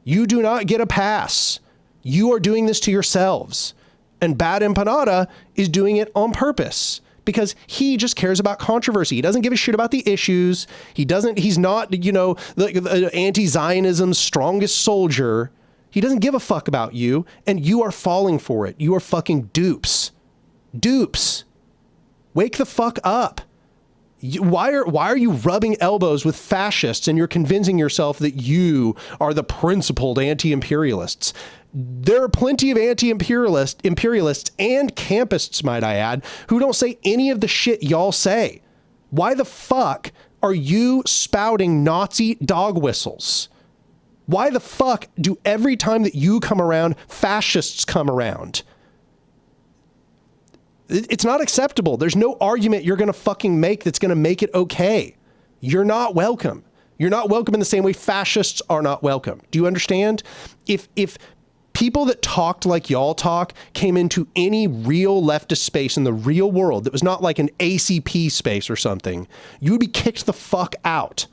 You do not get a pass. You are doing this to yourselves. And Bad Empanada is doing it on purpose because he just cares about controversy. He doesn't give a shit about the issues. He's not, the anti-Zionism's strongest soldier. He doesn't give a fuck about you, and you are falling for it. You are fucking dupes. Dupes. Wake the fuck up. Why are you rubbing elbows with fascists and you're convincing yourself that you are the principled anti-imperialists? There are plenty of anti-imperialists and campists, might I add, who don't say any of the shit y'all say. Why the fuck are you spouting Nazi dog whistles? Why the fuck do every time that you come around, fascists come around? It's not acceptable. There's no argument you're going to fucking make that's going to make it okay. You're not welcome. You're not welcome in the same way fascists are not welcome. Do you understand? If people that talked like y'all talk came into any real leftist space in the real world that was not like an ACP space or something, you would be kicked the fuck out.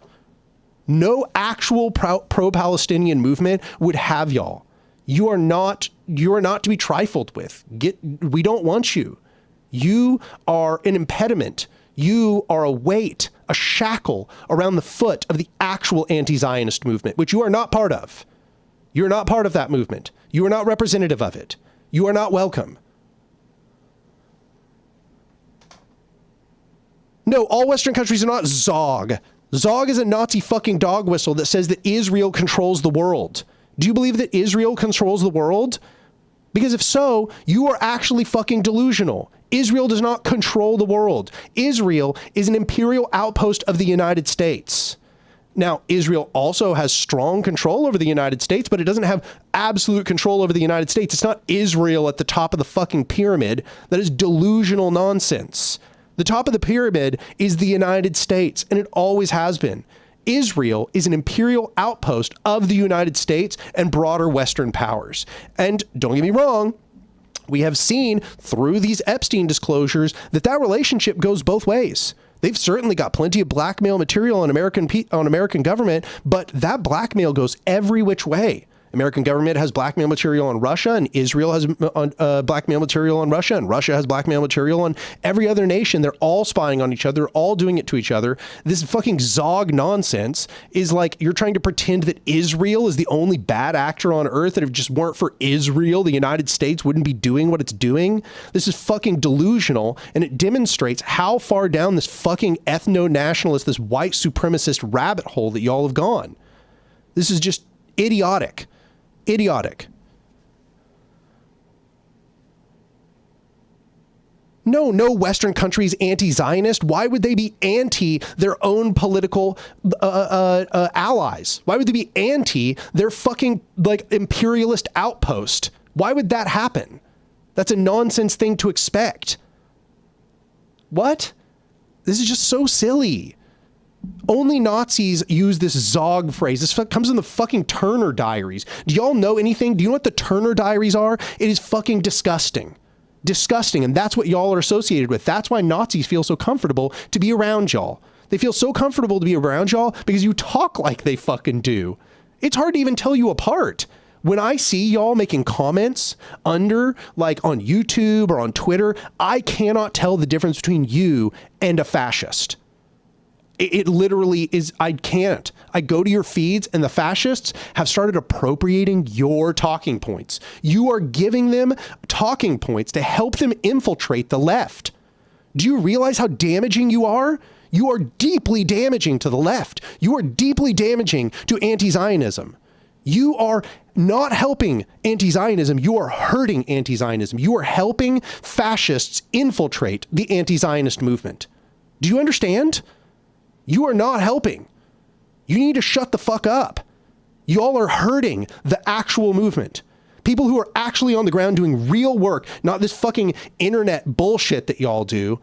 No actual pro-Palestinian movement would have y'all. You are not to be trifled with. We don't want you. You are an impediment. You are a weight, a shackle around the foot of the actual anti-Zionist movement, which you are not part of. You're not part of that movement. You are not representative of it. You are not welcome. No, all Western countries are not Zog. Zog is a Nazi fucking dog whistle that says that Israel controls the world. Do you believe that Israel controls the world? Because if so, you are actually fucking delusional. Israel does not control the world. Israel is an imperial outpost of the United States. Now, Israel also has strong control over the United States, but it doesn't have absolute control over the United States. It's not Israel at the top of the fucking pyramid. That is delusional nonsense. The top of the pyramid is the United States, and it always has been. Israel is an imperial outpost of the United States and broader Western powers. And don't get me wrong, we have seen through these Epstein disclosures that that relationship goes both ways. They've certainly got plenty of blackmail material on American government, but that blackmail goes every which way. American government has blackmail material on Russia, and Israel has blackmail material on Russia, and Russia has blackmail material on every other nation. They're all spying on each other. They're all doing it to each other. This fucking Zog nonsense is like you're trying to pretend that Israel is the only bad actor on earth, that if it just weren't for Israel, the United States wouldn't be doing what it's doing. This is fucking delusional, and it demonstrates how far down this fucking ethno-nationalist, this white supremacist rabbit hole that y'all have gone. This is just idiotic. Idiotic. No Western country is anti-Zionist. Why would they be anti their own political allies? Why would they be anti their fucking like imperialist outpost? Why would that happen? That's a nonsense thing to expect. What? This is just so silly. Only Nazis use this Zog phrase. This comes in the fucking Turner Diaries. Do y'all know anything? Do you know what the Turner Diaries are? It is fucking disgusting. Disgusting. And that's what y'all are associated with. That's why Nazis feel so comfortable to be around y'all. They feel so comfortable to be around y'all because you talk like they fucking do. It's hard to even tell you apart. When I see y'all making comments under, like on YouTube or on Twitter, I cannot tell the difference between you and a fascist. It literally is, I can't. I go to your feeds and the fascists have started appropriating your talking points. You are giving them talking points to help them infiltrate the left. Do you realize how damaging you are? You are deeply damaging to the left. You are deeply damaging to anti-Zionism. You are not helping anti-Zionism. You are hurting anti-Zionism. You are helping fascists infiltrate the anti-Zionist movement. Do you understand? You are not helping. You need to shut the fuck up. Y'all are hurting the actual movement. People who are actually on the ground doing real work, not this fucking internet bullshit that y'all do.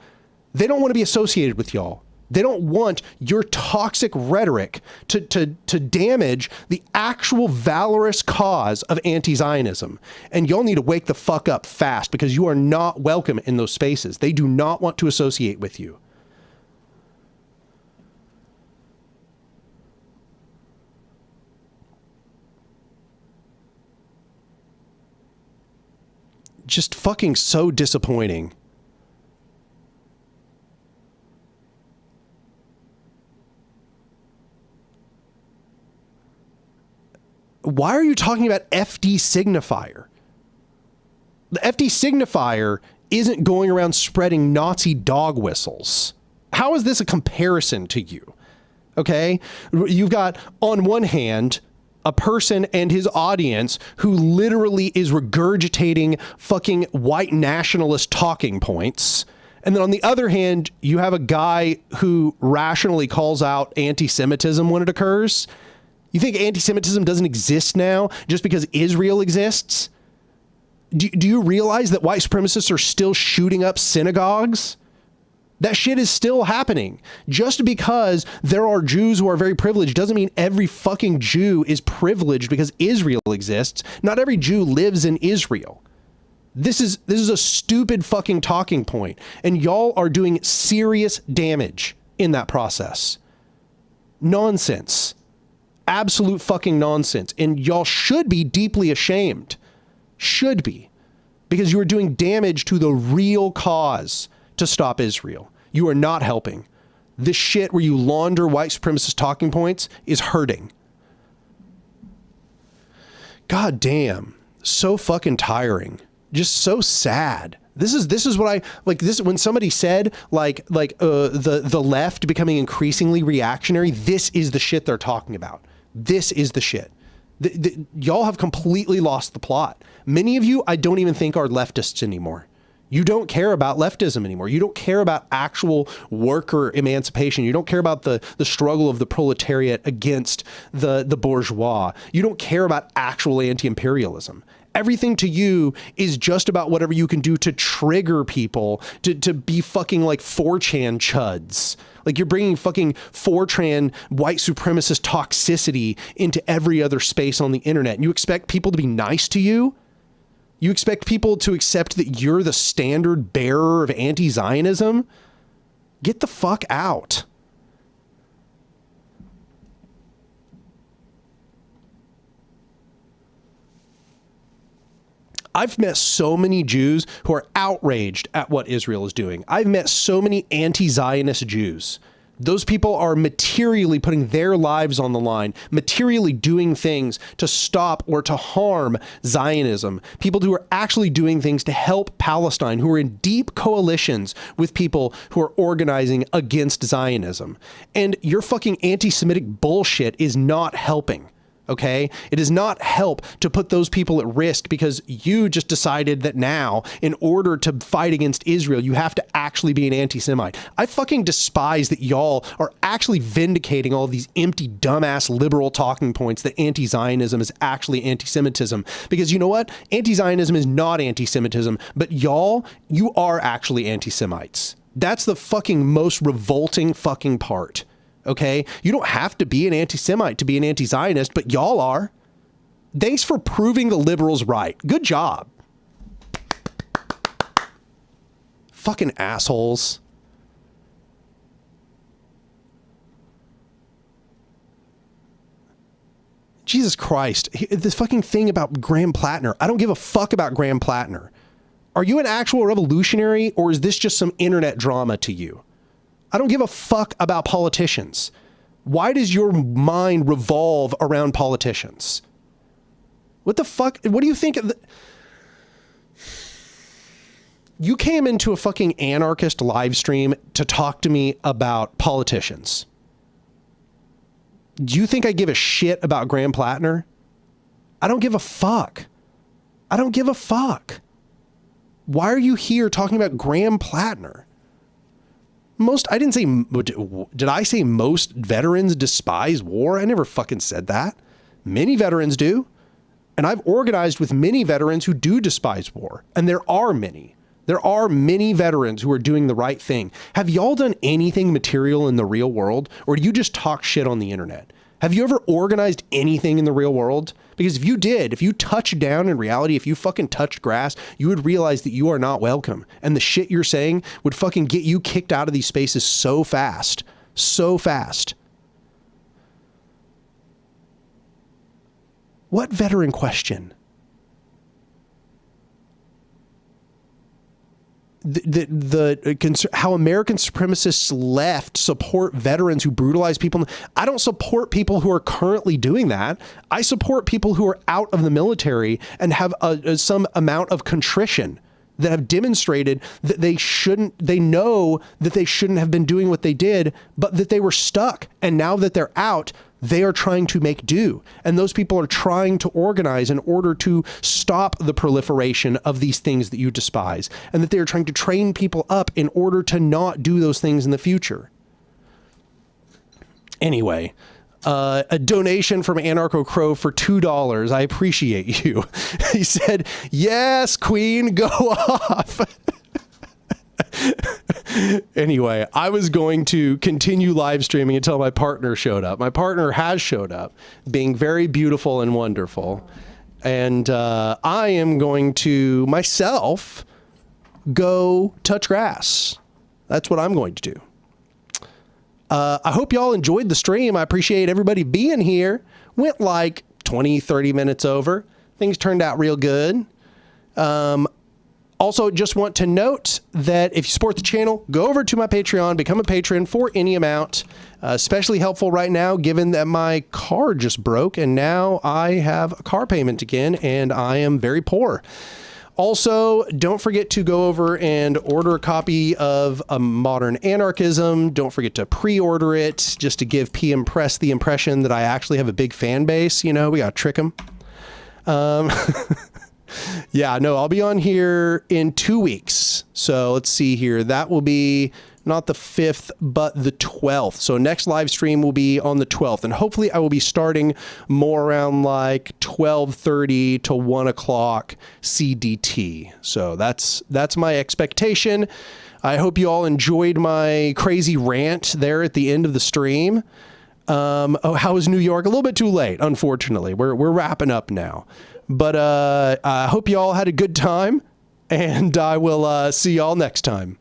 They don't want to be associated with y'all. They don't want your toxic rhetoric to damage the actual valorous cause of anti-Zionism. And y'all need to wake the fuck up fast because you are not welcome in those spaces. They do not want to associate with you. Just fucking so disappointing. Why are you talking about FD signifier? The FD signifier isn't going around spreading Nazi dog whistles. How is this a comparison to you? Okay? You've got, on one hand, a person and his audience who literally is regurgitating fucking white nationalist talking points. And then on the other hand, you have a guy who rationally calls out anti-Semitism when it occurs. You think anti-Semitism doesn't exist now just because Israel exists? Do you realize that white supremacists are still shooting up synagogues? That shit is still happening. Just because there are Jews who are very privileged doesn't mean every fucking Jew is privileged because Israel exists. Not every Jew lives in Israel. This is a stupid fucking talking point, and y'all are doing serious damage in that process. Nonsense. Absolute fucking nonsense. And y'all should be deeply ashamed. Should be. Because you are doing damage to the real cause to stop Israel. You are not helping. This shit where you launder white supremacist talking points is hurting. God damn. So fucking tiring. Just so sad. This is what I like. This when somebody said the left becoming increasingly reactionary. This is the shit they're talking about. This is the shit. Y'all have completely lost the plot. Many of you, I don't even think are leftists anymore. You don't care about leftism anymore. You don't care about actual worker emancipation. You don't care about the struggle of the proletariat against the bourgeois. You don't care about actual anti-imperialism. Everything to you is just about whatever you can do to trigger people to be fucking like 4chan chuds. Like you're bringing fucking 4chan white supremacist toxicity into every other space on the internet. And you expect people to be nice to you? You expect people to accept that you're the standard bearer of anti-Zionism? Get the fuck out. I've met so many Jews who are outraged at what Israel is doing. I've met so many anti-Zionist Jews. Those people are materially putting their lives on the line, materially doing things to stop or to harm Zionism. People who are actually doing things to help Palestine, who are in deep coalitions with people who are organizing against Zionism. And your fucking anti-Semitic bullshit is not helping. Okay, it does not help to put those people at risk because you just decided that now, in order to fight against Israel, you have to actually be an anti-Semite. I fucking despise that y'all are actually vindicating all these empty, dumbass liberal talking points that anti-Zionism is actually anti-Semitism. Because you know what? Anti-Zionism is not anti-Semitism, but y'all, you are actually anti-Semites. That's the fucking most revolting fucking part. Okay, you don't have to be an anti-Semite to be an anti-Zionist, but y'all are. Thanks for proving the liberals right. Good job. Fucking assholes. Jesus Christ. This fucking thing about Graham Plattner. I don't give a fuck about Graham Plattner. Are you an actual revolutionary or is this just some internet drama to you? I don't give a fuck about politicians. Why does your mind revolve around politicians? What the fuck? What do you think? You came into a fucking anarchist live stream to talk to me about politicians. Do you think I give a shit about Graham Plattner? I don't give a fuck. I don't give a fuck. Why are you here talking about Graham Plattner? I didn't say, did I say most veterans despise war? I never fucking said that. Many veterans do. And I've organized with many veterans who do despise war. And there are many. There are many veterans who are doing the right thing. Have y'all done anything material in the real world? Or do you just talk shit on the internet? Have you ever organized anything in the real world? Because if you did, if you touched down in reality, if you fucking touched grass, you would realize that you are not welcome. And the shit you're saying would fucking get you kicked out of these spaces so fast. So fast. What veteran question? How American supremacists left support veterans who brutalize people. I don't support people who are currently doing that. I support people who are out of the military and have some amount of contrition, that have demonstrated that they know that they shouldn't have been doing what they did, but that they were stuck. And now that they're out, they are trying to make do. And those people are trying to organize in order to stop the proliferation of these things that you despise. And that they are trying to train people up in order to not do those things in the future. Anyway, a donation from Anarcho Crow for $2. I appreciate you. He said, yes, Queen, go off. Anyway, I was going to continue live streaming until my partner showed up. My partner has showed up, being very beautiful and wonderful. And I am going to myself go touch grass. That's what I'm going to do. I hope y'all enjoyed the stream. I appreciate everybody being here. Went like 20, 30 minutes over. Things turned out real good. Also, just want to note that if you support the channel, go over to my Patreon, become a patron for any amount. Especially helpful right now, given that my car just broke and now I have a car payment again and I am very poor. Also, don't forget to go over and order a copy of A Modern Anarchism. Don't forget to pre-order it just to give PM Press the impression that I actually have a big fan base. You know, we got to trick them. Yeah, no, I'll be on here in 2 weeks. So let's see here. That will be not the 5th, but the 12th. So next live stream will be on the 12th. And hopefully I will be starting more around like 12:30 to 1 o'clock CDT. So that's my expectation. I hope you all enjoyed my crazy rant there at the end of the stream. Oh, how is New York? A little bit too late, unfortunately. We're wrapping up now. But I hope you all had a good time, and I will see y'all next time.